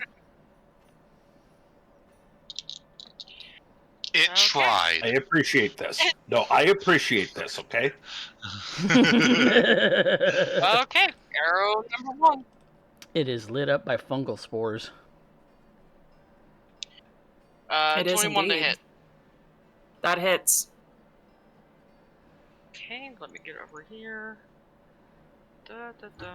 Okay. tried. I appreciate this. No, I appreciate this, okay? Okay, arrow number 1. It is lit up by fungal spores. It is 21 to indeed. hit. That hits. Okay, let me get over here. Da, da, da.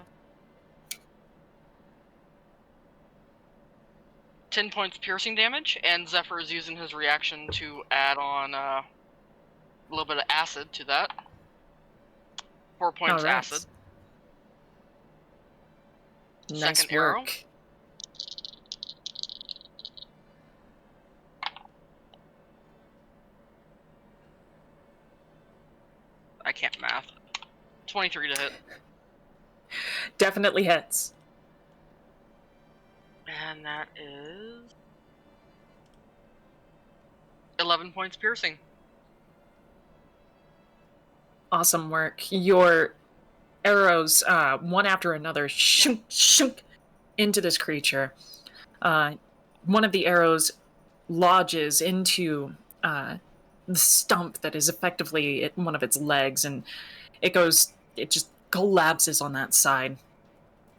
10 points piercing damage, and Zephyr is using his reaction to add on a little bit of acid to that. 4 points All right. acid. Nice Second arrow. work. I can't math. 23 to hit. Definitely hits. And that is 11 points piercing. Awesome work. Your arrows, one after another, shunk, shunk, into this creature. One of the arrows lodges into the stump that is effectively one of its legs, and it just collapses on that side,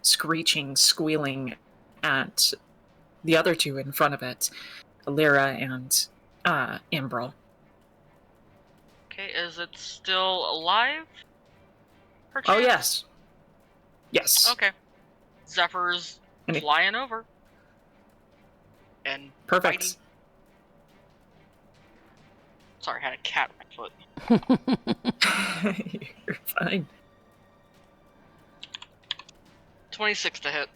screeching, squealing at the other two in front of it, Alira and Imbrel. Okay, is it still alive? Oh, Perchance? yes. Yes. Okay. Zephyr's And it- flying over. And Perfect. biting. Sorry, I had a cat on my foot. You're fine. 26 to hit.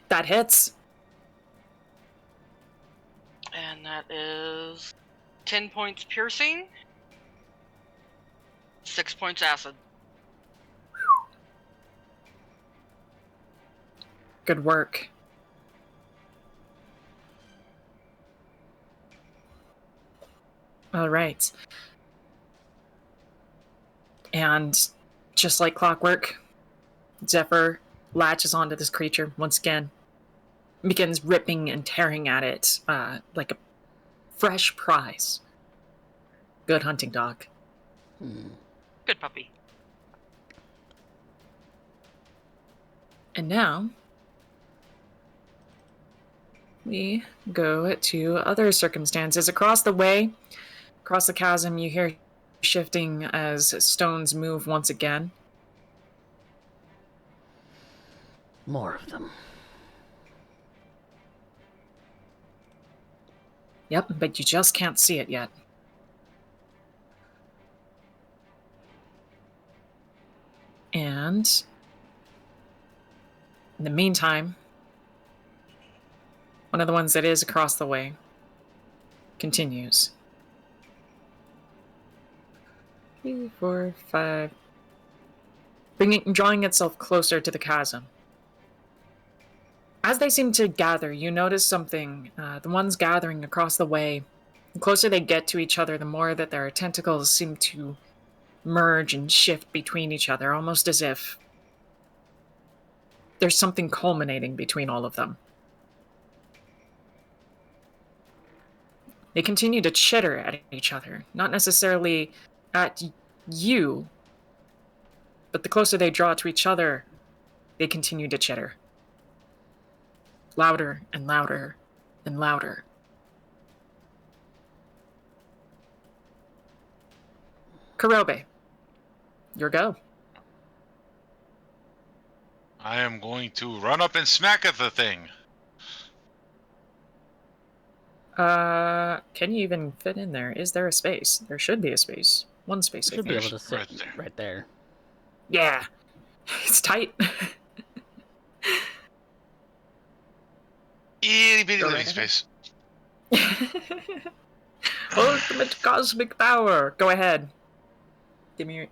That hits. And that is 10 points piercing. 6 points acid. Good work. All right. And just like clockwork, Zephyr latches onto this creature once again, begins ripping and tearing at it like a fresh prize. Good hunting, dog. Good puppy. And now we go to other circumstances. Across the way, Across the chasm, you hear shifting as stones move once again. More of them. Yep, but you just can't see it yet. And in the meantime, one of the ones that is across the way continues. 3, 4, 5. Drawing itself closer to the chasm. As they seem to gather, you notice something. The ones gathering across the way, the closer they get to each other, the more that their tentacles seem to merge and shift between each other, almost as if there's something culminating between all of them. They continue to chitter at each other, not necessarily at you, but the closer they draw to each other, they continue to chitter. Louder and louder and louder. Kurobe, your go. I am going to run up and smack at the thing. Can you even fit in there? Is there a space? There should be a space. One space, I Should think. be able to sit Right there. right there. Yeah. It's tight. Itty bitty Go living right ahead. space. Ultimate cosmic power. Go ahead. Let me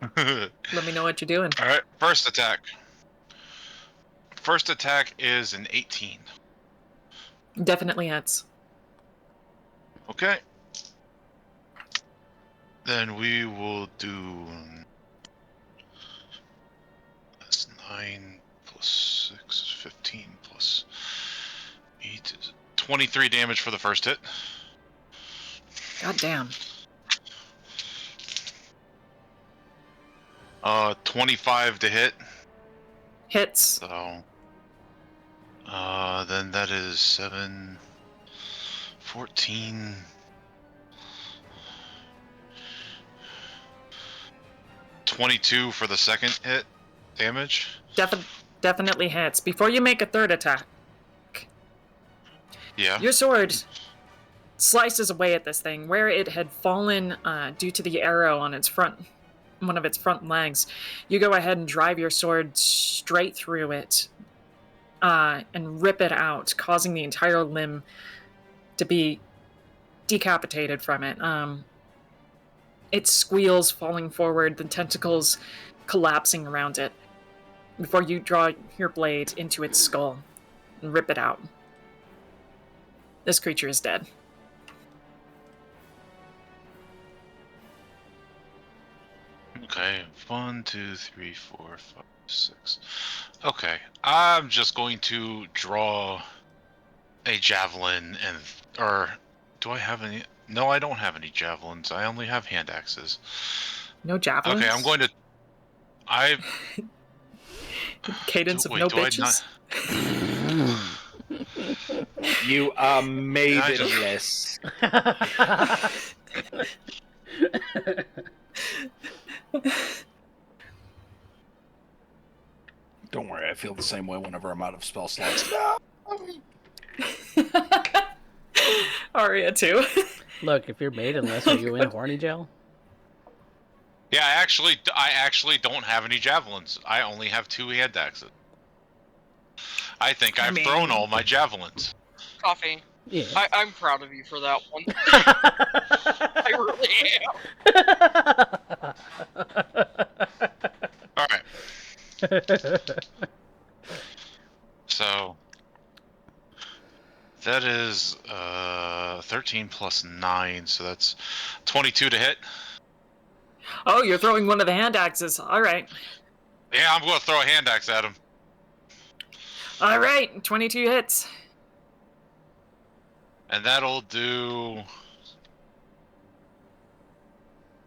know what you're doing. Alright, first attack. First attack is an 18. Definitely hits. Okay. Then we will do... That's 9 plus 6 is 15 plus 8 is 23 damage for the first hit. God damn. 25 to hit. Hits. So... then that is 7... 14... 22 for the second hit damage. Definitely hits. Before you make a third attack, Yeah. your sword slices away at this thing where it had fallen due to the arrow on its front, one of its front legs. You go ahead and drive your sword straight through it and rip it out, causing the entire limb to be decapitated from it. It squeals, falling forward, the tentacles collapsing around it, before you draw your blade into its skull and rip it out. This creature is dead. Okay, 1, 2, 3, 4, 5, 6. Okay, I'm just going to draw a javelin and... Or, do I have any... No, I don't have any javelins. I only have hand axes. No javelins? Okay, I'm going to... Cadence of Wait, no do I bitches? You are I just- maidenless. Don't worry, I feel the same way whenever I'm out of spell slots. Arya too. Look, if you're maidenless, are you in horny jail? Yeah, I actually don't have any javelins. I only have 2 hand axes. I think I've thrown all my javelins. Coffee. Yeah. I'm proud of you for that one. I really am. Alright. So... That is 13 plus 9, so that's 22 to hit. Oh, you're throwing one of the hand axes. All right. Yeah, I'm going to throw a hand axe at him. All right. 22 hits. And that'll do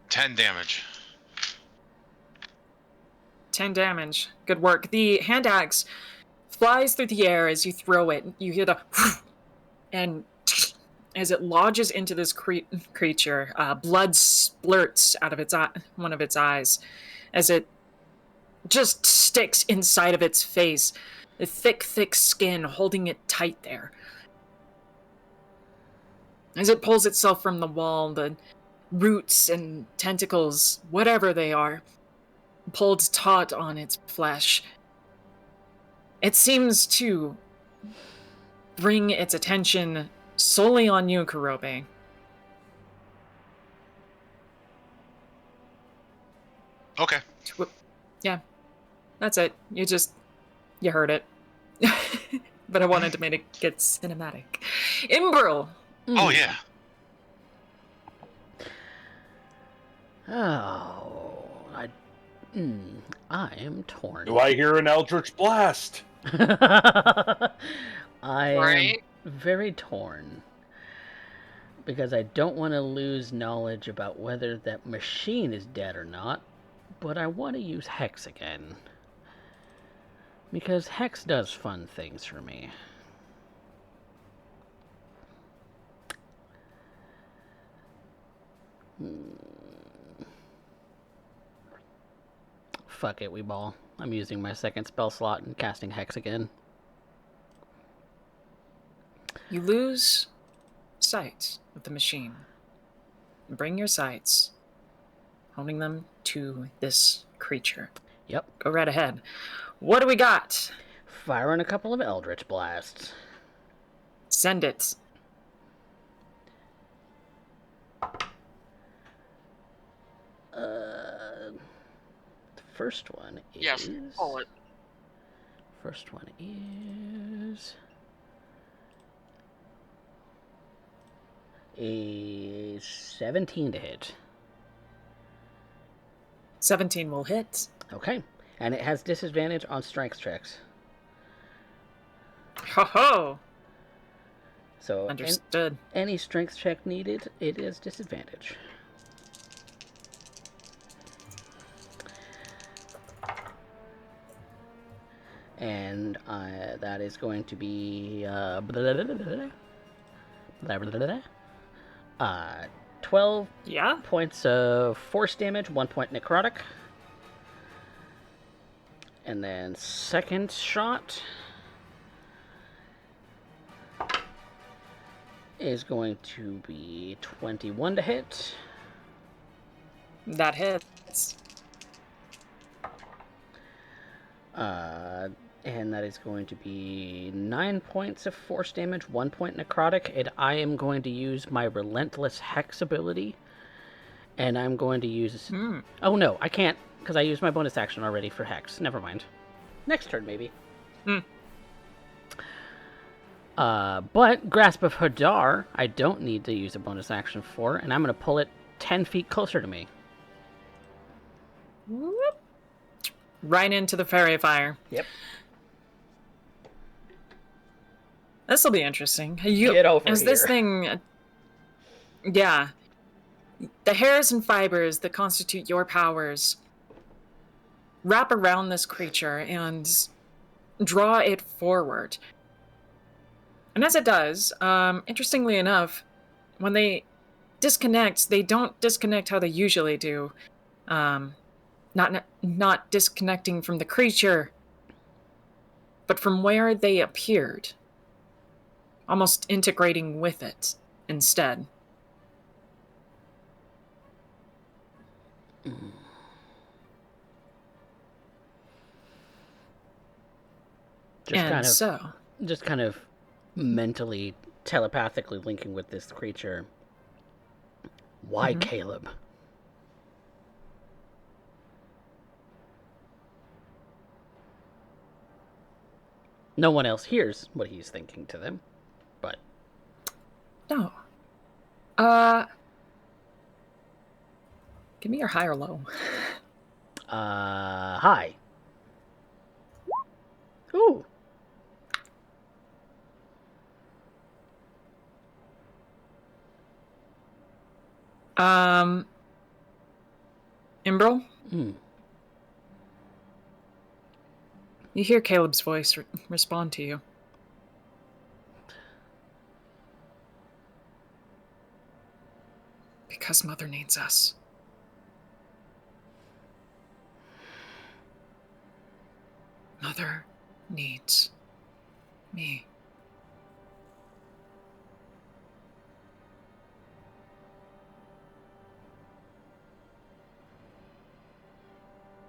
10 damage. 10 damage. Good work. The hand axe flies through the air as you throw it. You hear the and as it lodges into this creature. Blood splurts out of one of its eyes as it just sticks inside of its face. The thick skin holding it tight there. As it pulls itself from the wall, the roots and tentacles, whatever they are, pulled taut on its flesh. It seems to bring its attention solely on you, Kurobe. Okay. Yeah, that's it. You heard it. But I wanted to make it get cinematic. Imbril! Oh, yeah. Oh, I am torn. Do I hear an Eldritch Blast? I Right? am very torn. Because I don't want to lose knowledge about whether that machine is dead or not, but I want to use Hex again. Because Hex does fun things for me. Fuck it, we ball. I'm using my second spell slot and casting Hex again. You lose sight of the machine. Bring your sights, holding them to this creature. Yep. Go right ahead. What do we got? Firing a couple of Eldritch Blasts. Send it. The first one is... Yes, pull it. First one is... a 17 to hit. 17 will hit. Okay. And it has disadvantage on strength checks. Ho ho! So Understood. any strength check needed, it is disadvantage. And that is going to be 12 Yeah? points of force damage, 1 point necrotic. And then second shot is going to be 21 to hit. That hits. And that is going to be 9 points of force damage, 1 point necrotic, and I am going to use my Relentless Hex ability. And I'm going to use... Oh no, I can't, because I used my bonus action already for Hex. Never mind. Next turn, maybe. But Grasp of Hadar, I don't need to use a bonus action for, and I'm going to pull it 10 feet closer to me. Whoop. Right into the fairy fire. Yep. This will be interesting. Get over as here. This thing... Yeah. The hairs and fibers that constitute your powers wrap around this creature and draw it forward. And as it does, interestingly enough, when they disconnect, they don't disconnect how they usually do. Not disconnecting from the creature, but from where they appeared. Almost integrating with it instead. Just kind of mentally, telepathically linking with this creature. Why Caleb? No one else hears what he's thinking to them, but... No. Give me your high or low. High. Ooh. Imbril? You hear Caleb's voice respond to you. because Mother needs us. Mother needs me.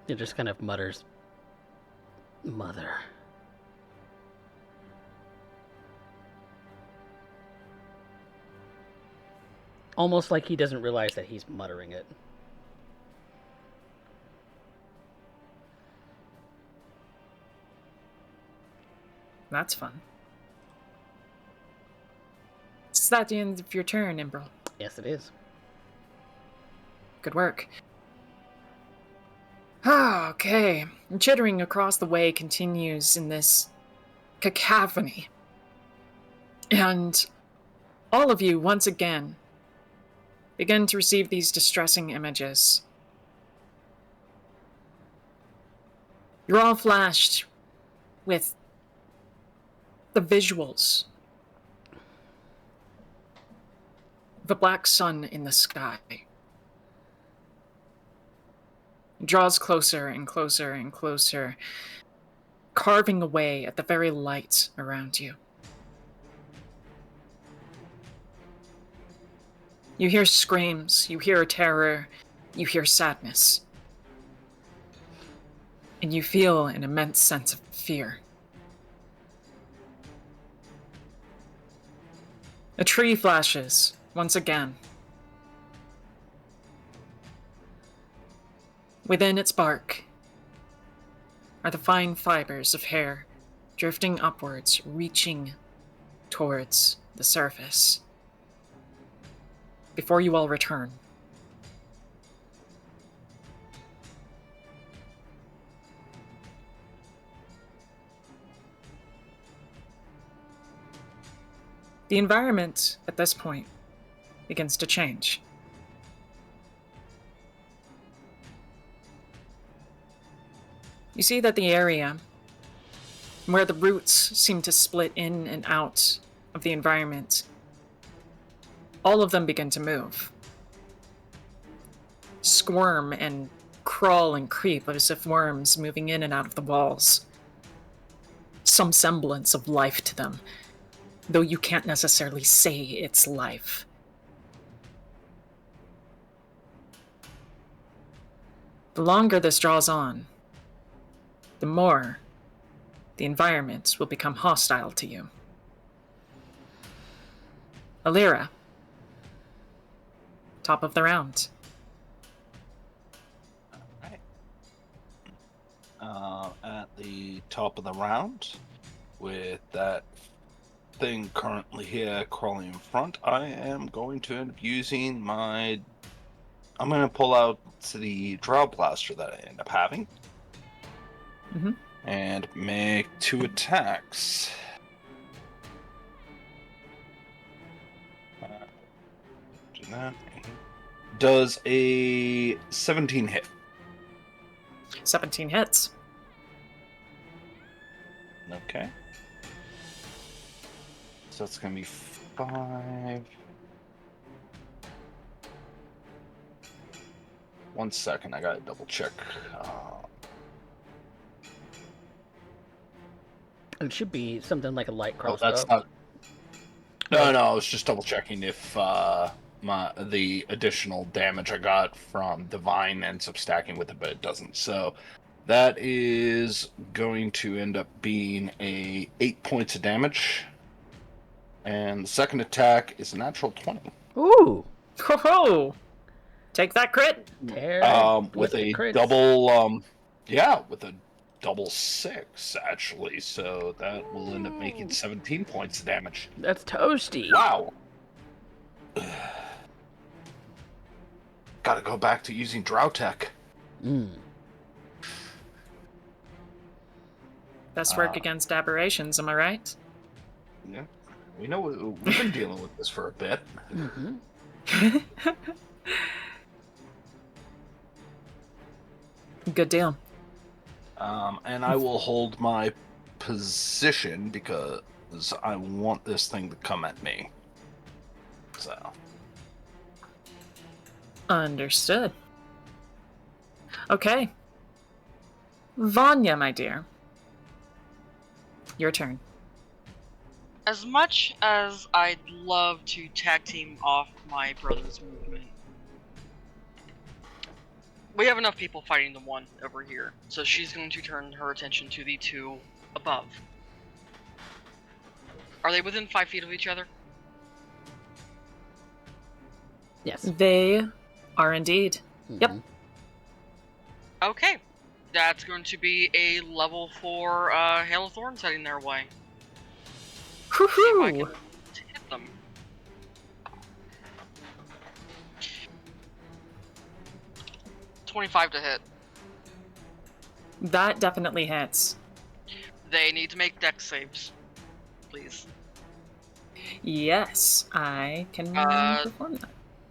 It just kind of mutters, "Mother." Almost like he doesn't realize that he's muttering it. That's fun. Is that the end of your turn, Imbrel? Yes, it is. Good work. Okay. Chittering across the way continues in this cacophony. And all of you, once again, begin to receive these distressing images. You're all flashed with the visuals of a black sun in the sky. It draws closer and closer and closer, carving away at the very light around you. You hear screams, you hear terror, you hear sadness. And you feel an immense sense of fear. A tree flashes once again. Within its bark are the fine fibers of hair drifting upwards, reaching towards the surface. Before you all return, the environment at this point begins to change. You see that the area where the roots seem to split in and out of the environment, all of them begin to move. Squirm and crawl and creep as if worms moving in and out of the walls. Some semblance of life to them, though you can't necessarily say it's life. The longer this draws on, the more the environment will become hostile to you. Alira, top of the round. Alright. At the top of the round, with that thing currently here crawling in front, I am going to end up using my... I'm going to pull out the Drow Blaster that I end up having. Mm-hmm. And make 2 attacks. Do that. Does a 17 hit? 17 hits. Okay. So it's going to be 5. 1 second, I gotta double check. It should be something like a light Oh, crossbow. that's not. No, I was just double checking if the additional damage I got from Divine ends up stacking with it, but it doesn't. So that is going to end up being a 8 points of damage, and the second attack is a natural 20. Ooh! Ho-ho! Take that crit! Tear With the a crits. double, with a double 6 actually. So that will end up making 17 points of damage. That's toasty. Wow. Gotta go back to using Drow Tech. Best work against aberrations, am I right? Yeah, we know we've been dealing with this for a bit. Mm-hmm. Good deal. And I will hold my position because I want this thing to come at me. So. Understood. Okay. Vanya, my dear. Your turn. As much as I'd love to tag team off my brother's movement, we have enough people fighting the one over here, so she's going to turn her attention to the two above. Are they within 5 feet of each other? Yes. They are indeed. Yep. Mhm. Okay. That's going to be a level 4 Hail of Thorns heading their way. See if I can Woohoo! hit them. $25 to hit. That definitely hits. They need to make dex saves, please. Yes, I can perform that.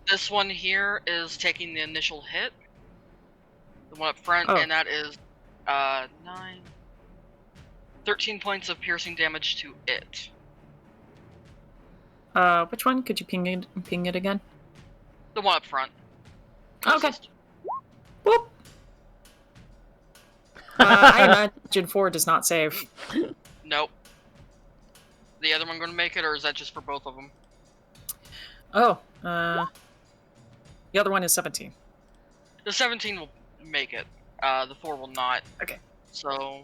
This one here is taking the initial hit. The one up front, Oh. and that is 13 points of piercing damage to it. Which one? Could you ping it again? The one up front. Okay. Closest. Whoop. I imagine 4 does not save. Nope. The other one going to make it, or is that just for both of them? Oh, the other one is 17. The 17 will make it. The 4 will not. Okay. So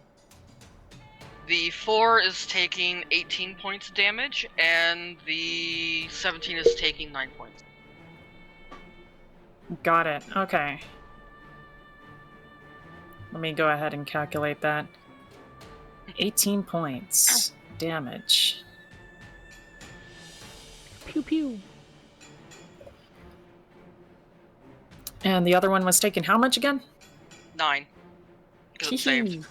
the 4 is taking 18 points of damage, and the 17 is taking 9 points. Got it. Okay. Let me go ahead and calculate that. 18 points damage. Pew pew. And the other one was taking how much again? 9. Because it saved.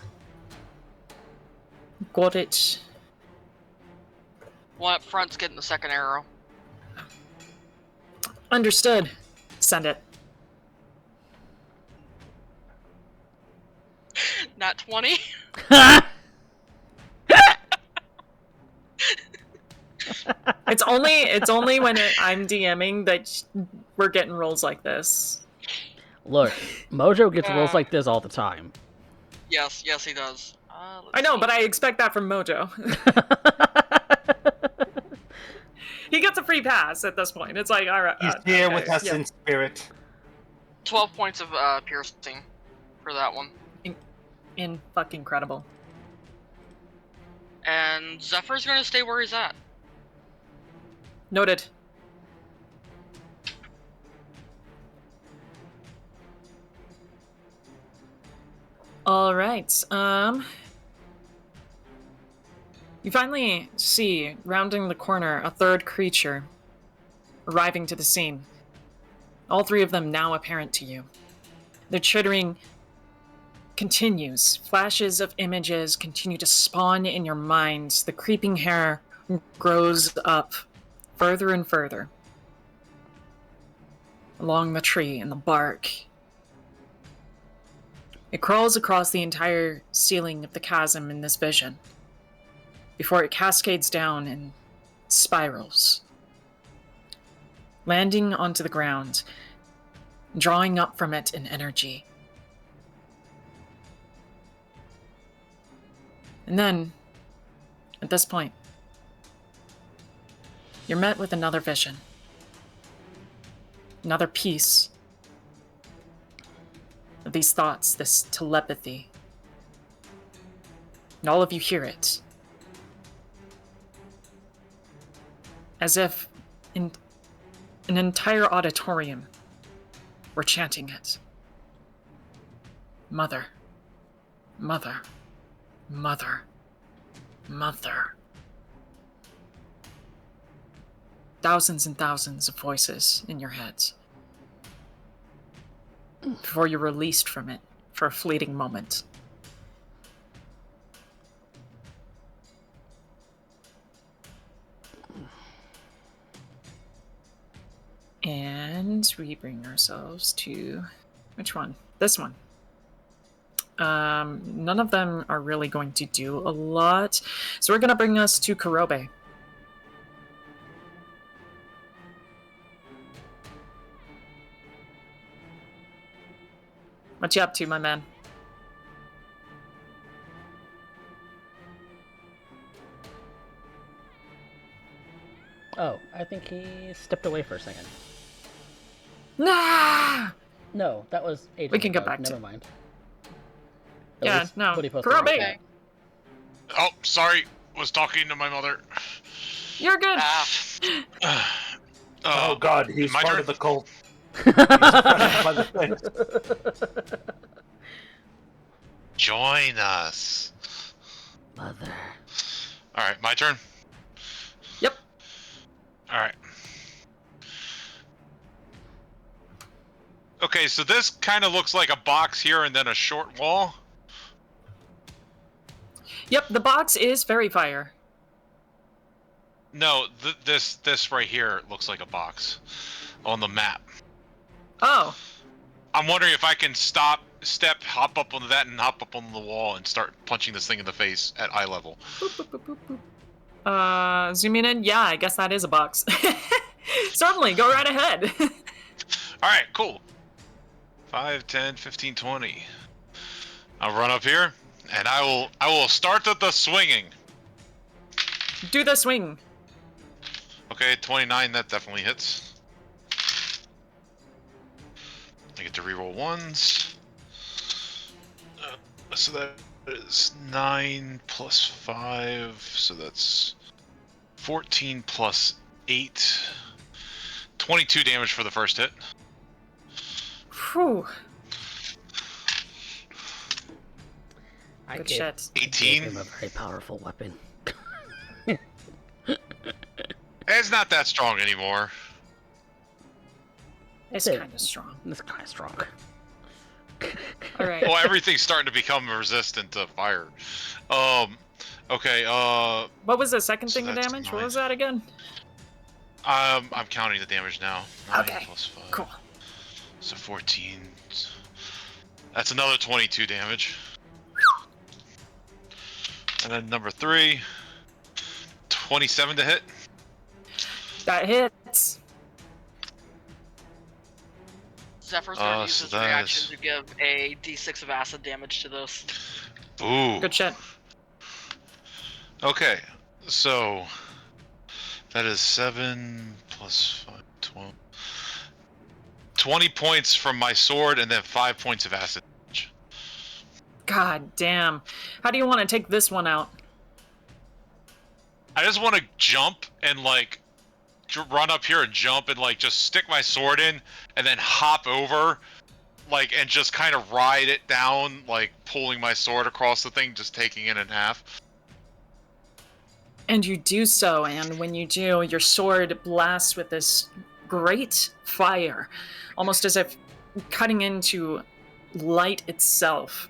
Got it. One up front's getting the second arrow. Understood. Send it. Not 20. It's only when I'm DMing that we're getting rolls like this. Look, Mojo gets rolls like this all the time. Yes, he does. I know, but I expect that from Mojo. He gets a free pass at this point. It's like, all right. He's here okay, with us yeah. in spirit. 12 points of piercing for that one. In fucking incredible. And Zephyr's gonna stay where he's at. Noted. All right. You finally see, rounding the corner, a third creature arriving to the scene. All 3 of them now apparent to you. Their chittering continues. Flashes of images continue to spawn in your mind. The creeping hair grows up further and further along the tree and the bark. It crawls across the entire ceiling of the chasm in this vision before it cascades down and spirals, landing onto the ground, drawing up from it an energy. And then, at this point, you're met with another vision. Another piece of these thoughts, this telepathy. And all of you hear it. As if in an entire auditorium were chanting it. Mother. Mother. Mother. Mother. Thousands and thousands of voices in your heads. Before you're released from it for a fleeting moment. And we bring ourselves to... which one? This one. None of them are really going to do a lot. So we're going to bring us to Kurobe. What you up to, my man? Oh, I think he stepped away for a second. Nah! No, that was ages We can go ago. back to- Never mind. At Yeah, least no. what he posted Kurobe. in chat. Oh, sorry. Was talking to my mother. You're good. Oh god, he's my part turn? of the cult. He's affected by the thing. Join us. Mother. All right, my turn. Yep. All right. Okay, so this kind of looks like a box here and then a short wall. Yep, the box is fairy fire. No, this right here looks like a box on the map. Oh. I'm wondering if I can hop up on that and hop up on the wall and start punching this thing in the face at eye level. Boop, boop, boop, boop, boop. Zooming in? Yeah, I guess that is a box. Certainly, go right ahead. All right, cool. 5, 10, 15, 20. I'll run up here, and I will start the swinging. Do the swing. Okay, 29, that definitely hits. I get to reroll ones. So that is 9 plus 5, so that's 14 plus 8. 22 damage for the first hit. Whew. I Good gave, shit. I gave 18. him a very powerful weapon. It's not that strong anymore. It's Yeah. kind of strong. It's kind of strong. All right. Well, everything's starting to become resistant to fire. Okay, What was the second So thing of that's damage? What 9. was that again? I'm counting the damage now. 9 Okay, plus 5. Cool. So 14. That's another 22 damage. And then number 3. 27 to hit. That hits. Zephyr's gonna use so his that reaction is- to give a d6 of acid damage to those. Ooh. Good shit. Okay, so that is 7 plus 5, 12. 20 points from my sword and then 5 points of acid damage. God damn. How do you want to take this one out? I just want to jump and like run up here and jump and like just stick my sword in and then hop over like and just kind of ride it down, like pulling my sword across the thing, just taking it in half. And you do so, and when you do, your sword blasts with this great fire, almost as if cutting into light itself.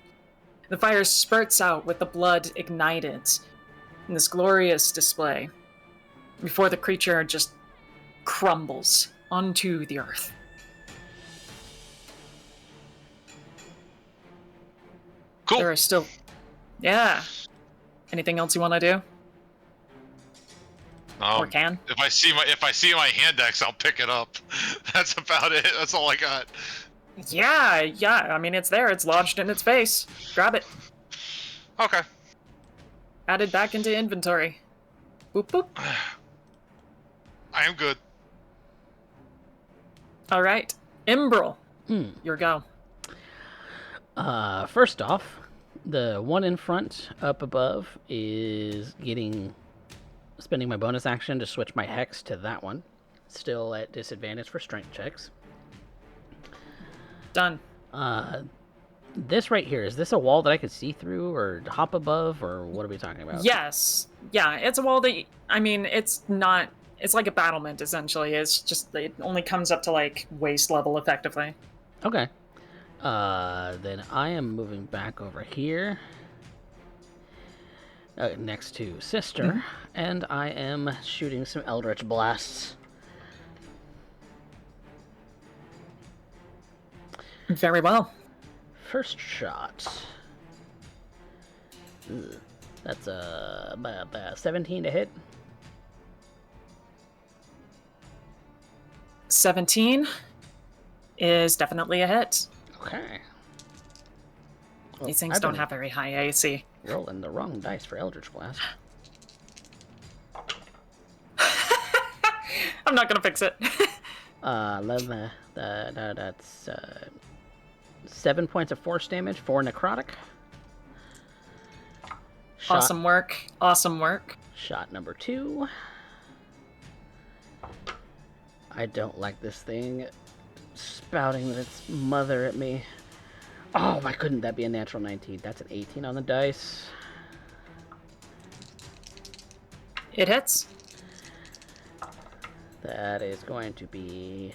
The fire spurts out with the blood ignited in this glorious display before the creature just crumbles onto the earth. Cool. There are still... Yeah. Anything else you want to do? Or can? If I see my hand axe, I'll pick it up. That's about it. That's all I got. Yeah. I mean, it's there. It's lodged in its face. Grab it. Okay. Added back into inventory. Boop, boop. I am good. All right. Imbril, your go. First off, the one in front up above is spending my bonus action to switch my hex to that one. Still at disadvantage for strength checks. Done. This right here, is this a wall that I could see through or hop above, or what are we talking about? Yes. Yeah, it's a wall that, I mean, it's not, it's like a battlement, essentially. It's just, it only comes up to, like, waist level, effectively. Okay. Then I am moving back over here. Next to Sister, and I am shooting some Eldritch Blasts. Very well. First shot. Ugh. That's a 17 to hit. 17 is definitely a hit. Okay. These things I've don't been have very high AC. rolling the wrong dice for Eldritch Blast. I'm not gonna fix it. 11, that's 7 points of force damage, 4 necrotic. Shot, Awesome work. Awesome work. Shot number 2. I don't like this thing spouting its mother at me. Oh, why couldn't that be a natural 19? That's an 18 on the dice. It hits. That is going to be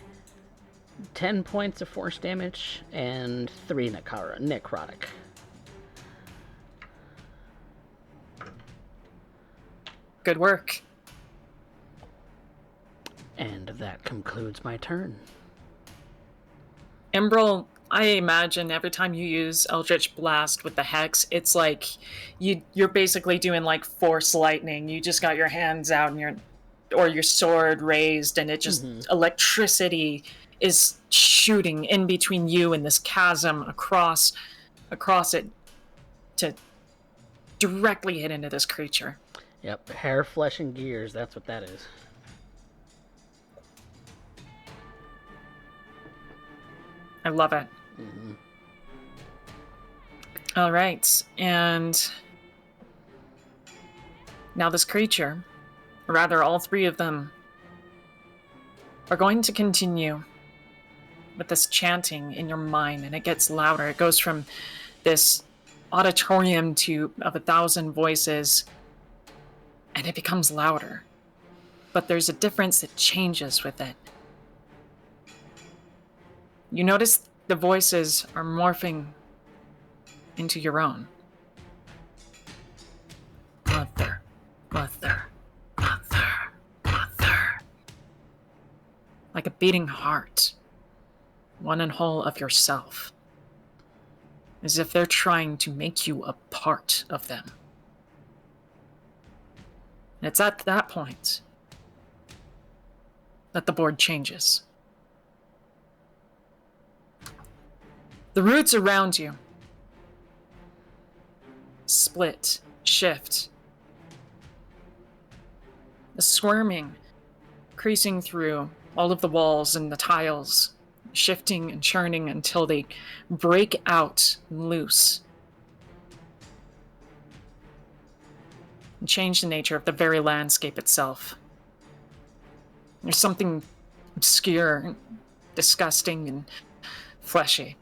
10 points of force damage and 3 necrotic. Good work. And that concludes my turn. Embrel, I imagine every time you use Eldritch Blast with the Hex, it's like you're basically doing like Force Lightning. You just got your hands out and your sword raised, and it just electricity is shooting in between you and this chasm across it to directly hit into this creature. Yep, hair, flesh, and gears, that's what that is. I love it. All right, and now this creature, or rather all three of them, are going to continue with this chanting in your mind, and it gets louder. It goes from this auditorium of 1,000 voices, and it becomes louder. But there's a difference that changes with it. You notice the voices are morphing into your own. Mother, mother, mother, mother. Like a beating heart, one and whole of yourself. As if they're trying to make you a part of them. And it's at that point that the board changes. The roots around you split, shift. The squirming creasing through all of the walls and the tiles, shifting and churning until they break out loose and change the nature of the very landscape itself. There's something obscure, disgusting, and fleshy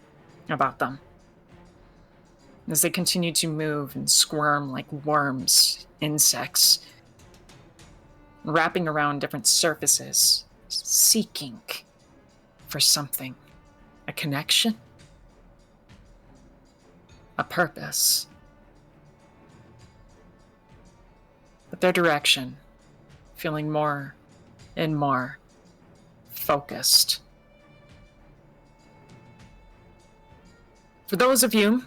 about them as they continue to move and squirm like worms, insects, wrapping around different surfaces, seeking for something, a connection, a purpose. But their direction, feeling more and more focused. For those of you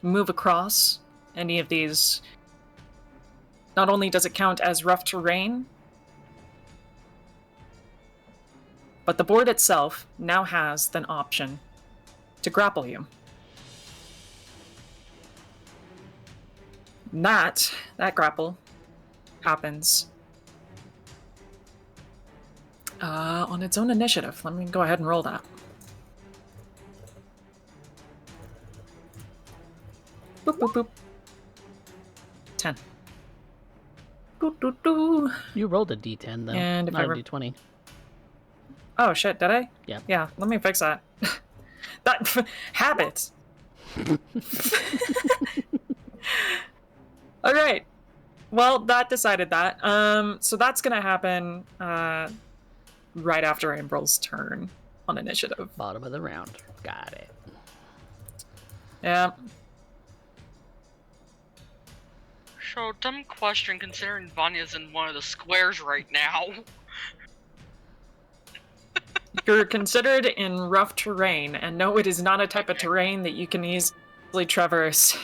who move across any of these, not only does it count as rough terrain, but the board itself now has an option to grapple you. That grapple happens on its own initiative. Let me go ahead and roll that. Boop, boop, boop. 10. Doo, doo, doo. You rolled a d10, though, And if not I a re- d20. Oh, shit, did I? Yeah. Yeah, let me fix that. That habit. All right. Well, that decided that. So that's gonna happen right after Ambrel's turn on initiative. Bottom of the round. Got it. Yeah. So, dumb question considering Vanya's in one of the squares right now. You're considered in rough terrain, and no, it is not a type of terrain that you can easily traverse.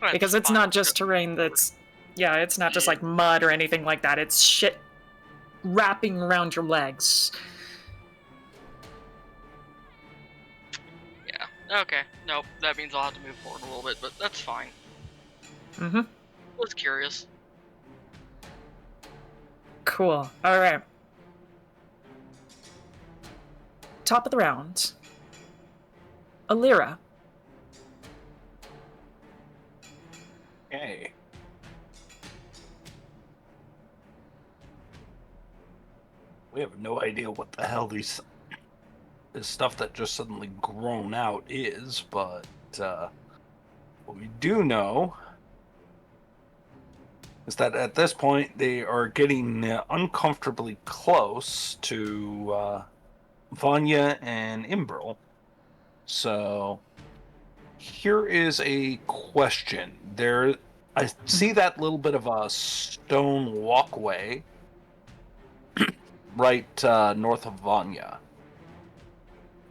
That's Because it's fine. not just terrain that's... Yeah, it's not just like mud or anything like that. It's shit wrapping around your legs. Yeah. Okay, nope. That means I'll have to move forward a little bit, but that's fine. Mm-hmm. Was curious. Cool. All right. Top of the round. Alira. Okay. We have no idea what the hell this stuff that just suddenly grown out is, but what we do know is that at this point they are getting uncomfortably close to Vanya and Imbril. So here is a question. I see that little bit of a stone walkway right north of Vanya.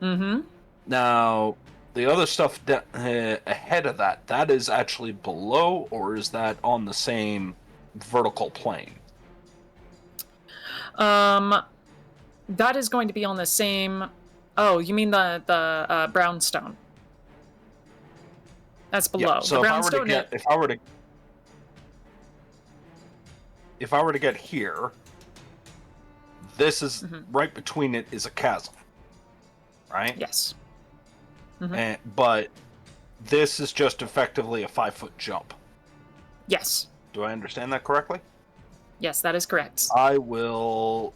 Mm-hmm. Now, the other stuff ahead of that is actually below, or is that on the same vertical plane? That is going to be on the same. Oh, you mean the brownstone? That's below. Yeah. So the if I were to brownstone. get, if I were to get here, this is right between it is a chasm, right? Yes. But this is just effectively a 5-foot jump. Yes. Do I understand that correctly? Yes, that is correct. I will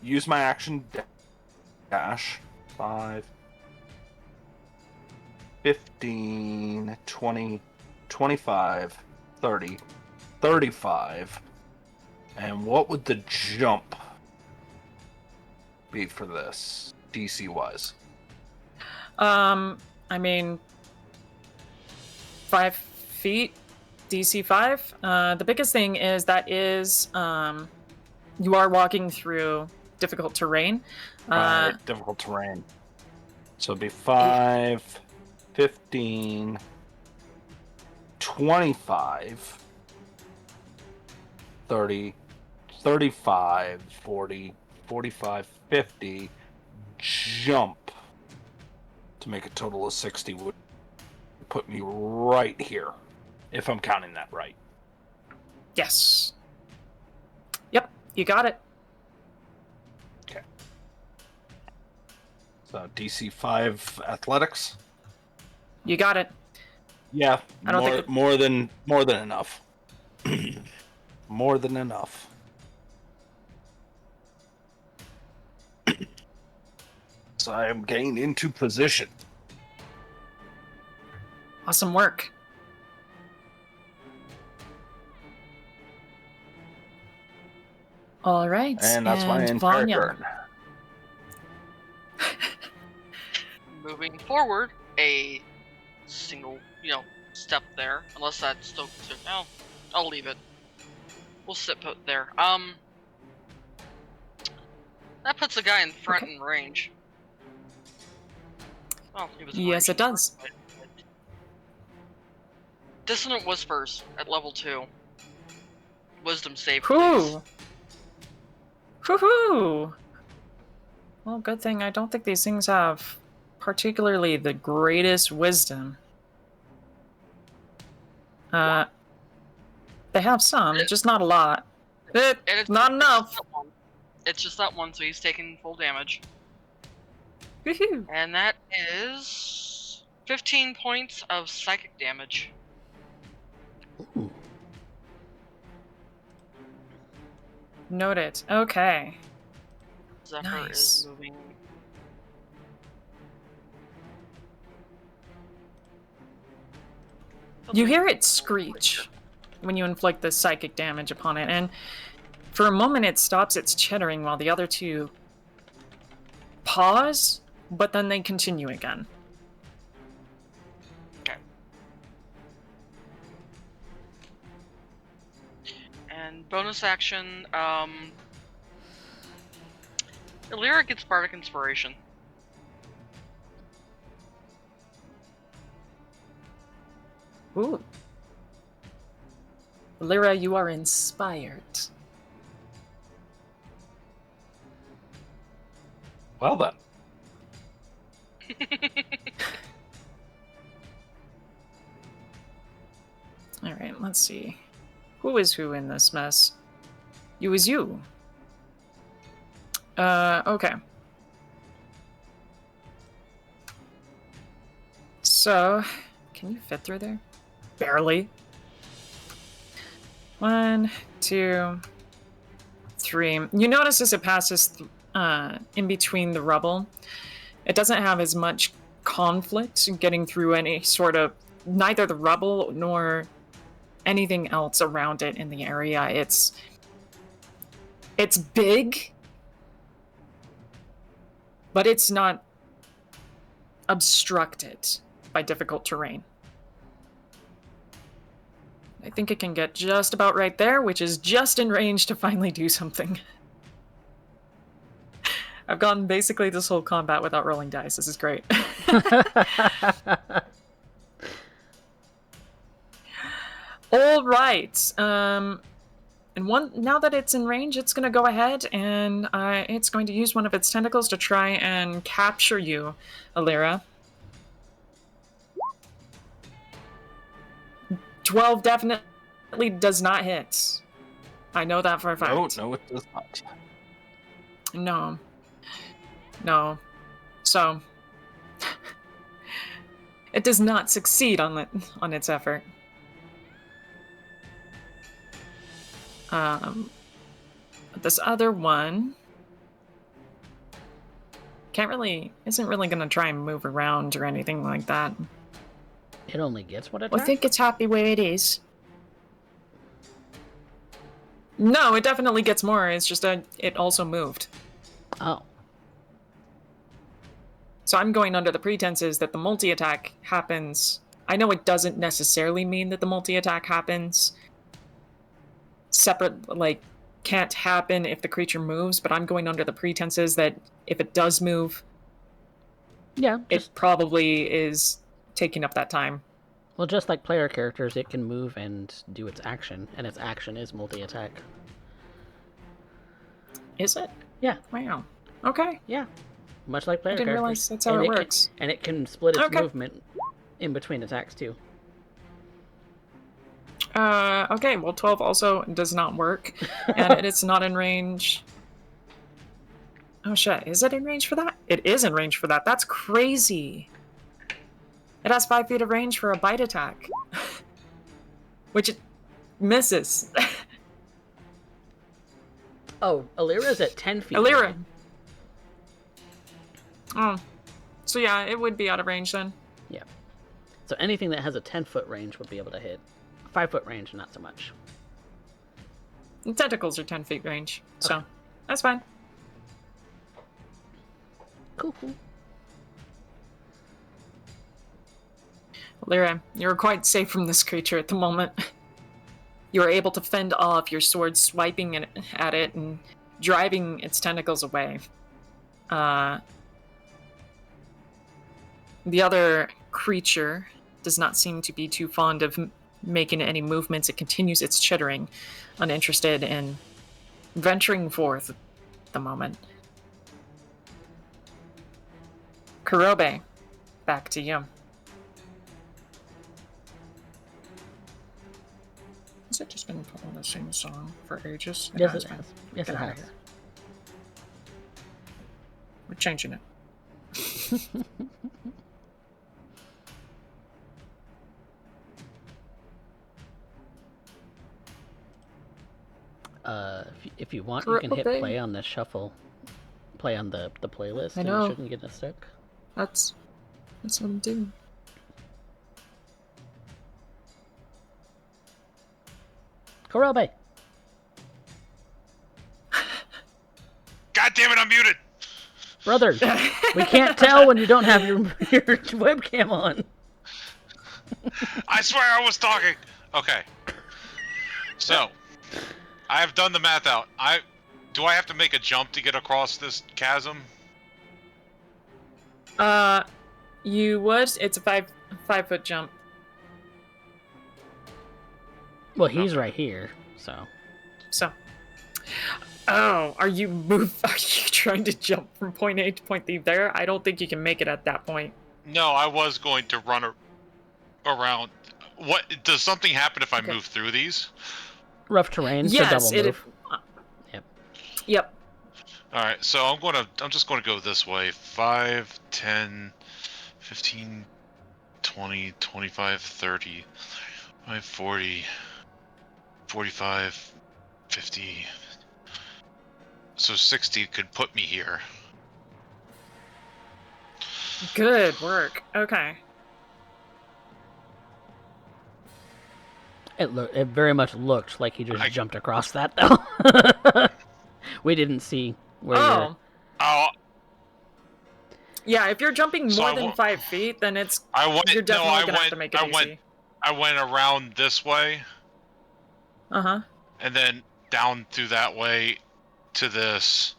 use my action dash. 5, 15, 20, 25, 30, 35. And what would the jump be for this, DC wise? I mean, 5 feet, DC 5. The biggest thing is that you are walking through difficult terrain. Right, difficult terrain. So it'd be 5, 15, 25, 30, 35, 40, 45, 50. Jump to make a total of 60 would put me right here, if I'm counting that right. Yes. Yep, you got it. Okay. So DC 5 athletics. You got it. Yeah, I don't think more than enough. More than enough. So I am getting into position. Awesome work. All right. And that's my entire Vanya. turn. Moving forward, a single, step there. Unless that's still. No, I'll leave it. We'll sit put there. That puts a guy in front in range. Well, he was in Yes, range it does. but Dissonant Whispers at level 2. Wisdom save, please. Woohoo! Well, good thing I don't think these things have particularly the greatest wisdom. They have some, just not a lot. Not enough. It's just that one, so he's taking full damage. Woohoo! And that is 15 points of psychic damage. Ooh. Noted. Okay. Zephyr Nice. is moving. You hear it screech when you inflict the psychic damage upon it, and for a moment it stops its chittering while the other two pause, but then they continue again. Okay. And bonus action, Illyra gets Bardic Inspiration. Ooh. Lyra, you are inspired. Well then. Alright, let's see. Who is who in this mess? You is you. Okay. So, can you fit through there? Barely. 1, 2, 3. You notice as it passes in between the rubble, it doesn't have as much conflict getting through any sort of neither the rubble nor anything else around it in the area. It's big, but it's not obstructed by difficult terrain. I think it can get just about right there, which is just in range to finally do something. I've gone basically this whole combat without rolling dice. This is great. All right. And now that it's in range, it's going to go ahead and it's going to use one of its tentacles to try and capture you, Alira. 12 definitely does not hit. I know that for a fact. No, it does not. No. So, it does not succeed on its effort. This other one isn't really gonna try and move around or anything like that. It only gets what it I think it's happy where it is. No, it definitely gets more. It's just it also moved. Oh. So I'm going under the pretenses that the multi-attack happens. I know it doesn't necessarily mean that the multi-attack happens separate, like, can't happen if the creature moves, but I'm going under the pretenses that if it does move, Yeah. it probably is taking up that time. Well, just like player characters, it can move and do its action, and its action is multi-attack. Is it? Yeah. Wow. Okay. Yeah. Much like player I didn't characters. realize that's how it works. And it can split its Okay. movement in between attacks, too. Okay, well, 12 also does not work, and it's not in range. Oh shit, is it in range for that? It is in range for that. That's crazy. It has 5 feet of range for a bite attack. Which it misses. Oh, Alira's at 10 feet. Alira. now. Oh. So yeah, it would be out of range then. Yeah. So anything that has a 10-foot range would be able to hit. 5-foot range, not so much. The tentacles are 10 feet range, so that's fine. Cool. Lyra, you're quite safe from this creature at the moment. You are able to fend off your sword swiping at it and driving its tentacles away. The other creature does not seem to be too fond of making any movements. It continues its chittering, uninterested in venturing forth at the moment. Kurobe, back to you. Has it just been playing the same song for ages? Yes, it has. Yes, Get it out has. of here. We're changing it. If you want, you can hit Okay. play on the shuffle. Play on the playlist, I and know. you shouldn't get stuck. That's what I'm doing. Kurobe! God damn it, I'm muted! Brother, we can't tell when you don't have your webcam on. I swear I was talking! Okay. So, I have done the math out. Do I have to make a jump to get across this chasm? You would. It's a 5-foot jump. Well, he's right here, so. So. Oh, are you trying to jump from point A to point B there? I don't think you can make it at that point. No, I was going to run around. what does something happen if I Okay. move through these? Rough terrain, so Yes, double move. Yep. Yep. All right, so I'm just gonna go this way. 5, 10, 15, 20, 25, 30, 40, 45, 50. So 60 could put me here. Good work. Okay. It very much looked like he just jumped across that, though. We didn't see where you're... Oh, Yeah, if you're jumping So more I than wa- 5 feet, then it's I went. you're No, definitely I gonna have went. to make it easy. I went around this way Uh-huh. and then down through that way to this.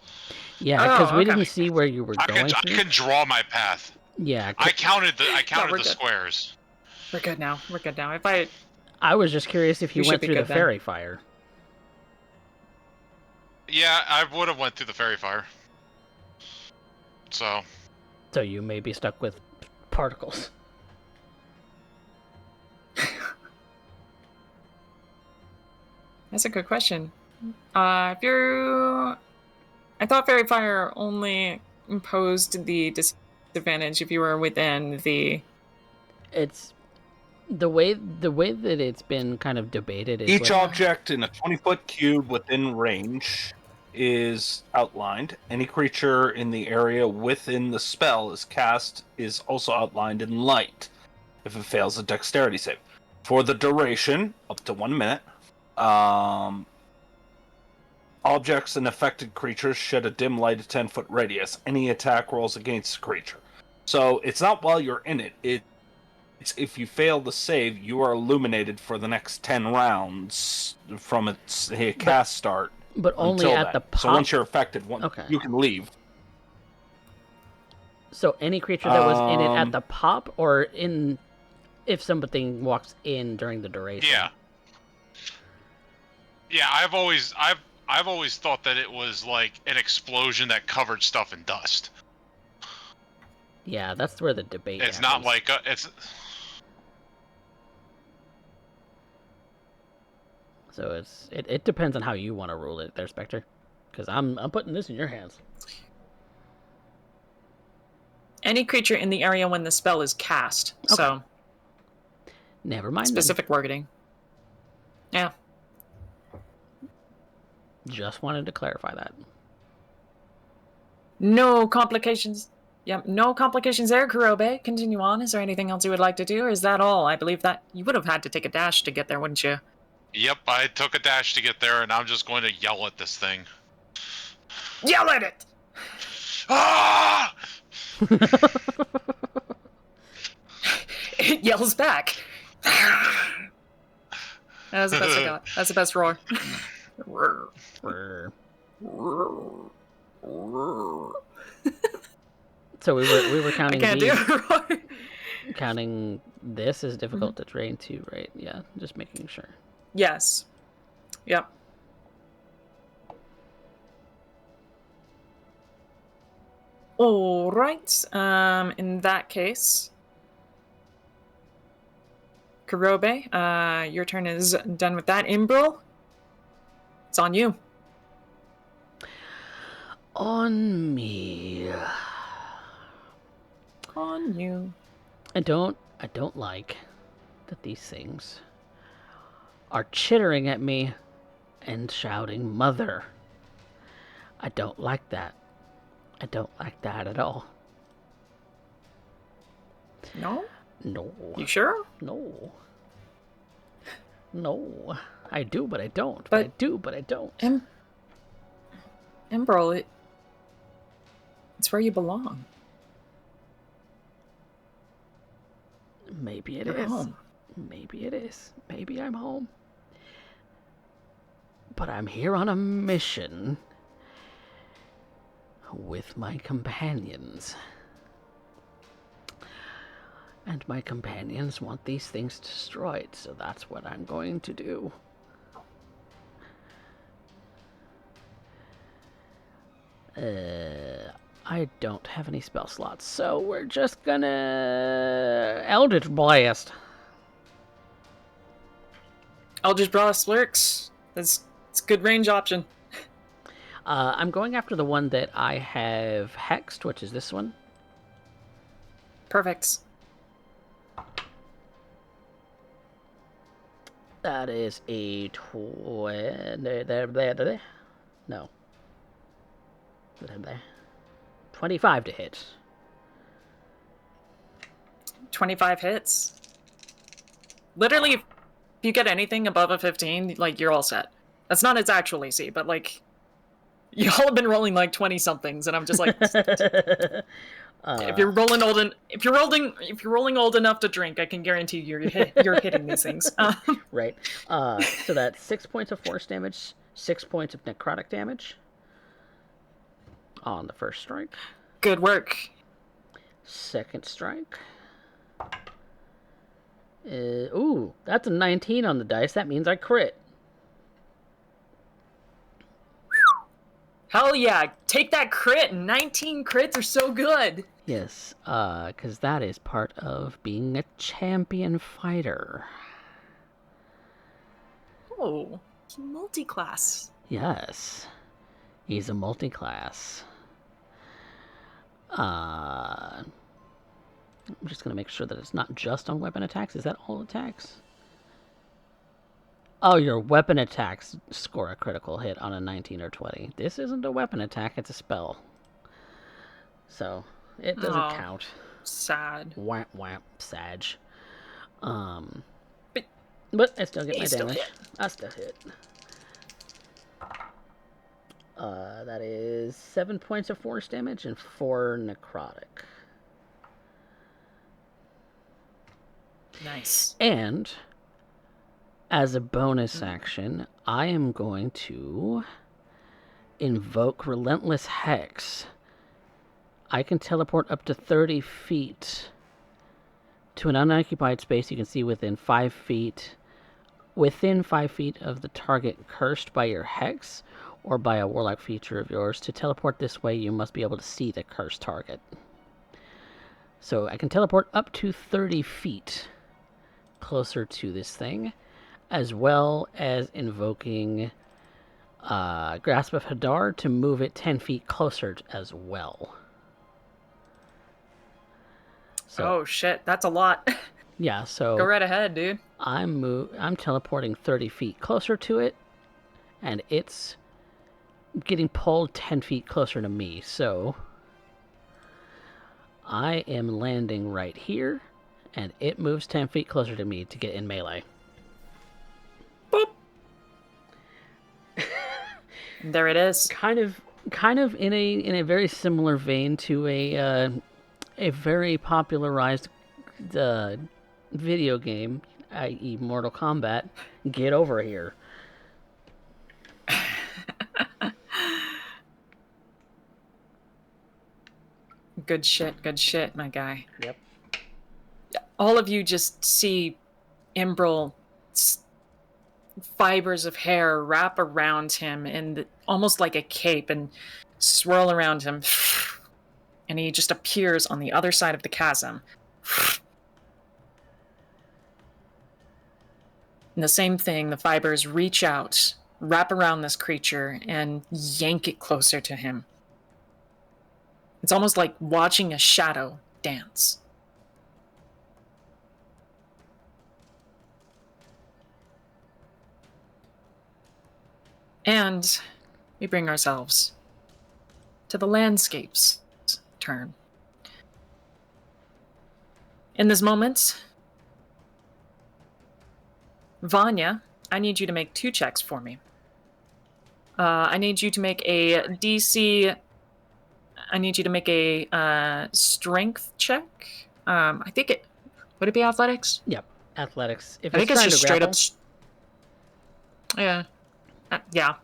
Yeah, because Oh, we okay. didn't see where you were going I through. can draw my path. Yeah, I counted the we're good. squares. We're good now. We're good now. I was just curious if you We should went be through the good then. fairy fire. Yeah, I would have went through the fairy fire. So So you may be stuck with particles. That's a good question. I thought Fairy Fire only imposed the disadvantage if you were within the. It's the way that it's been kind of debated is Each object in a 20-foot cube within range is outlined. Any creature in the area within the spell is cast is also outlined in light if it fails a dexterity save. For the duration, up to 1 minute, objects and affected creatures shed a dim light at 10-foot radius. Any attack rolls against the creature. So it's not while you're in it. It's if you fail the save, you are illuminated for the next 10 rounds from its cast start. But only until at then. the pop. So once you're affected, Okay. you can leave. So any creature that was in it at the pop, or in if something walks in during the duration. yeah, yeah. I've always thought that it was like an explosion that covered stuff in dust. Yeah, that's where the debate. It's happens. not like it's. So it depends on how you want to rule it, there, Spectre. Because I'm putting this in your hands. Any creature in the area when the spell is cast. Okay. So Never mind. specific wording. Yeah. Just wanted to clarify that. No complications. Yep, no complications there, Kurobe. Continue on. Is there anything else you would like to do, or is that all? I believe that you would have had to take a dash to get there, wouldn't you? Yep, I took a dash to get there, and I'm just going to yell at this thing. Yell at it! Ah! It yells back. That was the best I got. That's the best roar. So we were counting. I can't do a roar. Counting this is difficult to train too, right? Yeah, just making sure. Yes. Yep. All right. In that case, Kurobe, your turn is done with that. Imbril, it's on you. On me. On you. I don't like that these things are chittering at me and shouting "Mother." I don't like that. I don't like that at all. No? No. You sure? No. No. I do, but I don't. But- I do, but I don't. Imbril, it's where you belong. Maybe it You're is. home. Maybe it is. Maybe I'm home. But I'm here on a mission with my companions. And my companions want these things destroyed, so that's what I'm going to do. I don't have any spell slots, so we're just gonna Eldritch Blast. Eldritch Blast works. It's a good range option. I'm going after the one that I have hexed, which is this one. Perfect. That is a 25 to hit. 25 hits. Literally, if you get anything above a 15, like, you're all set. That's not its actual AC, but, like, y'all have been rolling, like, 20-somethings, and I'm just like... if you're rolling old enough to drink, I can guarantee you're hitting these things. Right. So that's 6 points of force damage, 6 points of necrotic damage on the first strike. Good work. Second strike. Ooh, that's a 19 on the dice. That means I crit. Hell yeah, take that crit. 19 crits are so good. Yes, because that is part of being a champion fighter. Oh, multi-class. Yes, he's a multi-class. I'm just going to make sure that it's not just on weapon attacks. Is that all attacks? Oh, your weapon attacks score a critical hit on a 19 or 20. This isn't a weapon attack, it's a spell. So, it doesn't count. Sad. Whap whap, Sag. But I still get my damage. I still hit. That is 7 points of force damage and 4 necrotic. Nice. And as a bonus action, I am going to invoke Relentless Hex. I can teleport up to 30 feet to an unoccupied space you can see within 5 feet. Within 5 feet of the target cursed by your hex or by a warlock feature of yours. To teleport this way, you must be able to see the cursed target. So I can teleport up to 30 feet closer to this thing, as well as invoking Grasp of Hadar to move it 10 feet closer as well. So, oh shit, that's a lot. Yeah, so go right ahead, dude. I'm teleporting 30 feet closer to it, and it's getting pulled 10 feet closer to me, so I am landing right here, and it moves 10 feet closer to me to get in melee. Boop. There it is. Kind of in a very similar vein to a very popularized video game, i.e. Mortal Kombat. Get over here. Good shit, my guy. Yep. All of you just see Imbril fibers of hair wrap around him and almost like a cape and swirl around him. And he just appears on the other side of the chasm. And the same thing, the fibers reach out, wrap around this creature, and yank it closer to him. It's almost like watching a shadow dance. And we bring ourselves to the landscape's turn. In this moment, Vanya, I need you to make 2 checks for me. I need you to make a DC... I need you to make a strength check. I think it... Would it be athletics? Yep, athletics. If I think it's just straight grapple, up... Yeah. Yeah.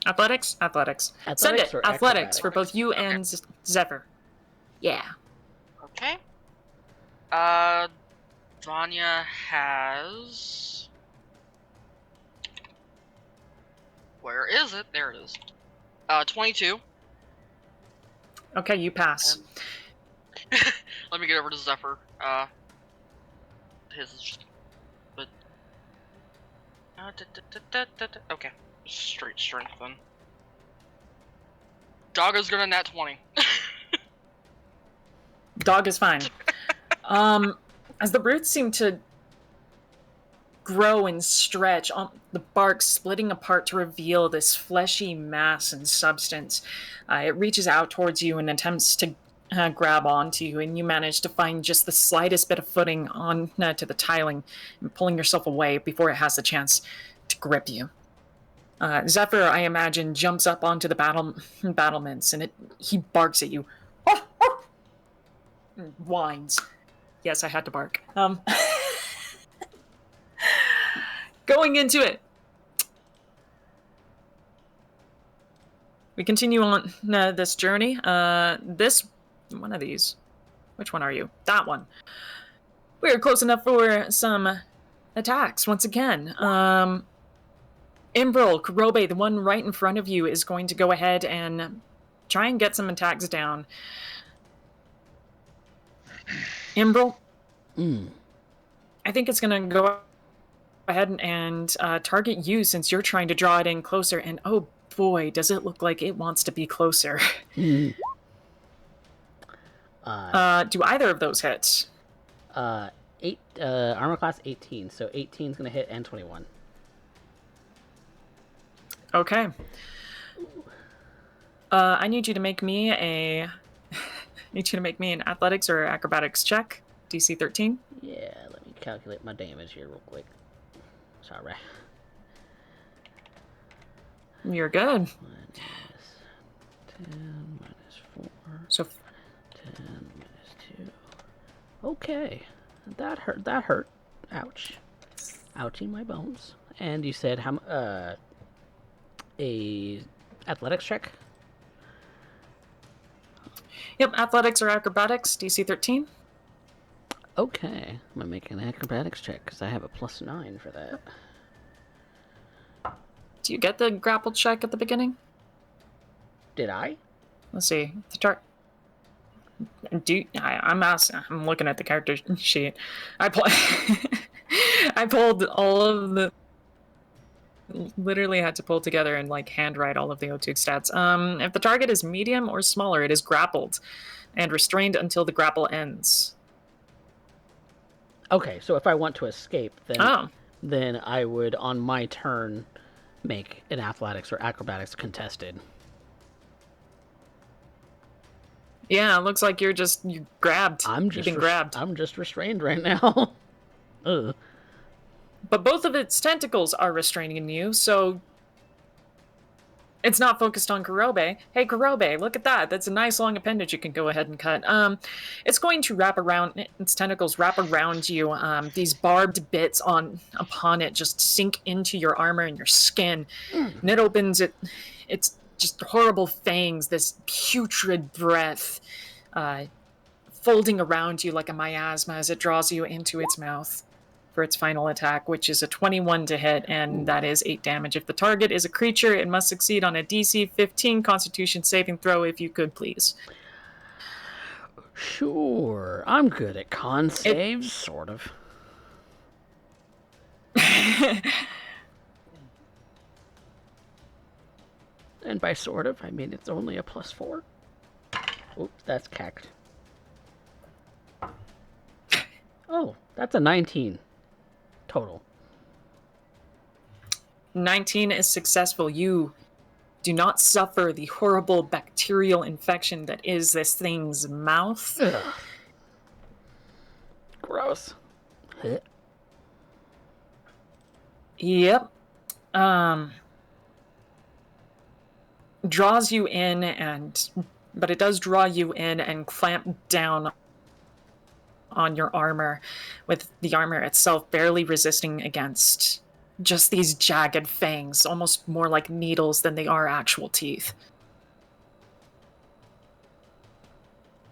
Athletics? Athletics. Send it. or Athletics acrobatics? for both you and Zephyr. Yeah. Okay. Vanya has... Where is it? There it is. 22. Okay, you pass. Let me get over to Zephyr. His is just... But... Okay, straight strength then. Doggo's gonna nat 20. Dog is fine. As the roots seem to grow and stretch, the bark splitting apart to reveal this fleshy mass and substance, it reaches out towards you and attempts to grab onto you, and you manage to find just the slightest bit of footing on to the tiling and pulling yourself away before it has the chance to grip you. Zephyr, I imagine, jumps up onto the battlements, and he barks at you. And whines. Yes, I had to bark. Going into it. We continue on this journey. This one of these. Which one are you? That one. We are close enough for some attacks once again. Imbril, Kurobe, the one right in front of you, is going to go ahead and try and get some attacks down. Imbril, I think it's going to go ahead and target you since you're trying to draw it in closer. And oh boy, does it look like it wants to be closer. Do either of those hit? Armor class 18, so 18 is going to hit and 21. Okay. I need you to make me an athletics or acrobatics check. DC 13. Yeah, let me calculate my damage here real quick. Sorry. You're good. Minus 10, minus 4. So 10, minus 2. Okay. That hurt. Ouch. Ouchie my bones. And you said a athletics check? Yep, athletics or acrobatics, DC 13. Okay. I'm gonna make an acrobatics check because I have a +9 for that. Do you get the grapple check at the beginning? Did I? Let's see. I'm looking at the character sheet. I pulled all of the. Literally had to pull together and handwrite all of the O2 stats. If the target is medium or smaller, it is grappled and restrained until the grapple ends. Okay, so if I want to escape, then I would, on my turn, make an athletics or acrobatics contested. Yeah, it looks like you grabbed. You've been grabbed. I'm just restrained right now. Ugh. But both of its tentacles are restraining you, so it's not focused on Kurobe. Hey, Kurobe, look at that. That's a nice long appendage you can go ahead and cut. It's going to wrap around, its tentacles wrap around you. These barbed bits upon it just sink into your armor and your skin. And it opens it's just horrible fangs, this putrid breath, folding around you like a miasma as it draws you into its mouth for its final attack, which is a 21 to hit, and that is 8 damage. If the target is a creature, it must succeed on a DC 15 Constitution saving throw, if you could, please. Sure. I'm good at con saves, sort of. And by sort of, I mean it's only a +4. Oops, that's cacked. Oh, that's a 19. Total. 19 is successful. You do not suffer the horrible bacterial infection that is this thing's mouth. Ugh. Gross. Yep. Draws you in but it does draw you in and clamp down on your armor, with the armor itself barely resisting against just these jagged fangs, almost more like needles than they are actual teeth.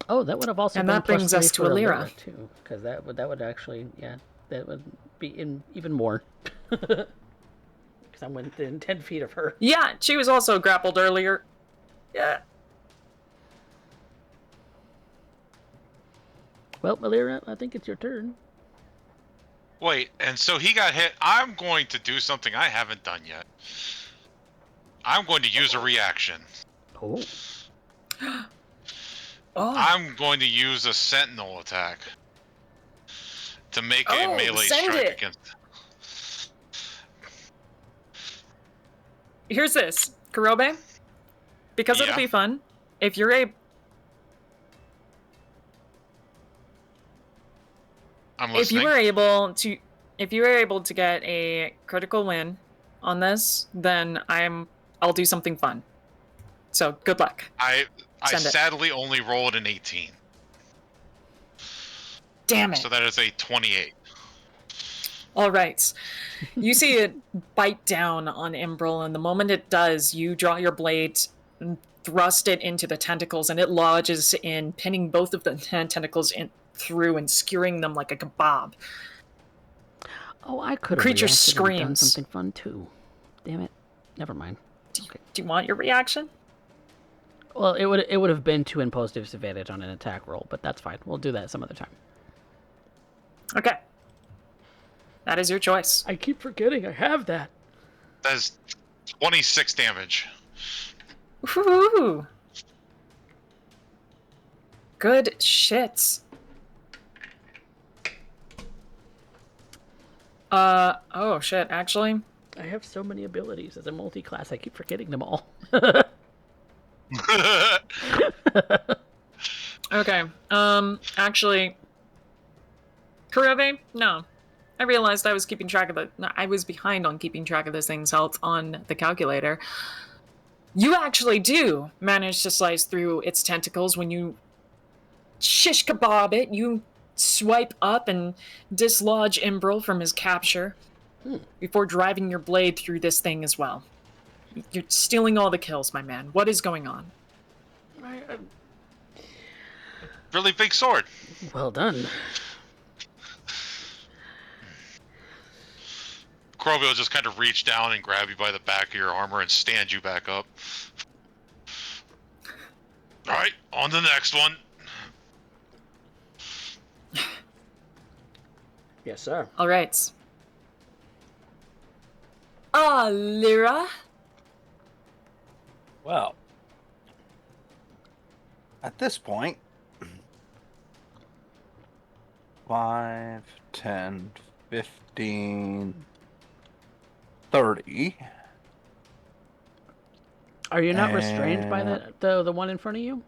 Oh, that would have also and been that brings +3 us to for Alira too, because that would actually, yeah, that would be even more. Because I'm within 10 feet of her. Yeah, she was also grappled earlier. Yeah. Well, Alira, I think it's your turn. Wait, and so he got hit. I'm going to do something I haven't done yet. I'm going to use a reaction. Oh. Oh, I'm going to use a sentinel attack to make a melee send strike it. against. Here's this, Kurobe. Because it'll Yeah. be fun. If you're able, I'm if you listening. were able to get a critical win on this, then I'll do something fun. So good luck. I Send it. sadly only rolled an 18, Damn it. so that is a 28. All right. You see it bite down on Imbril, and the moment it does, you draw your blade and thrust it into the tentacles, and it lodges in, pinning both of the tentacles in through and skewering them like a kebab. Oh, I could have Creature reacted and done screams. something fun too. Damn it. Never mind. Do you want your reaction? Well, it would have been 2 in positive disadvantage on an attack roll, but that's fine. We'll do that some other time. Okay. That is your choice. I keep forgetting I have that. That is 26 damage. Woohoo! Good shit. Oh shit, actually. I have so many abilities as a multi-class. I keep forgetting them all. Okay. Actually, Kurobe, no. I realized I was keeping track of I was behind on keeping track of this thing's health on the calculator. You actually do manage to slice through its tentacles when you shish kebab it. You swipe up and dislodge Imbril from his capture before driving your blade through this thing as well. You're stealing all the kills, my man. What is going on? Really big sword. Well done. Krobe will just kind of reach down and grab you by the back of your armor and stand you back up. Alright, on to the next one. Yes, sir. All right. Lyra. Well, at this point, 5, 10, 15, 30. Are you not restrained by the one in front of you?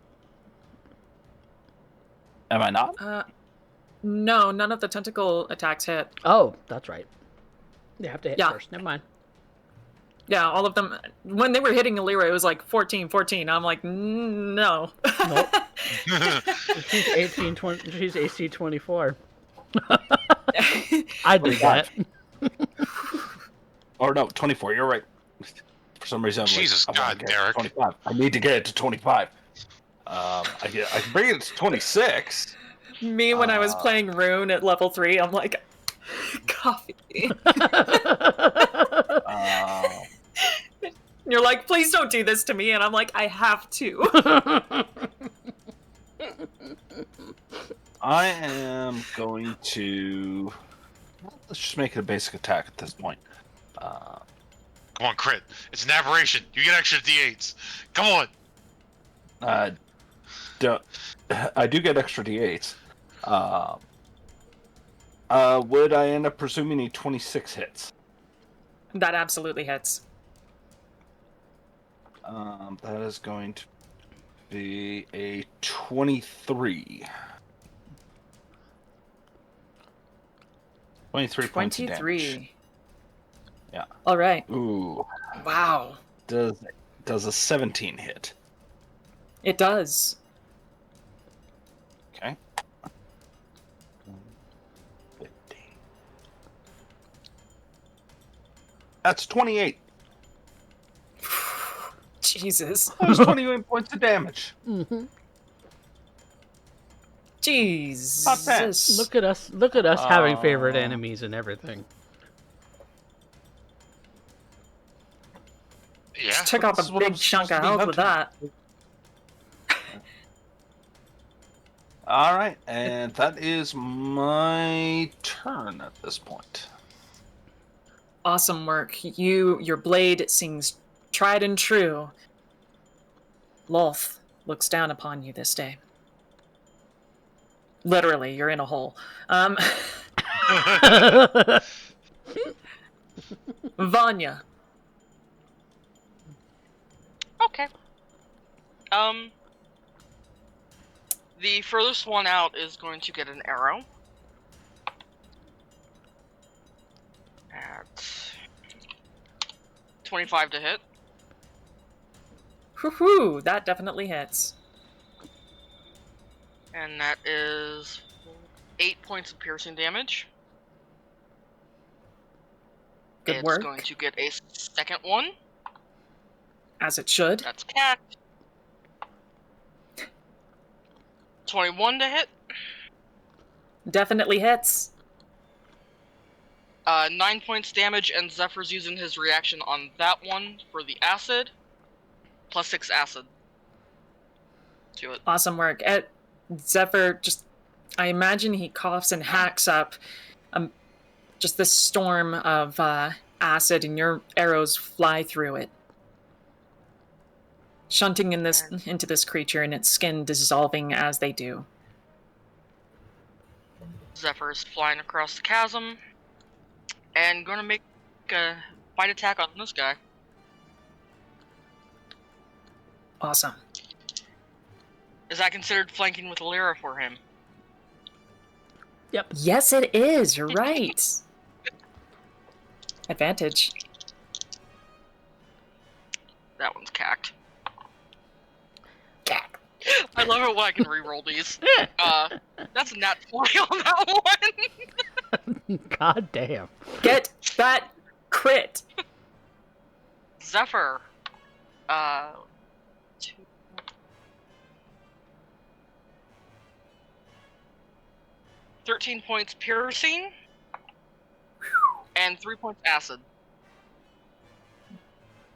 Am I not? No, none of the tentacle attacks hit. Oh, that's right. They have to hit Yeah. first. Never mind. Yeah, all of them. When they were hitting Lyra, it was like 14, 14. I'm like, no. Nope. She's 18, 20, she's AC 24. I did that. Or no, 24. You're right. For some reason, I'm Jesus like, I wanna God, get it to Derek. 25. I need to get it to 25. I can bring it to 26. Me, when I was playing Rune at level 3, I'm like, coffee. You're like, please don't do this to me. And I'm like, I have to. I am going to... Let's just make it a basic attack at this point. Come on, crit. It's an aberration. You get extra D8s. Come on. I do get extra D8s. Would I end up presuming a 26 hits? That absolutely hits. That is going to be a 23. 23 points of damage. 23. Yeah. All right. Ooh. Wow. Does a 17 hit? It does. Okay. 15. That's 28. Jesus. That was 28 points of damage. Mm-hmm. Jesus. Not bad. Look at us having favorite enemies and everything. Yeah. Just took off This is a what I'm big chunk supposed of to be health with that. All right, and that is my turn at this point. Awesome work. Your blade sings tried and true. Lolth looks down upon you this day. Literally, you're in a hole. Vanya. Okay. The furthest one out is going to get an arrow. At 25 to hit. Whoo-hoo, that definitely hits. And that is 8 points of piercing damage. Good work. It's going to get a second one. As it should. That's cat. 21 to hit. Definitely hits. 9 points damage, and Zephyr's using his reaction on that one for the acid. Plus 6 acid. Do it. Awesome work. Zephyr I imagine he coughs and hacks up just this storm of acid, and your arrows fly through it, shunting into this creature, and its skin dissolving as they do. Zephyr is flying across the chasm, and going to make a bite attack on this guy. Awesome. Is that considered flanking with Lyra for him? Yep. Yes, it is. You're right. Advantage. That one's cacked. I love it when I can reroll these. That's a nat 20 on that one. God damn. Get that crit. Zephyr. 13 points piercing. And 3 points acid.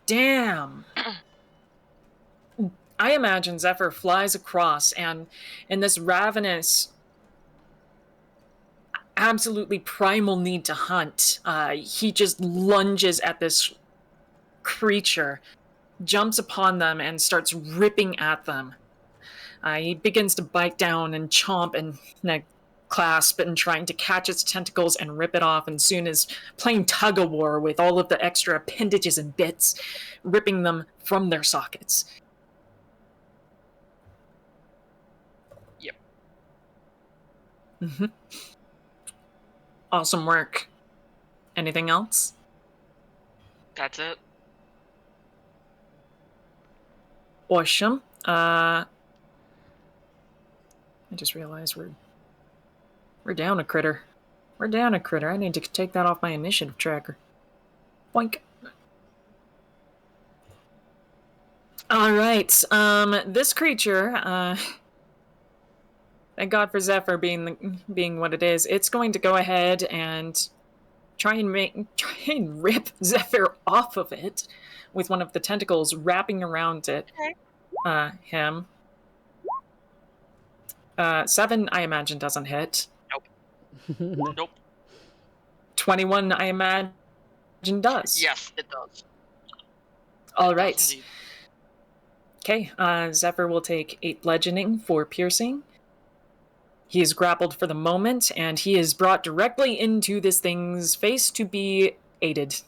Damn. I imagine Zephyr flies across, and in this ravenous, absolutely primal need to hunt, he just lunges at this creature, jumps upon them, and starts ripping at them. He begins to bite down and chomp and clasp and trying to catch its tentacles and rip it off, and soon is playing tug-of-war with all of the extra appendages and bits, ripping them from their sockets. Yep. Mm-hmm. Awesome work. Anything else? That's it. Awesome. I just realized we're down a critter. We're down a critter. I need to take that off my initiative tracker. Boink. All right. This creature, thank God for Zephyr being what it is. It's going to go ahead and try and rip Zephyr off of it with one of the tentacles wrapping around it. Him. 7, I imagine, doesn't hit. Nope. 21, I imagine, does. Yes, it does. All It right. does indeed. Okay, Zephyr will take 8 bludgeoning for piercing. He is grappled for the moment, and he is brought directly into this thing's face to be aided.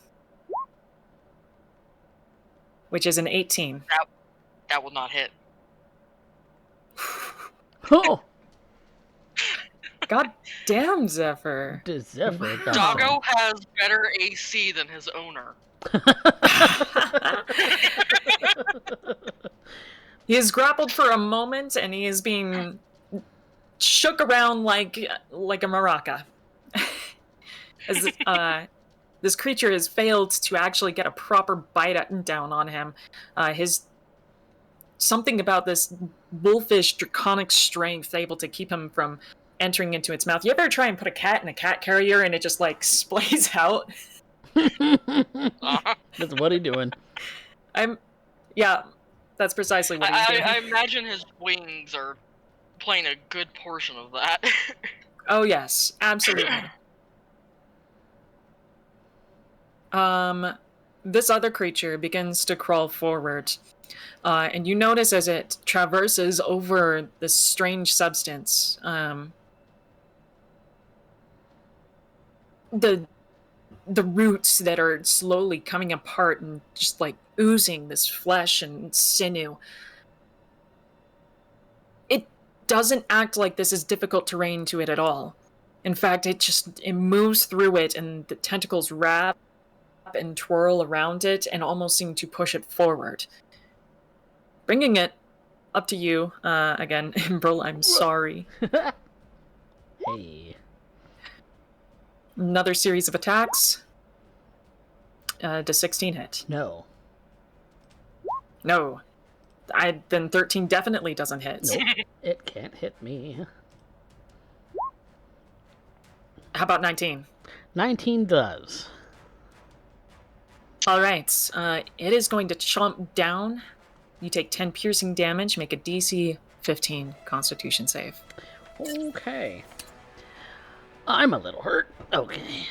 Which is an 18. That will not hit. Oh, God damn, Zephyr. does Zephyr got Doggo has better AC than his owner. He is grappled for a moment, and he is being shook around like a maraca. As this creature has failed to actually get a proper bite down on him. Something about this wolfish draconic strength able to keep him from entering into its mouth. You ever try and put a cat in a cat carrier and it just like splays out? That's what he doing. Yeah, that's precisely what he's doing. I imagine his wings are playing a good portion of that. Oh yes, absolutely. This other creature begins to crawl forward, and you notice as it traverses over this strange substance, the roots that are slowly coming apart and just like oozing this flesh and sinew. It doesn't act like this is difficult terrain to it at all. In fact, it moves through it, and the tentacles wrap and twirl around it and almost seem to push it forward. Bringing it up to you, again, Imbril, I'm sorry. Hey. Another series of attacks. Does 16 hit? No. No. Then 13 definitely doesn't hit. Nope. It can't hit me. How about 19? 19 does. All right. It is going to chomp down. You take 10 piercing damage. Make a DC 15 Constitution save. Okay. I'm a little hurt. Okay.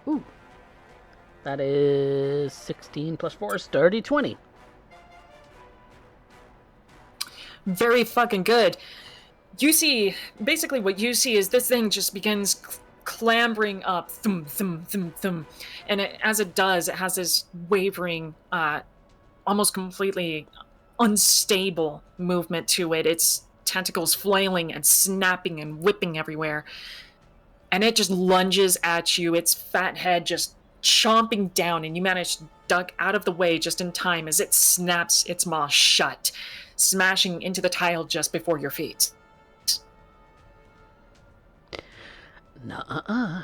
Ooh. That is 16 plus 4 is 30, 20. Very fucking good. You see, basically what you see is this thing just begins clambering up, thum, thum, thum, thum. And as it does, it has this wavering, almost completely unstable movement to it. Its tentacles flailing and snapping and whipping everywhere. And it just lunges at you, its fat head just chomping down, and you manage to duck out of the way just in time as it snaps its maw shut, smashing into the tile just before your feet. Nuh-uh.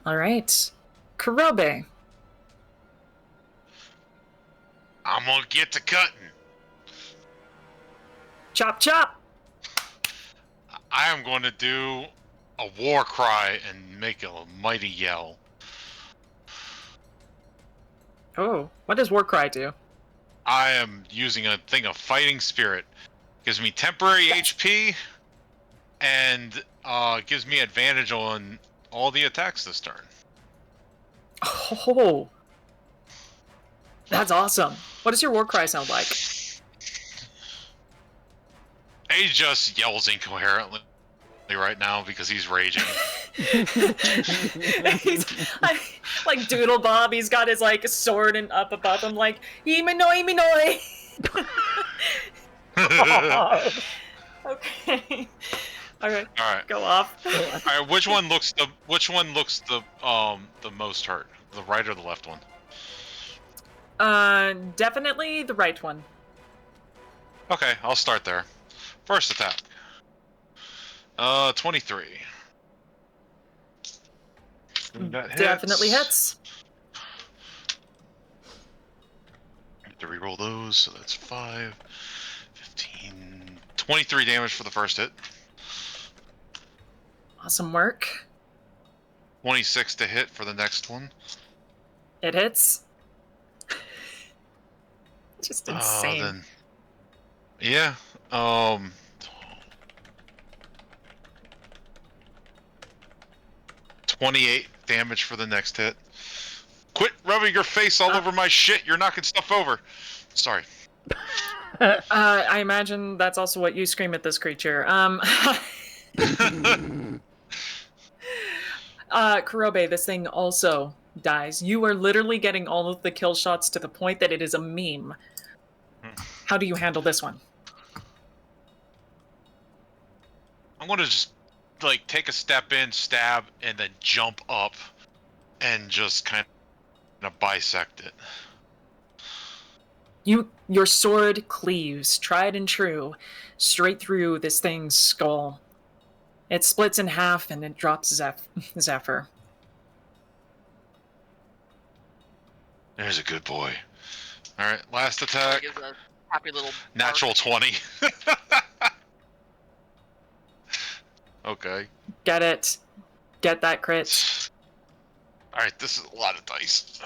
All right. Kurobe. I'm gonna get to cutting. Chop, chop! I am going to do a war cry and make a mighty yell. Oh, what does Warcry do? I am using a thing of fighting spirit. Gives me temporary HP and gives me advantage on all the attacks this turn. Oh, that's awesome. What does your Warcry sound like? He just yells incoherently right now because he's raging. He's like Doodle Bob. He's got his like sword and up above him, like Iminoi, Iminoi. Okay. All right. All right. Go off. All right. Which one looks the most hurt? The right or the left one? Definitely the right one. Okay, I'll start there. First attack. 23. That hits. Definitely hits. I have to reroll those, so that's 5, 15, 23 damage for the first hit. Awesome work. 26 to hit for the next one. It hits. Just insane. Then, yeah. 28 damage for the next hit. Quit rubbing your face all over my shit. You're knocking stuff over. Sorry. I imagine that's also what you scream at this creature. Kurobe, this thing also dies. You are literally getting all of the kill shots to the point that it is a meme. How do you handle this one? I'm gonna just like take a step in, stab, and then jump up and just kind of bisect it. Your sword cleaves, tried and true, straight through this thing's skull. It splits in half and it drops Zephyr. There's a good boy. All right, last attack. Gives a happy little bark. Natural 20. Okay. Get it. get that crit. Alright, this is a lot of dice.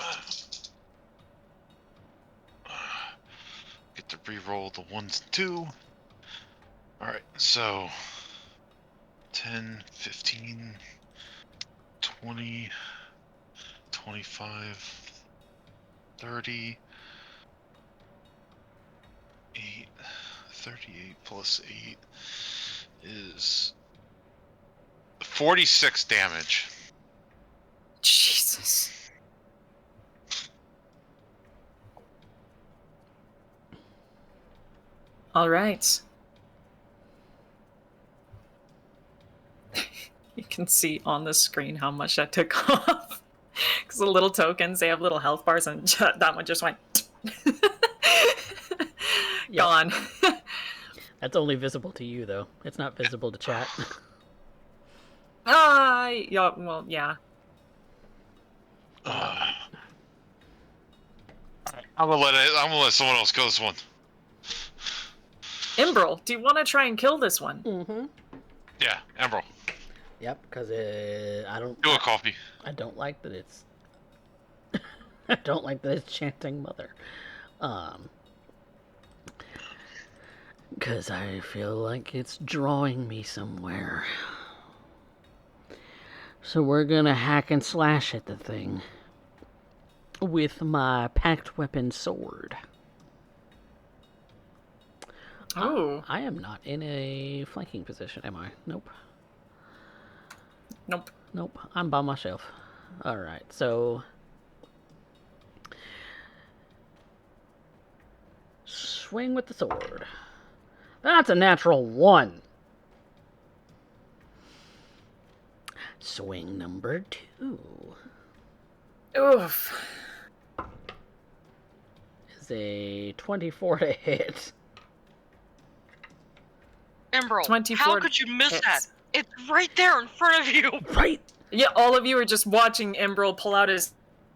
Get to re-roll the 1s and 2. Alright, so 10, 15, 20, 25, 30, 8, 38 plus 8 is 46 damage. Jesus. All right. You can see on the screen how much that took off. Because the little tokens, they have little health bars, and that one just went gone. That's only visible to you, though. It's not visible to chat. Yeah, well, yeah. I'm gonna let someone else go this one. Imbrel, do you want to try and kill this one? Mm-hmm. Yeah, Emerald. Yep, because I don't... Do a coffee. I don't like that it's... I don't like that it's chanting mother. Because I feel like it's drawing me somewhere. So we're gonna hack and slash at the thing. With my packed weapon sword. Oh. I am not in a flanking position, am I? Nope. Nope. Nope, I'm by myself. Alright, so... Swing with the sword. That's a natural 1. Swing number 2. Oof. Is a 24 to hit. Emerald, 24 how could you miss hits. that? It's right there in front of you. Right! Yeah, all of you are just watching Imbrel pull out his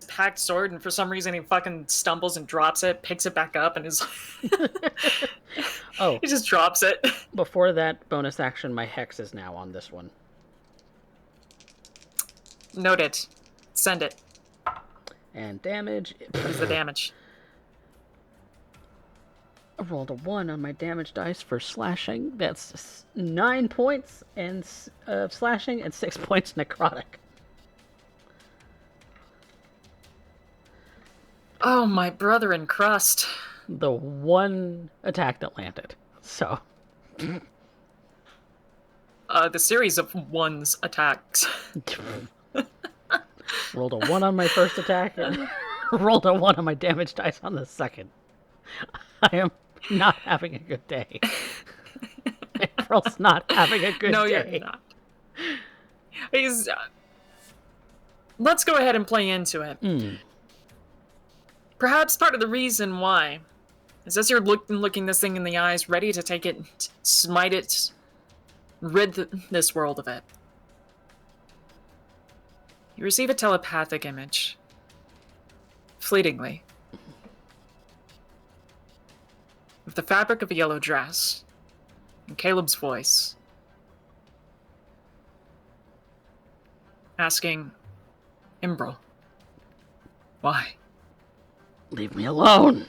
packed sword, and for some reason he fucking stumbles and drops it, picks it back up, and is... Oh, he just drops it. before that bonus action, my hex is now on this one. Noted. Send it. And damage... What is the damage? I rolled a 1 on my damage dice for slashing. That's 9 points and slashing and 6 points necrotic. Oh, my brother in crust. The one attack that landed. So, The series of ones attacks. rolled a 1 on my first attack and rolled a 1 on my damage dice on the second. I am not having a good day. April's not having a good No, day. you're not. He's... Let's go ahead and play into it. Perhaps part of the reason why is as you're looking this thing in the eyes, ready to take it, smite it, rid this world of it. You receive a telepathic image. Fleetingly. With the fabric of a yellow dress. And Caleb's voice. Asking, Imbrel, why? Leave me alone!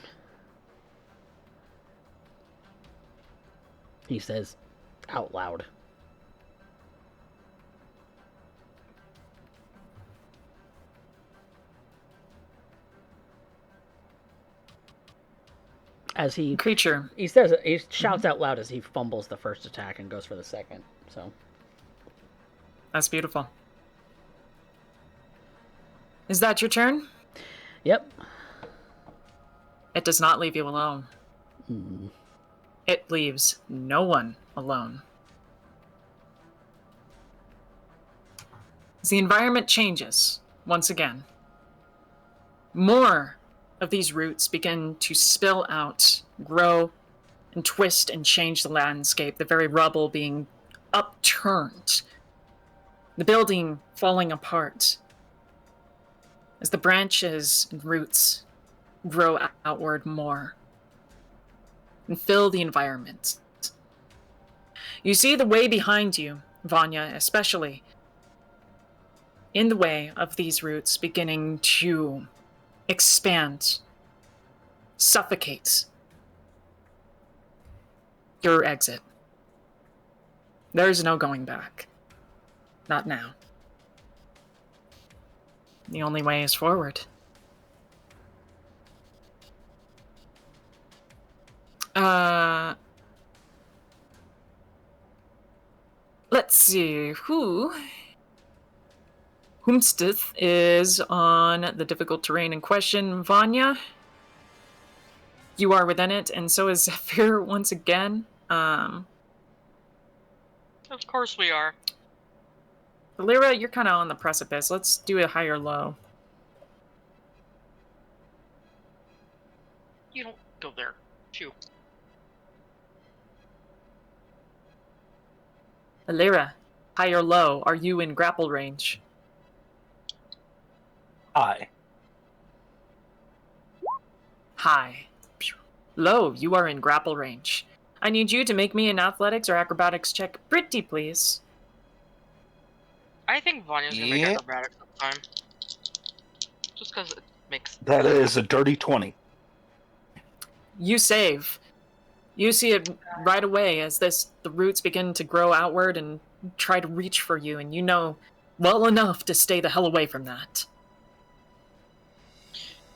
He says out loud. As he Creature. he says it, he shouts out loud as he fumbles the first attack and goes for the second. So That's beautiful. Is that your turn? yep. It does not leave you alone. It leaves no one alone. As the environment changes, once again, more of these roots begin to spill out, grow, and twist and change the landscape, the very rubble being upturned, the building falling apart, as the branches and roots grow outward more and fill the environment. You see the way behind you, Vanya especially, in the way of these roots beginning to expand, suffocate your exit. There's no going back. Not now. The only way is forward. Let's see. Whomstith is on the difficult terrain in question. Vanya, you are within it, and so is Zephyr once again. Of course we are. Lyra, you're kind of on the precipice. Let's do a higher low. You don't go there. Shoo. Lyra, high or low, are you in grapple range? Hi. High. Low, you are in grapple range. I need you to make me an athletics or acrobatics check pretty, please. I think Vanya's gonna make Yeah. acrobatics this time. Just because it makes... That is a dirty 20. You save. You see it right away as the roots begin to grow outward and try to reach for you, and you know well enough to stay the hell away from that.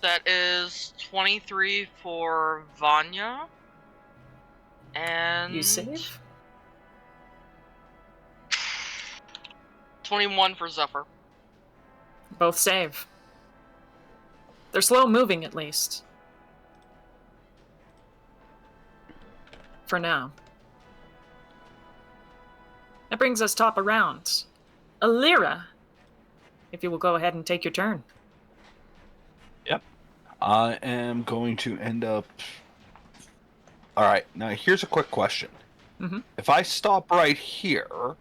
That is 23 for Vanya. And... You save? 21 for Zephyr. Both save. They're slow moving, at least. For now. That brings us top of round. Alira, if you will go ahead and take your turn. Yep. I am going to end up... Alright, now here's a quick question. Mm-hmm. If I stop right here,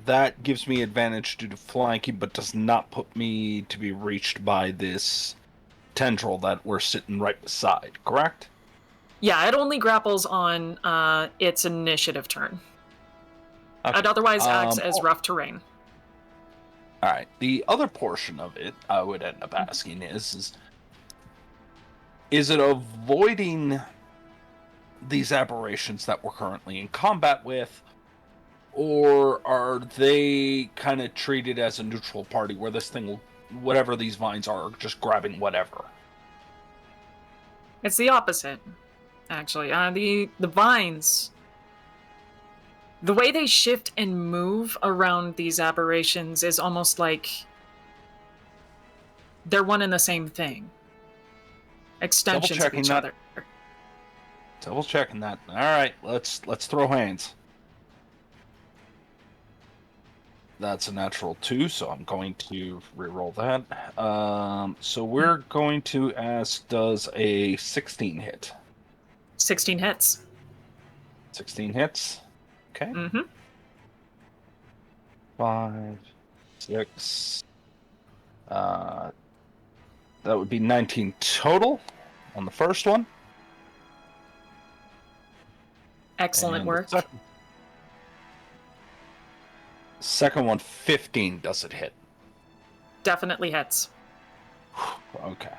that gives me advantage due to flanking, but does not put me to be reached by this tendril that we're sitting right beside, correct? Yeah, it only grapples on its initiative turn. Okay. It otherwise acts as rough terrain. Alright, the other portion of it I would end up asking is it avoiding these aberrations that we're currently in combat with, or are they kind of treated as a neutral party where this thing will, whatever these vines are just grabbing whatever? It's the opposite, actually. The vines, the way they shift and move around these aberrations is almost like they're one and the same thing. Extensions of each other. Double checking that. Alright, let's throw hands. That's a natural 2, so I'm going to reroll that. So we're going to ask, does a 16 hit? 16 hits. 16 hits. Okay. Mm-hmm. 5, 6. That would be 19 total on the first one. Excellent And work. the second one, 15. Does it hit? Definitely hits. Okay.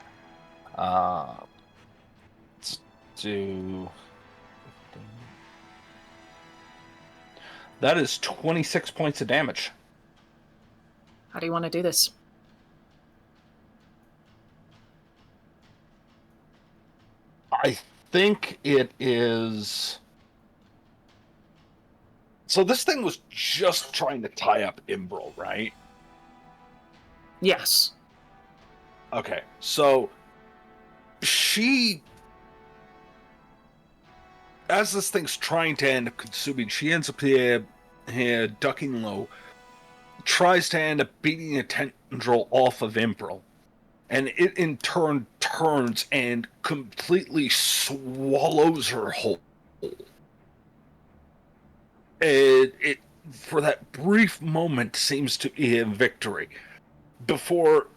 Let's do... 15. That is 26 points of damage. How do you want to do this? I think it is... So this thing was just trying to tie up Imbrel, right? Yes. Okay, so she, as this thing's trying to end up consuming, she ends up here ducking low, tries to end up beating a tendril off of Imbrel, and it in turn turns and completely swallows her whole. It for that brief moment seems to be a victory before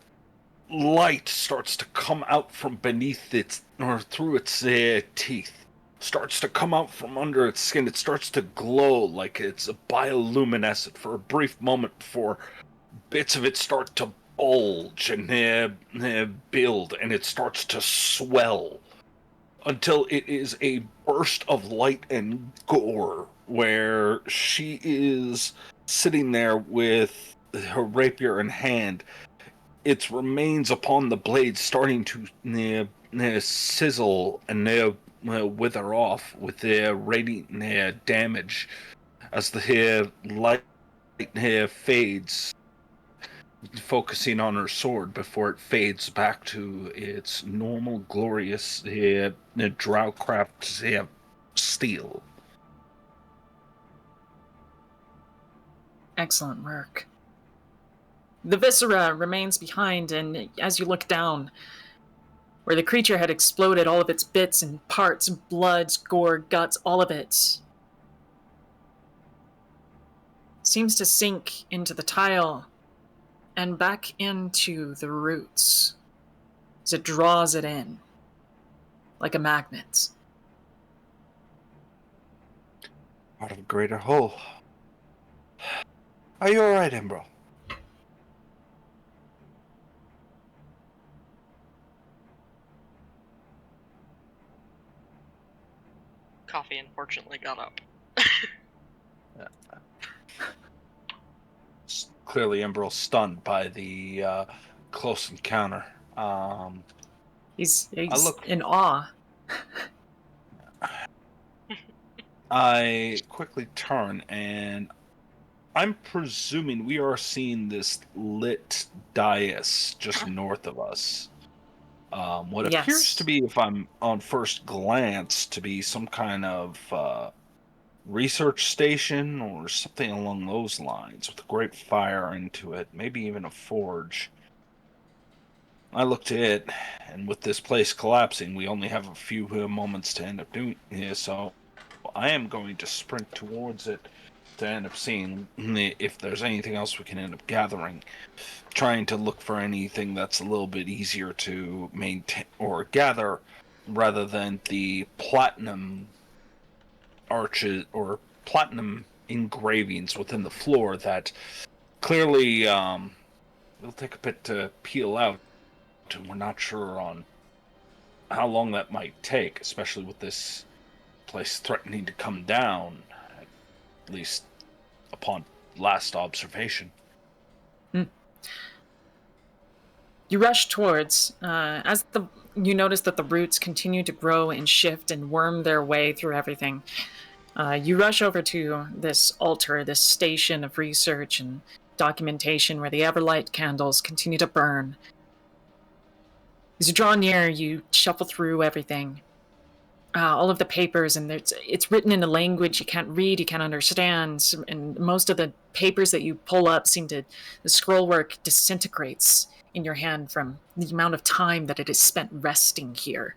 light starts to come out from beneath its, or through its teeth, starts to come out from under its skin. It starts to glow like it's a bioluminescent for a brief moment before bits of it start to bulge and build, and it starts to swell until it is a burst of light and gore, where she is sitting there with her rapier in hand, its remains upon the blade starting to sizzle and wither off with their radiant damage as the light fades, focusing on her sword before it fades back to its normal, glorious Drowcraft steel. Excellent work. The viscera remains behind, and as you look down, where the creature had exploded, all of its bits and parts, bloods, gore, guts, all of it seems to sink into the tile and back into the roots as it draws it in like a magnet. Out of a greater hole. Are you alright, Embro? Coffee unfortunately got up. Clearly, Embro's stunned by the close encounter. He's look- in awe. I quickly turn, and I'm presuming we are seeing this lit dais just north of us. What Yes. appears to be, if I'm on first glance, to be some kind of research station or something along those lines, with a great fire into it, maybe even a forge. I look to it, and with this place collapsing, we only have a few moments to end up doing here, so I am going to sprint towards it to end up seeing if there's anything else we can end up gathering. Trying to look for anything that's a little bit easier to maintain or gather, rather than the platinum arches or platinum engravings within the floor that clearly it'll take a bit to peel out, and we're not sure on how long that might take, especially with this place threatening to come down, at least upon last observation. You rush towards, you notice that the roots continue to grow and shift and worm their way through everything. You rush over to this altar, this station of research and documentation where the Everlight candles continue to burn. As you draw near, you shuffle through everything. All of the papers, and it's written in a language you can't read, you can't understand, and most of the papers that you pull up the scroll work disintegrates in your hand from the amount of time that it is spent resting here,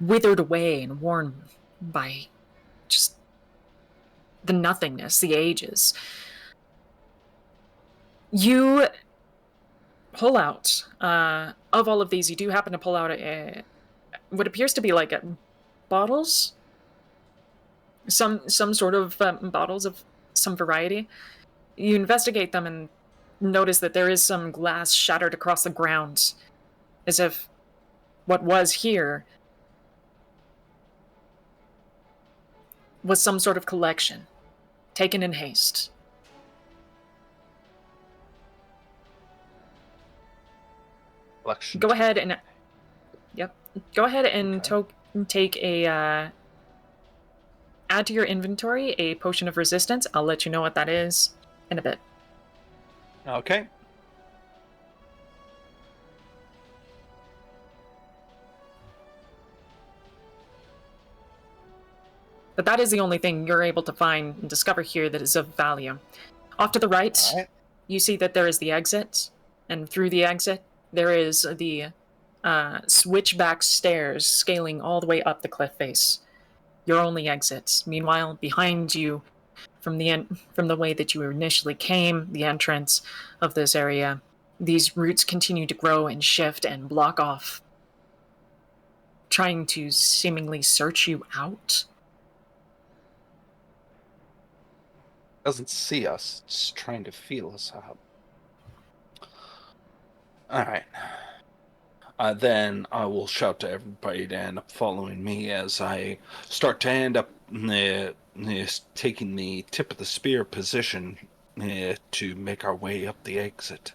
withered away and worn by just the nothingness, the ages. You pull out, of all of these, you do happen to pull out what appears to be like bottles, some sort of bottles of some variety. You investigate them and notice that there is some glass shattered across the ground, as if what was here was some sort of collection taken in haste. Collection. Go ahead and Okay. take a add to your inventory a potion of resistance. I'll let you know what that is in a bit. Okay. But that is the only thing you're able to find and discover here that is of value. Off to the right, All right. you see that there is the exit, and through the exit, there is the switchback stairs scaling all the way up the cliff face. Your only exit. Meanwhile, behind you, from the way that you initially came, the entrance of this area, these roots continue to grow and shift and block off, trying to seemingly search you out. Doesn't see us, it's trying to feel us out. Alright. Then I will shout to everybody to end up following me as I start to end up taking the tip of the spear position to make our way up the exit.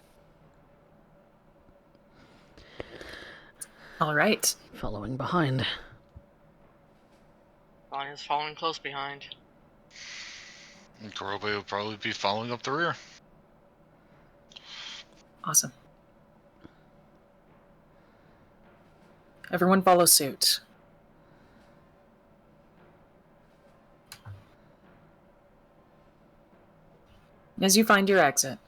All right. Following behind. Lion is following close behind. And Kurobe will probably be following up the rear. Awesome. Everyone follow suit. As you find your exit,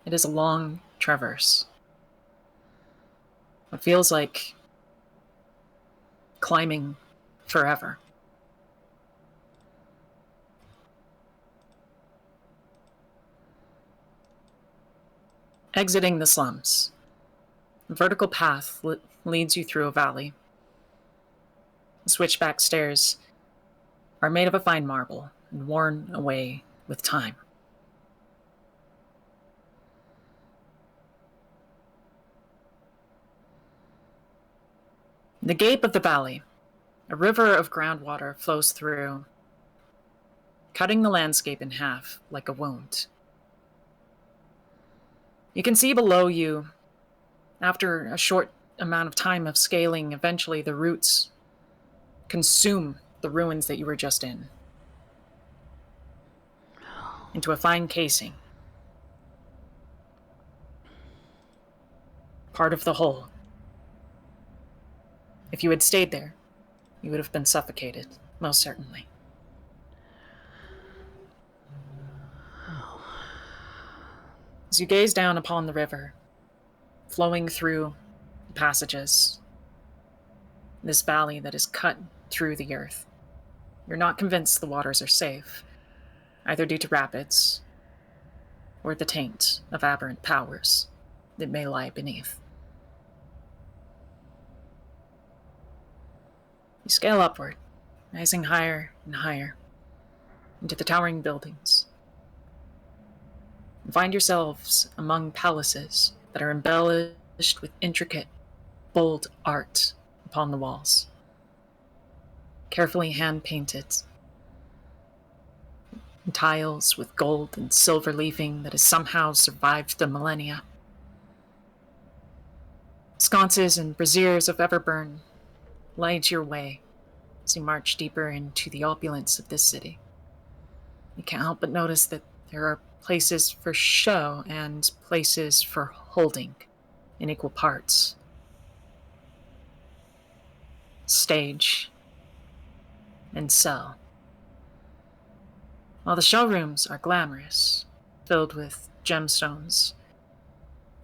it is a long traverse. It feels like climbing forever. Exiting the slums, a vertical path leads you through a valley. The switchback stairs are made of a fine marble and worn away with time. In the gape of the valley, a river of groundwater flows through, cutting the landscape in half like a wound. You can see below you, after a short amount of time of scaling, eventually the roots consume the ruins that you were just in into a fine casing. Part of the whole. If you had stayed there, you would have been suffocated, most certainly. As you gaze down upon the river, flowing through the passages, this valley that is cut through the earth, you're not convinced the waters are safe, either due to rapids or the taint of aberrant powers that may lie beneath. You scale upward, rising higher and higher into the towering buildings, and find yourselves among palaces that are embellished with intricate, bold art upon the walls, carefully hand-painted, tiles with gold and silver leafing that has somehow survived the millennia. Sconces and braziers of Everburn light your way as you march deeper into the opulence of this city. You can't help but notice that there are places for show and places for holding in equal parts. Stage and cell. While the showrooms are glamorous, filled with gemstones,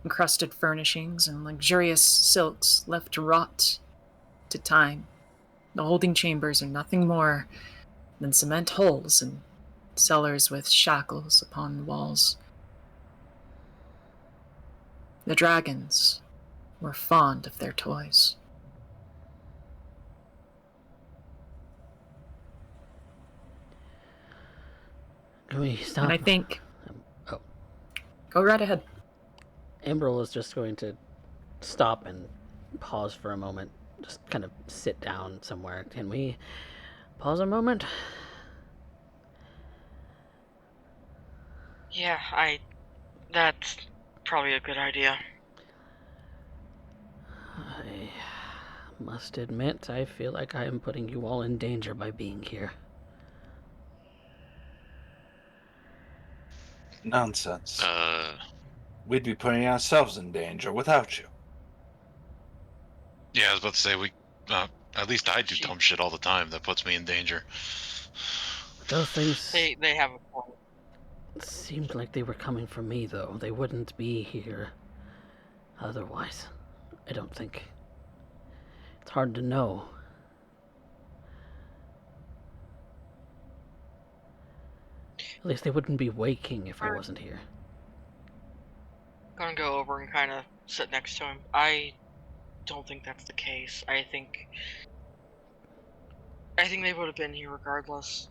encrusted furnishings, and luxurious silks left to rot to time, the holding chambers are nothing more than cement holes and cellars with shackles upon the walls. The dragons were fond of their toys. Can we stop? And I think... Oh. Go right ahead. Emerald is just going to stop and pause for a moment. Just kind of sit down somewhere. Can we pause a moment? Yeah, that's probably a good idea. I must admit, I feel like I am putting you all in danger by being here. Nonsense. We'd be putting ourselves in danger without you. Yeah, I was about to say, at least I do dumb shit all the time that puts me in danger. Those things They have a point. seemed like they were coming for me, though. They wouldn't be here otherwise, I don't think. It's hard to know. At least they wouldn't be waking if I wasn't here. Gonna go over and kind of sit next to him. I don't think that's the case. I think they would have been here regardless.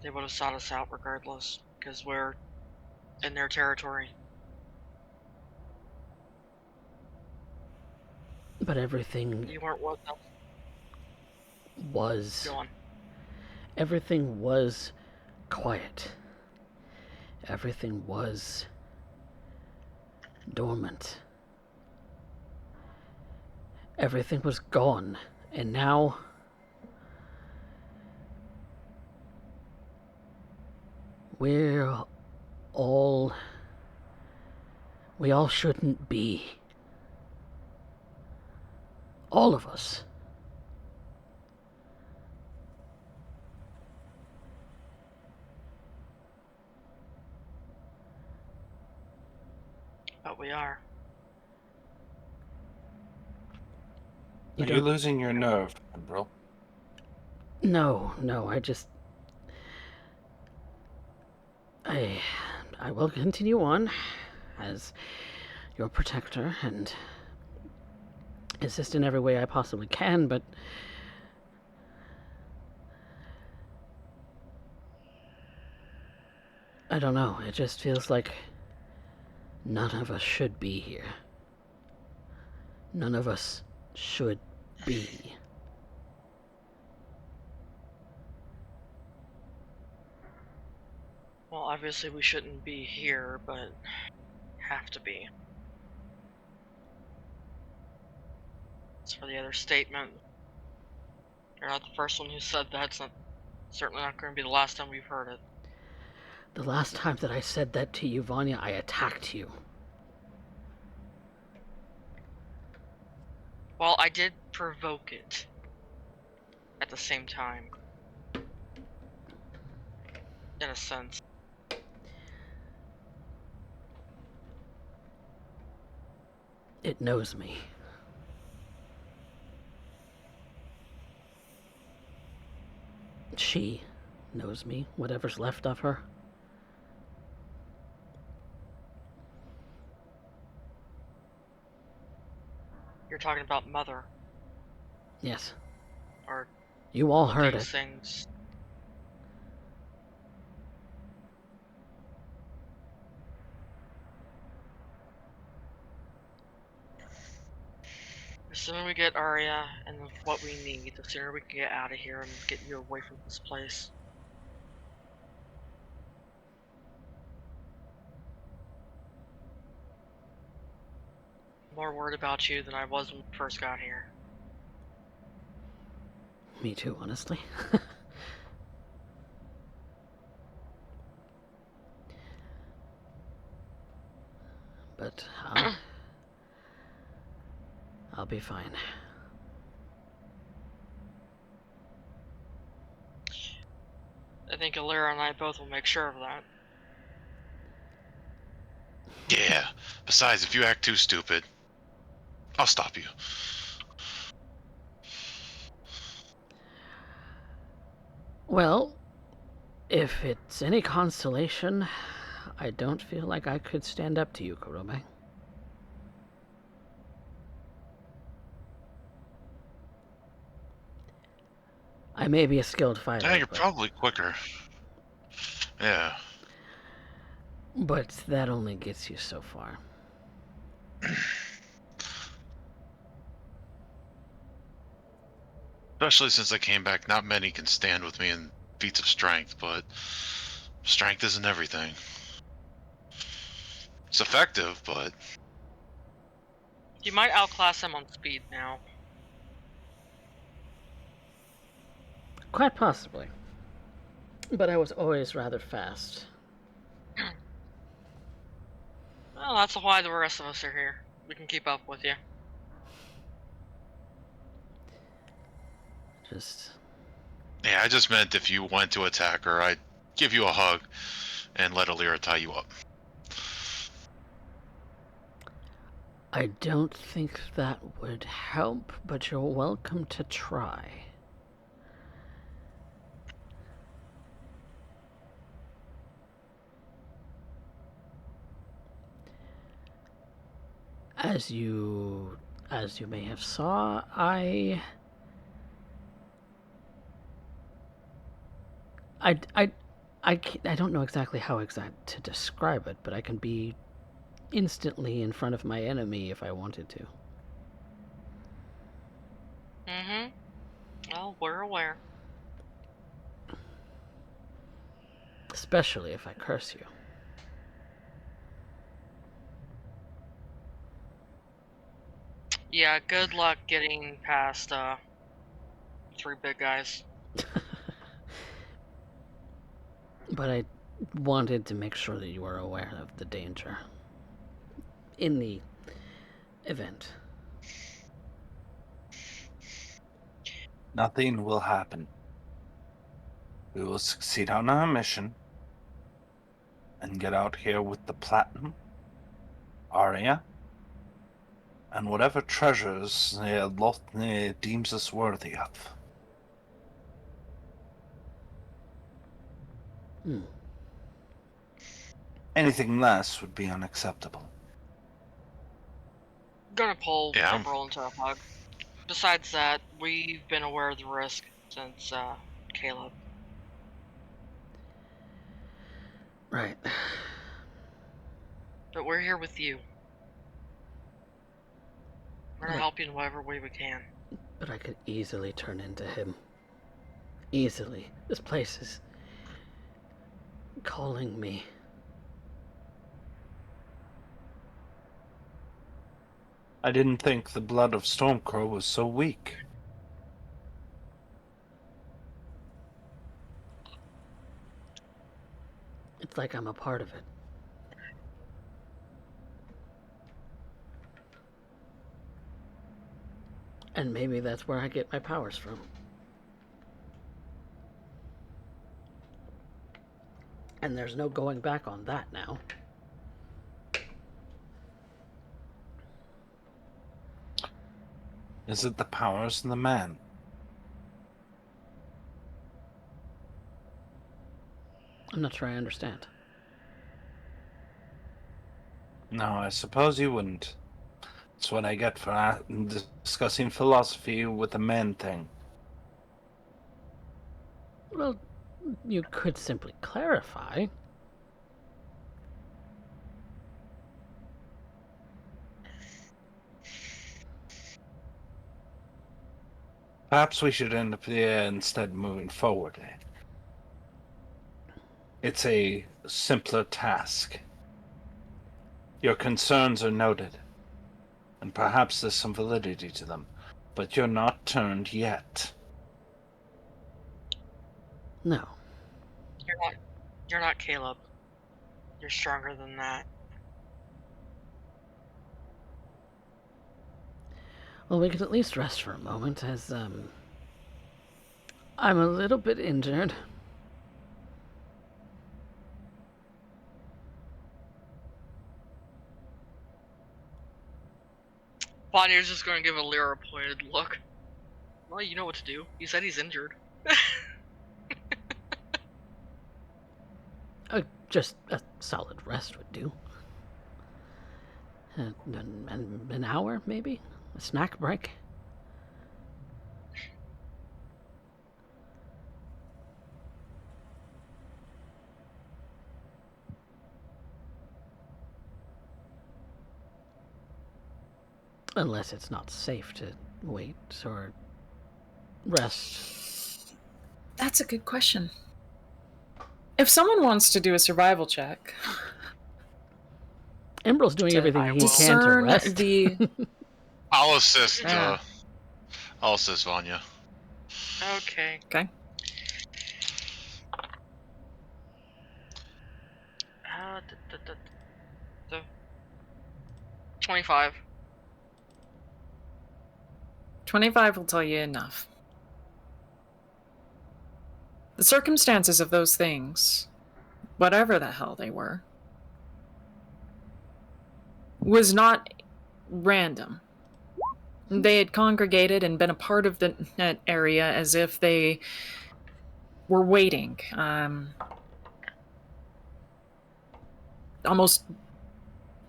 They would have sought us out regardless, because we're in their territory. But everything You weren't with us. was... Go on. Everything was quiet. Everything was dormant. Everything was gone, and now we all shouldn't be. All of us. But we are. Are you losing your nerve, bro? No, I will continue on as your protector and assist in every way I possibly can, but I don't know, it just feels like none of us should be here. None of us should be. Well, obviously we shouldn't be here, but have to be. As for the other statement, you're not the first one who said that. It's certainly not going to be the last time we've heard it. The last time that I said that to you, Vanya, I attacked you. Well, I did provoke it. At the same time. In a sense. It knows me. She knows me, whatever's left of her. You're talking about Mother. Yes. Or you all heard these it. Things. The sooner we get Arya and what we need, the sooner we can get out of here and get you away from this place. More worried about you than I was when we first got here. Me too, honestly. But I'll be fine. I think Alira and I both will make sure of that. Yeah. Besides, if you act too stupid, I'll stop you. Well, if it's any consolation, I don't feel like I could stand up to you, Kurobe. I may be a skilled fighter. Yeah, you're probably quicker. Yeah. But that only gets you so far. Especially since I came back, not many can stand with me in feats of strength, but strength isn't everything. It's effective, but... You might outclass him on speed now. Quite possibly. But I was always rather fast. Well, that's why the rest of us are here. We can keep up with you. Yeah, I just meant if you went to attack her, I'd give you a hug and let Alira tie you up. I don't think that would help, but you're welcome to try. As you may have saw, I don't know exactly how to describe it, but I can be instantly in front of my enemy if I wanted to. Mm-hmm. Well, we're aware. Especially if I curse you. Yeah, good luck getting past, 3 big guys. But I wanted to make sure that you were aware of the danger. In the event. Nothing will happen. We will succeed on our mission and get out here with the platinum, Arya, and whatever treasures Lothne deems us worthy of. Hmm. Anything less would be unacceptable. Gonna pull Yeah. Emerald into a hug. Besides that, we've been aware of the risk since, Caleb. Right. But we're here with you. We're gonna Right. help you in whatever way we can. But I could easily turn into him. Easily. This place is calling me. I didn't think the blood of Stormcrow was so weak. It's like I'm a part of it. And maybe that's where I get my powers from. And there's no going back on that now. Is it the powers in the man? I'm not sure I understand. No, I suppose you wouldn't. That's what I get for discussing philosophy with a man thing. Well, you could simply clarify. Perhaps we should end up there instead moving forward. It's a simpler task. Your concerns are noted, and perhaps there's some validity to them, but you're not turned yet. No. You're not Caleb. You're stronger than that. Well, we could at least rest for a moment, as, I'm a little bit injured. Bonier's just gonna give a Lyra a pointed look. Well, you know what to do. He said he's injured. Just a solid rest would do. An hour, maybe? A snack break? Unless it's not safe to wait or rest. That's a good question. If someone wants to do a survival check, Emerald's doing everything he can to discern rest. the I'll assist. Yeah. I'll assist Vanya. Okay. okay. So, 25. 25 will tell you enough. The circumstances of those things, whatever the hell they were, was not random. They had congregated and been a part of the net area as if they were waiting. Almost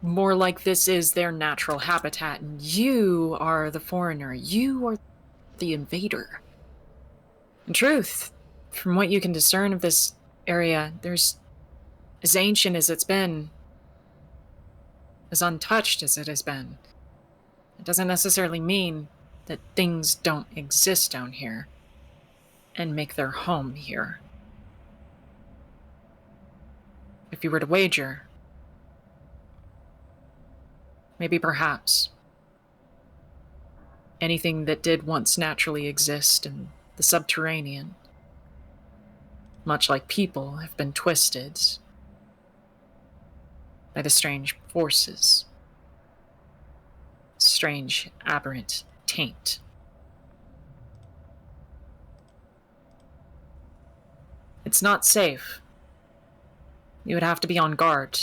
more like this is their natural habitat, and you are the foreigner. You are the invader. In truth, from what you can discern of this area, there's as ancient as it's been, as untouched as it has been. It doesn't necessarily mean that things don't exist down here and make their home here. If you were to wager, maybe perhaps anything that did once naturally exist in the subterranean, much like people, have been twisted by the strange forces, strange aberrant taint. It's not safe. You would have to be on guard.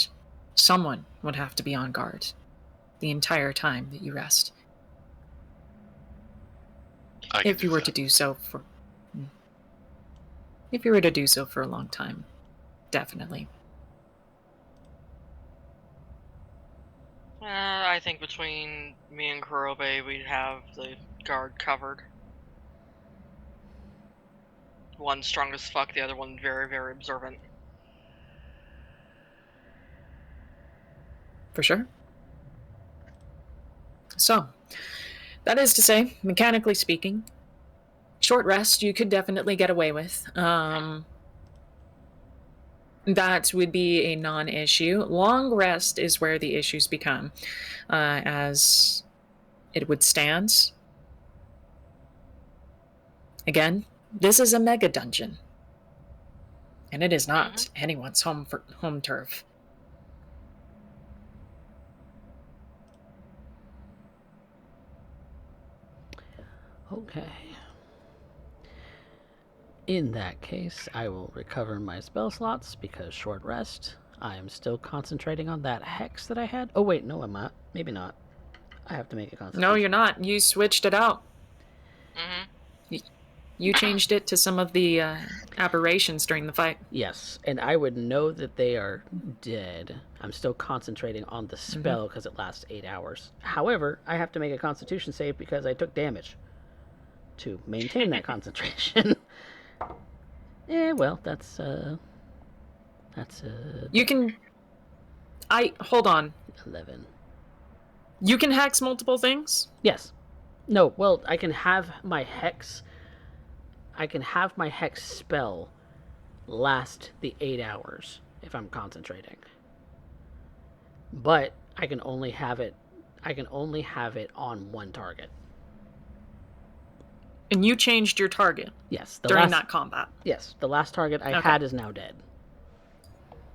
Someone would have to be on guard the entire time that you rest. If you were to do so for a long time, definitely. I think between me and Kurobe, we'd have the guard covered. One strong as fuck, the other one very, very observant. For sure. So, that is to say, mechanically speaking, short rest you could definitely get away with. That would be a non-issue. Long rest is where the issues become, as it would stand. Again, this is a mega dungeon, and it is not anyone's home turf. Okay. In that case, I will recover my spell slots because short rest. I am still concentrating on that hex that I had. Oh wait, no, I'm not. Maybe not. I have to make a concentration. No, you're not. You switched it out. You changed it to some of the aberrations during the fight. Yes, and I would know that they are dead. I'm still concentrating on the spell because it lasts 8 hours. However, I have to make a constitution save because I took damage to maintain that concentration. Well, that's You can... Hold on. 11. You can hex multiple things? Yes. No, well, I can have my hex spell last the 8 hours if I'm concentrating. But I can only have it on one target. And you changed your target? Yes. During that combat? Yes. The last target I had is now dead.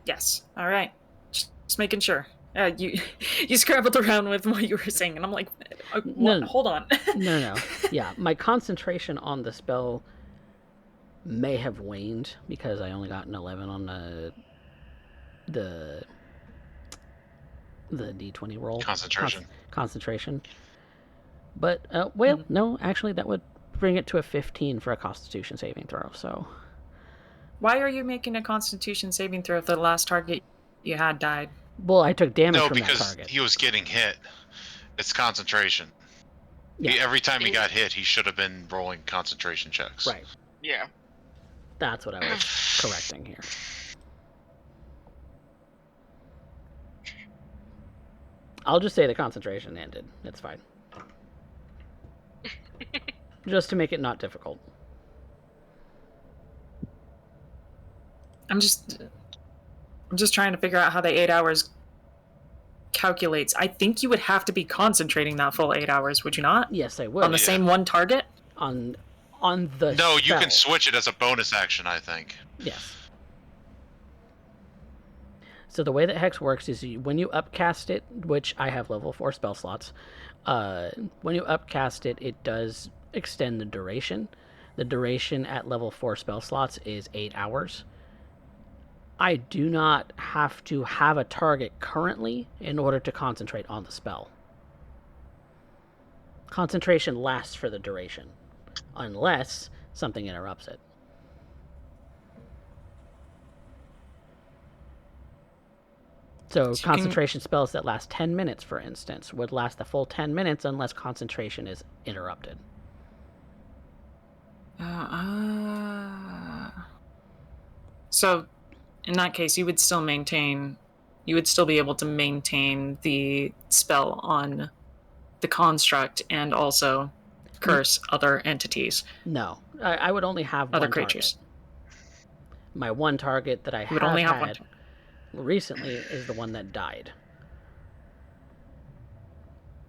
Yes. All right. Just making sure. You scrabbled around with what you were saying, and I'm like, No. Hold on. No. Yeah, my concentration on the spell may have waned because I only got an 11 on the D20 roll. Concentration. But, no, actually that would bring it to a 15 for a Constitution saving throw, so... Why are you making a Constitution saving throw if the last target you had died? Well, I took damage from that target. No, because he was getting hit. It's concentration. Yeah. Every time he got hit, he should have been rolling concentration checks. Right. Yeah. That's what I was correcting here. I'll just say the concentration ended. It's fine. Just to make it not difficult. I'm just trying to figure out how the 8 hours calculates. I think you would have to be concentrating that full 8 hours, would you not? Yes, I would. On the same one target? On the No, you spell. can switch it as a bonus action, I think. Yes. So the way that Hex works is when you upcast it, which I have level 4 spell slots, when you upcast it, it does extend the duration. The duration at level 4 spell slots is 8 hours. I do not have to have a target currently in order to concentrate on the spell. Concentration lasts for the duration, unless something interrupts it. So concentration spells that last 10 minutes, for instance, would last the full 10 minutes unless concentration is interrupted. So, in that case, you would still be able to maintain the spell on the construct and also curse other entities, No, I would only have other one creatures. target. My one target that I You would have only have had one. recently is the one that died.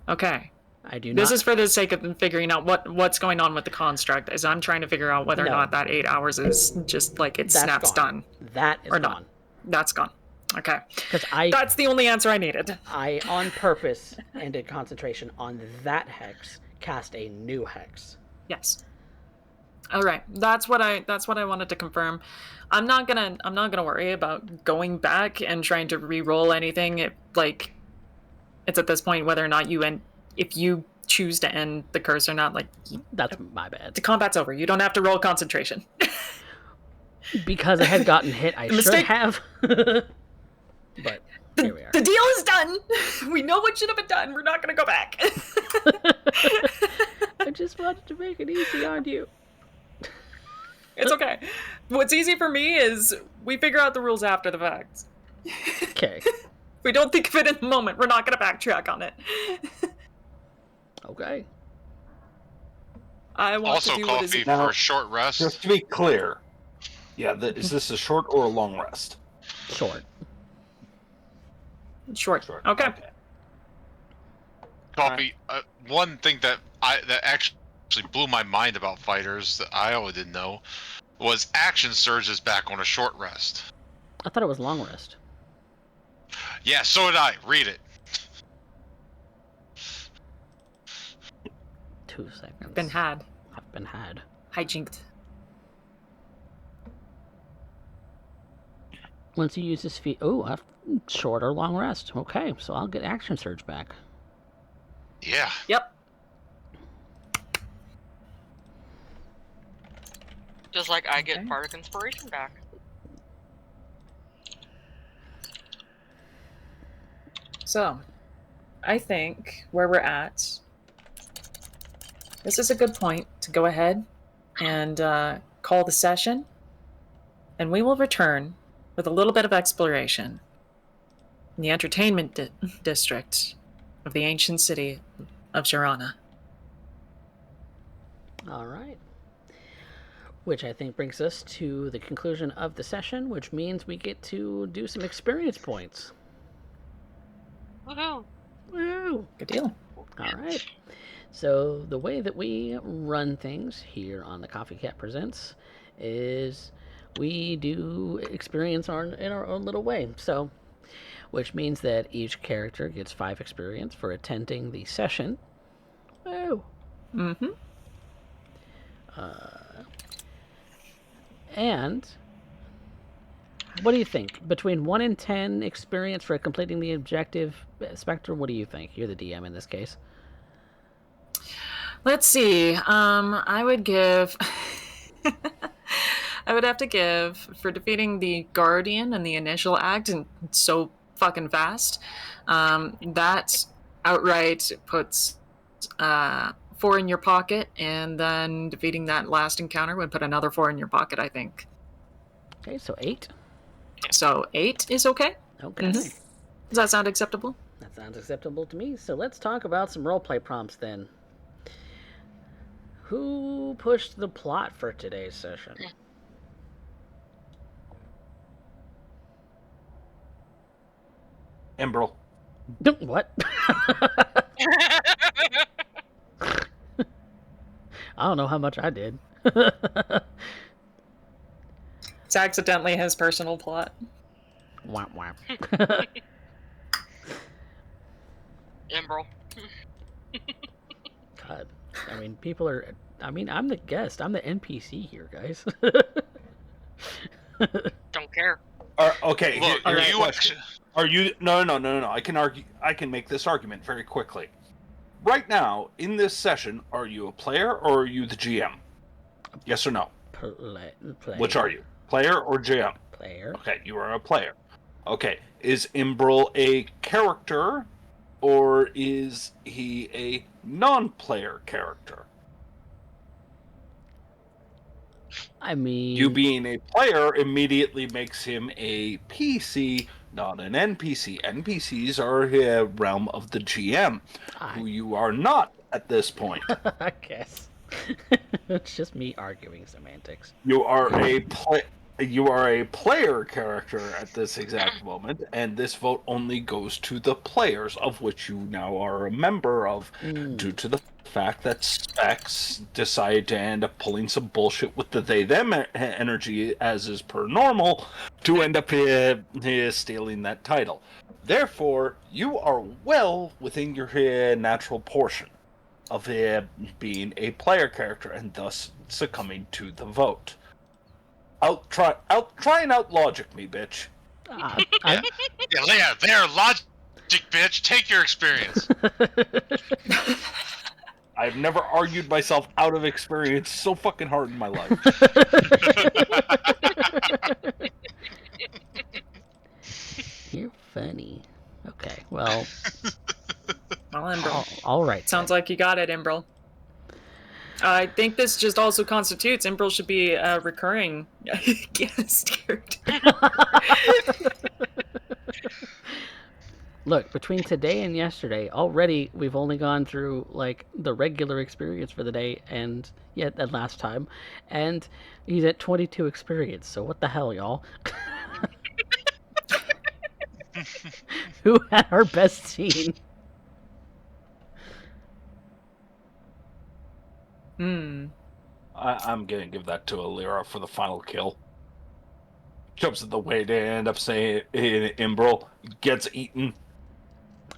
Okay. I do This not. is for the sake of figuring out what's going on with the construct. As I'm trying to figure out whether or No. not that 8 hours is just like it That's snaps gone. done That is or gone. not. That's gone. Okay. Because That's the only answer I needed. I on purpose and did concentration on that hex, cast a new hex. Yes. All right. That's what I wanted to confirm. I'm not gonna worry about going back and trying to re-roll anything. It's at this point whether or not if you choose to end the curse or not. Like, That's my bad. the combat's over. You don't have to roll concentration. Because I had gotten hit, I should mistake- have. But here we are. The deal is done. We know what should have been done. We're not gonna go back. I just wanted to make it easy on you. It's okay. What's easy for me is we figure out the rules after the fact. Okay. If we don't think of it in the moment, we're not gonna backtrack on it. Okay. I want Also, to do what is coffee Now, for a short rest. Just to be clear, is this a short or a long rest? Short. short. Short. Okay. Coffee. One thing that actually blew my mind about fighters that I always didn't know was action surge is back on a short rest. I thought it was long rest. Yeah, so did I. Read it. 2 seconds. Been had. I've been had. Hijinked. Once you use this feat, oh, short or long rest. Okay, so I'll get action surge back. Yeah. Yep. Just like I get Okay. Bardic Inspiration back. So, I think where we're at, this is a good point to go ahead and call the session, and we will return with a little bit of exploration in the entertainment district of the ancient city of Girona. All right. Which I think brings us to the conclusion of the session, which means we get to do some experience points. Woohoo! Woo! Good deal. All right. So the way that we run things here on the CoffeeCat Presents is we do experience in our own little way. So, which means that each character gets 5 experience for attending the session. Woo! Mm-hmm. And what do you think? Between 1 and 10 experience for completing the objective, Spectre, what do you think? You're the DM in this case. Let's see. I would give. I would have to give for defeating the Guardian in the initial act and so fucking fast. That outright puts 4 in your pocket, and then defeating that last encounter would put another 4 in your pocket, I think. Okay, so 8. So 8 is okay? Okay. Mhm. Does that sound acceptable? That sounds acceptable to me. So let's talk about some roleplay prompts then. Who pushed the plot for today's session? Embryl. What? I don't know how much I did. It's accidentally his personal plot. Whap whap. Emerald. God. I mean, people are... I mean, I'm the guest. I'm the NPC here, guys. Don't care. Okay. Look, here's are the you question. Are you? No. I can argue. I can make this argument very quickly. Right now, in this session, are you a player or are you the GM? Yes or no? Player. Which are you? Player or GM? Player. Okay, you are a player. Okay, is Imbril a character or is he a non-player character? I mean... You being a player immediately makes him a PC, not an NPC. NPCs are a realm of the GM, who you are not at this point. I guess. It's just me arguing semantics. You are a player character at this exact moment, and this vote only goes to the players, of which you now are a member of, due to the fact that Specs decided to end up pulling some bullshit with the they-them energy, as is per normal, to end up stealing that title. Therefore, you are well within your natural portion of being a player character, and thus succumbing to the vote. Try and out logic me, bitch. Yeah, there, logic, bitch. Take your experience. I've never argued myself out of experience so fucking hard in my life. You're funny. Okay, well, Well, Imbrel. all right. Sounds like you got it, Imbrel. I think this just also constitutes Imbrel should be a recurring guest character. Look, between today and yesterday, already we've only gone through like the regular experience for the day, and yet that last time, and he's at 22 experience. So what the hell, y'all? Who had our best scene? I'm gonna give that to Alira for the final kill. Jumps at the way to end up saying Imbrel gets eaten.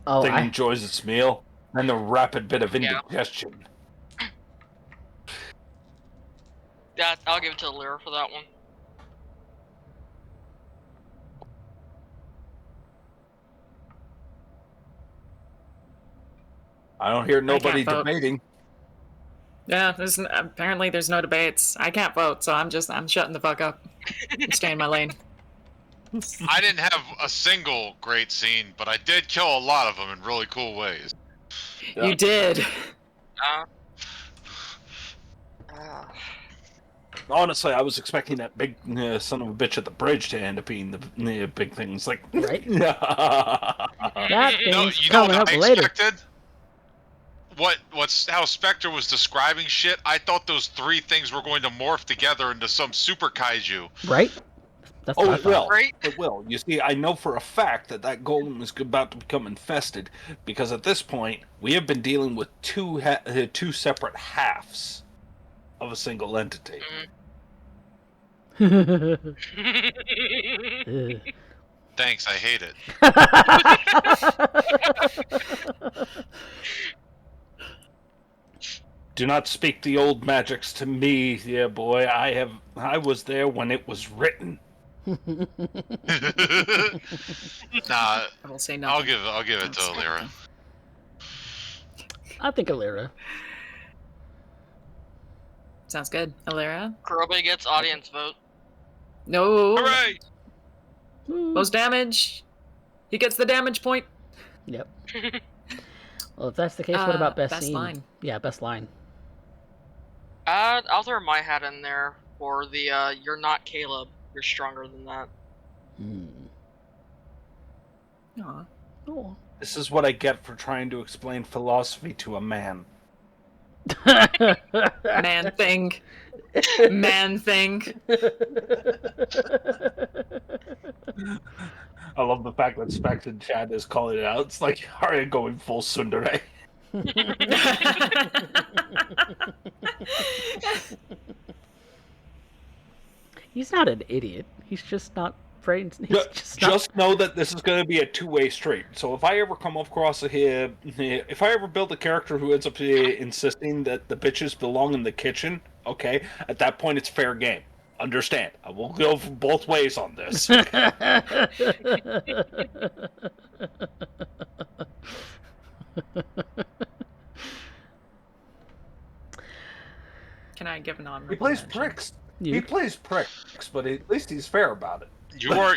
Oh, Thing enjoys its meal, and the rapid bit of Yeah. indigestion. That I'll give it to Lyra for that one. I don't hear nobody vote. debating. Yeah, apparently there's no debates. I can't vote, so I'm shutting the fuck up. I'm staying in my lane. I didn't have a single great scene, but I did kill a lot of them in really cool ways. Yeah. You did. Honestly, I was expecting that big son of a bitch at the bridge to end up being the big things. Like, Right? yeah. That You know thing's coming what up I later. expected? How Spectre was describing shit? I thought those three things were going to morph together into some super kaiju. Right? That's what Oh, I it thought. will. Right? It will. You see, I know for a fact that golem is about to become infested, because at this point, we have been dealing with two separate halves of a single entity. Ugh. Thanks, I hate it. Do not speak the old magics to me, dear boy. I was there when it was written. Nah, I will say nothing. I'll give it to Don't say Alira. nothing. I think Alira. Sounds good. Alira? Kurobe gets audience vote. No. Hooray! Most damage. He gets the damage point. Yep. Well, if that's the case, what about best best scene? line. Yeah, best line. I'll throw my hat in there for the "You're not Caleb. You're stronger than that." Aw. Oh. This is what I get for trying to explain philosophy to a man. Man thing. Man thing. I love the fact that Specs and Chad is calling it out. It's like, are you going full tsundere? He's not an idiot. He's just not afraid. He's Just know that this is going to be a two-way street. So if I ever come across if I ever build a character who ends up insisting that the bitches belong in the kitchen, okay, at that point it's fair game. Understand? I will go both ways on this. Can I give an honorable He plays mention? pricks. You- He plays pricks, but at least he's fair about it. You are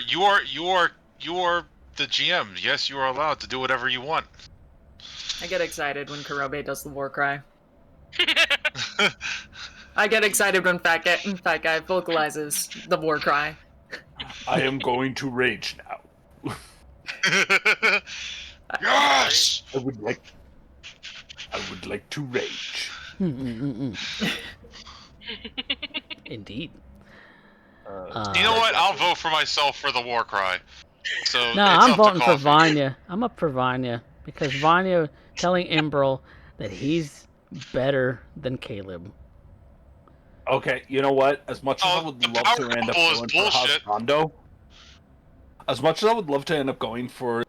the GM. Yes, you are allowed to do whatever you want. I get excited when Kurobe does the war cry. I get excited when Fat Guy vocalizes the war cry. I am going to rage now. Yes! I would like. I would like to rage. Indeed. You know what? I'll vote for myself for the war cry. So No, it's I'm up voting to for Coffee. Vanya. I'm up for Vanya because Vanya telling Imbrel that he's better than Caleb. Okay, you know what? As much as I Oh, would the love power to end up couple is going bullshit. for husbando, as much as I would love to end up going for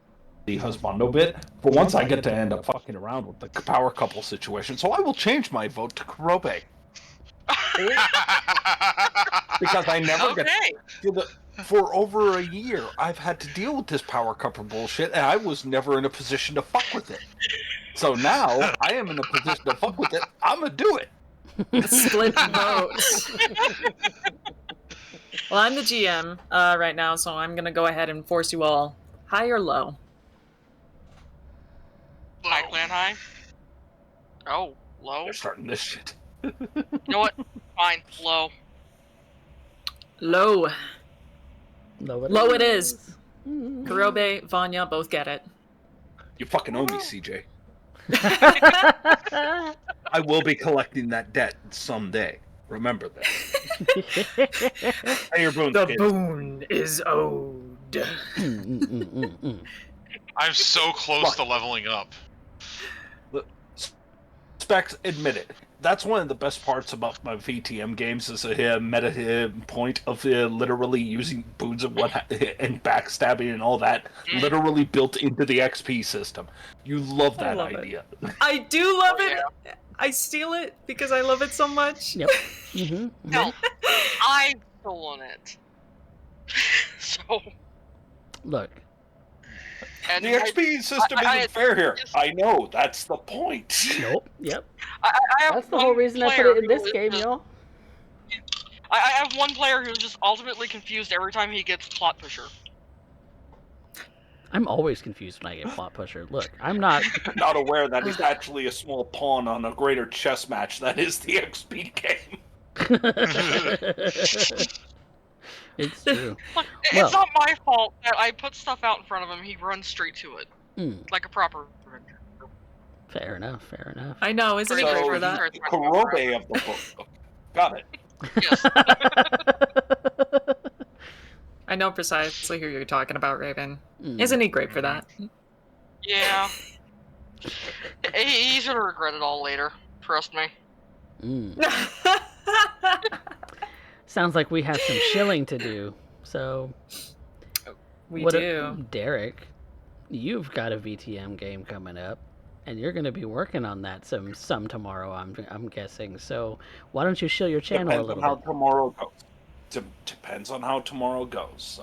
the husbando bit, for once I get to end up fucking around with the power couple situation, so I will change my vote to Kurobe. Because I never get for over a year, I've had to deal with this power couple bullshit, and I was never in a position to fuck with it. So now I am in a position to fuck with it. I'm gonna do it. Split vote. Well, I'm the GM right now, so I'm gonna go ahead and force you all high or low. High clan high? Oh, low? They're starting this shit. You know what? Fine, low. Low. Low it is. Kurobe, Vanya both get it. You fucking owe me, CJ. I will be collecting that debt someday. Remember that. Pay your boons, kids. boon is owed. I'm so close to leveling up. Specs, admit it. That's one of the best parts about my VTM games is a meta point of literally using boons and and backstabbing and all that literally built into the XP system. You love that idea. I do love it. I steal it because I love it so much. Yep. No, I've stolen it. So. Look. And the XP system isn't fair here. I know, that's the point. Nope. Yep. I have that's the whole reason I put it in this game, y'all. I have one player who's just ultimately confused every time he gets plot pusher. I'm always confused when I get plot pusher. Look, I'm not aware that he's actually a small pawn on a greater chess match that is the XP game. It's true. Look, it's not my fault that I put stuff out in front of him. He runs straight to it, like a proper. Fair enough. I know, isn't he great for that? Kurobe of the book. Got it. Yes. I know precisely who you're talking about, Raven. Isn't he great for that? Yeah. He's gonna regret it all later. Trust me. Sounds like we have some shilling to do. So we do. Derek, you've got a VTM game coming up, and you're going to be working on that some tomorrow. I'm guessing. So why don't you shill your channel a little bit? Depends on how tomorrow goes. Depends on how tomorrow goes.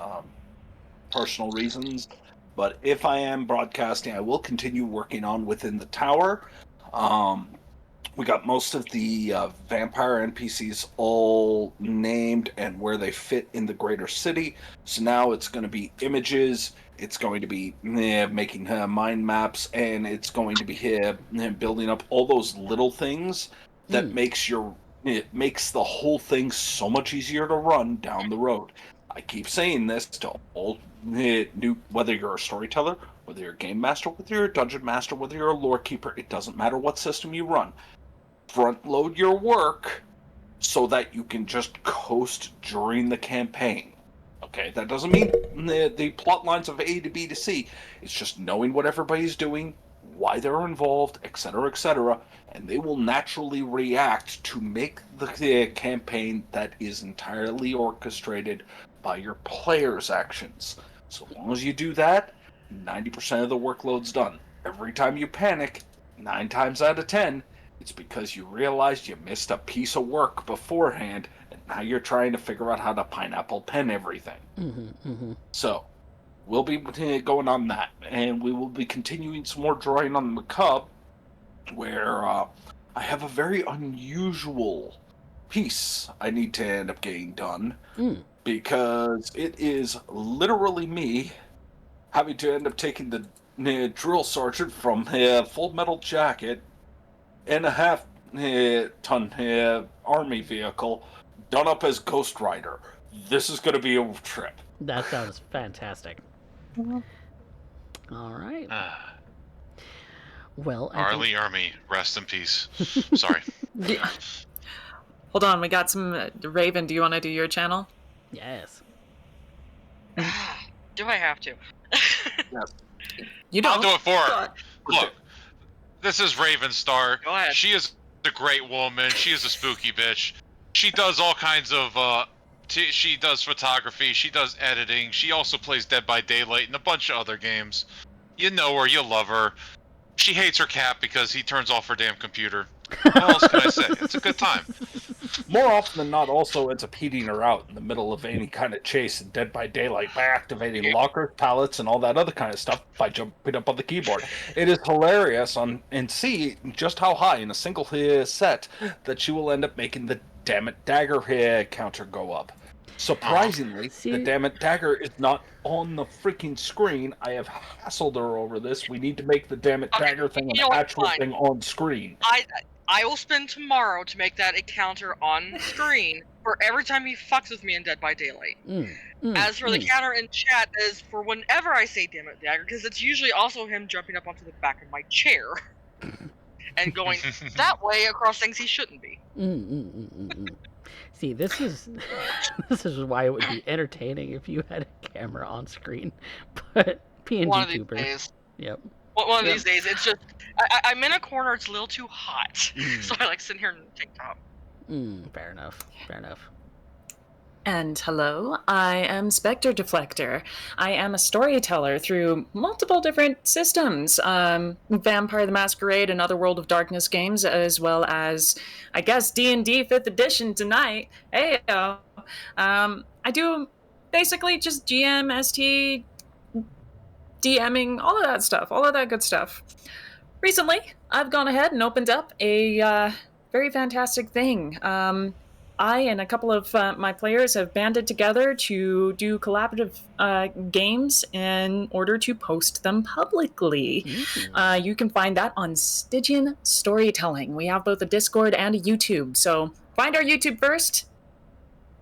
Personal reasons, but if I am broadcasting, I will continue working on Within the Tower. We got most of the vampire NPCs all named and where they fit in the greater city. So now it's going to be images, it's going to be making mind maps, and it's going to be building up all those little things that makes the whole thing so much easier to run down the road. I keep saying this to all new, whether you're a storyteller, whether you're a game master, whether you're a dungeon master, whether you're a lore keeper, it doesn't matter what system you run. Front load your work so that you can just coast during the campaign. Okay, that doesn't mean the plot lines of A to B to C. It's just knowing what everybody's doing, why they're involved, etc., and they will naturally react to make the campaign that is entirely orchestrated by your players' actions. So long as you do that, 90% of the workload's done. Every time you panic, 9 times out of 10, it's because you realized you missed a piece of work beforehand, and now you're trying to figure out how to pineapple pen everything. So, we'll be going on that, and we will be continuing some more drawing on the Macabre, where I have a very unusual piece I need to end up getting done, because it is literally me having to end up taking the drill sergeant from Full Metal Jacket and a half-ton army vehicle done up as Ghost Rider. This is going to be a trip. That sounds fantastic. All right. Well, I think Arlie Army, rest in peace. Yeah. Sorry. Yeah. Arlie Army, rest in peace. Sorry. Yeah. Hold on, we got some. Raven, do you want to do your channel? yes. Do I have to? You I'll don't. do it for her. But- Look, this is Ravenstar. Go ahead. She is a great woman. She is a spooky bitch. She does all kinds of she does photography, she does editing, she also plays Dead by Daylight and a bunch of other games. You know her, you love her. She hates her cat because he turns off her damn computer. What else can I say? It's a good time. More often than not, also ends up heating her out in the middle of any kind of chase in Dead by Daylight by activating lockers, pallets, and all that other kind of stuff by jumping up on the keyboard. It is hilarious and see just how high in a single set that she will end up making the damn it dagger counter go up. Surprisingly, the damn it dagger is not on the freaking screen. I have hassled her over this. We need to make the damn it dagger thing an actual thing on screen. I will spend tomorrow to make that a counter on screen for every time he fucks with me in Dead by Daylight. As for the counter in chat, is for whenever I say "damn it, dagger," because it's usually also him jumping up onto the back of my chair and going that way across things he shouldn't be. See, this is why it would be entertaining if you had a camera on screen. But PNG One of these Tuber. days. Yep. One of these days, it's just I'm in a corner. It's a little too hot, so I like sitting here and take top. Fair enough. Fair enough. And hello, I am Spectre Deflector. I am a storyteller through multiple different systems. Vampire the Masquerade and other World of Darkness games, as well as, I guess, D&D 5th edition tonight. Heyo! I do basically just GM, ST, DMing, all of that stuff, all of that good stuff. Recently, I've gone ahead and opened up a very fantastic thing. I and a couple of my players have banded together to do collaborative games in order to post them publicly. You can find that on Stygian Storytelling. We have both a Discord and a YouTube, so find our YouTube first.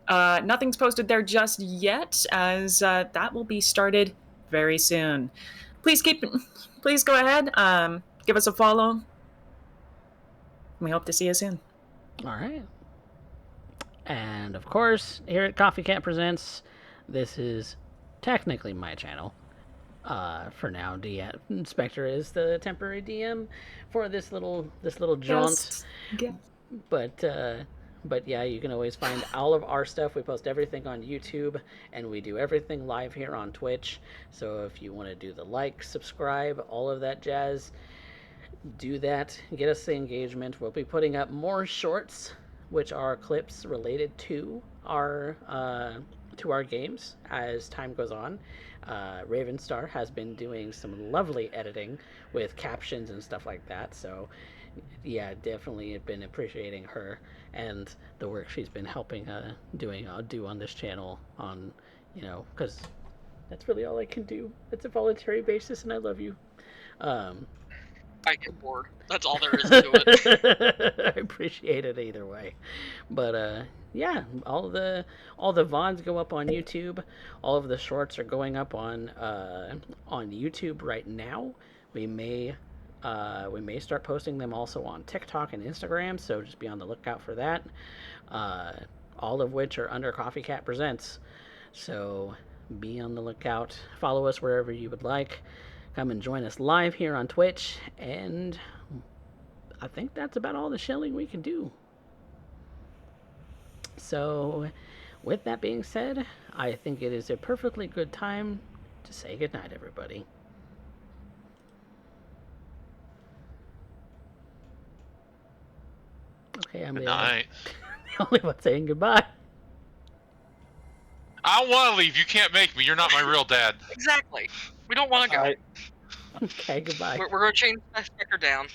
Nothing's posted there just yet, as that will be started very soon. Please go ahead, give us a follow. We hope to see you soon. All right. And of course, here at CoffeeCat Presents, this is technically my channel. For now, Spectre is the temporary DM for this little jaunt. Yes. But yeah, you can always find all of our stuff. We post everything on YouTube, and we do everything live here on Twitch. So if you want to do the like, subscribe, all of that jazz, do that. Get us the engagement. We'll be putting up more shorts, which are clips related to our games as time goes on. Ravenstar has been doing some lovely editing with captions and stuff like that. So yeah, definitely have been appreciating her and the work she's been helping do on this channel on, because that's really all I can do. It's a voluntary basis, and I love you. I get bored. That's all there is to it. I appreciate it either way. But yeah, all the VODs go up on YouTube. All of the shorts are going up on YouTube right now. We may start posting them also on TikTok and Instagram, so just be on the lookout for that. All of which are under CoffeeCat Presents. So be on the lookout. Follow us wherever you would like. Come and join us live here on Twitch, and I think that's about all the shilling we can do. So, with that being said, I think it is a perfectly good time to say goodnight, everybody. Okay, I'm Good night. the only one saying goodbye. I don't want to leave. You can't make me. You're not my real dad. Exactly. We don't want to go. Okay, goodbye. We're going to chain Spectre down.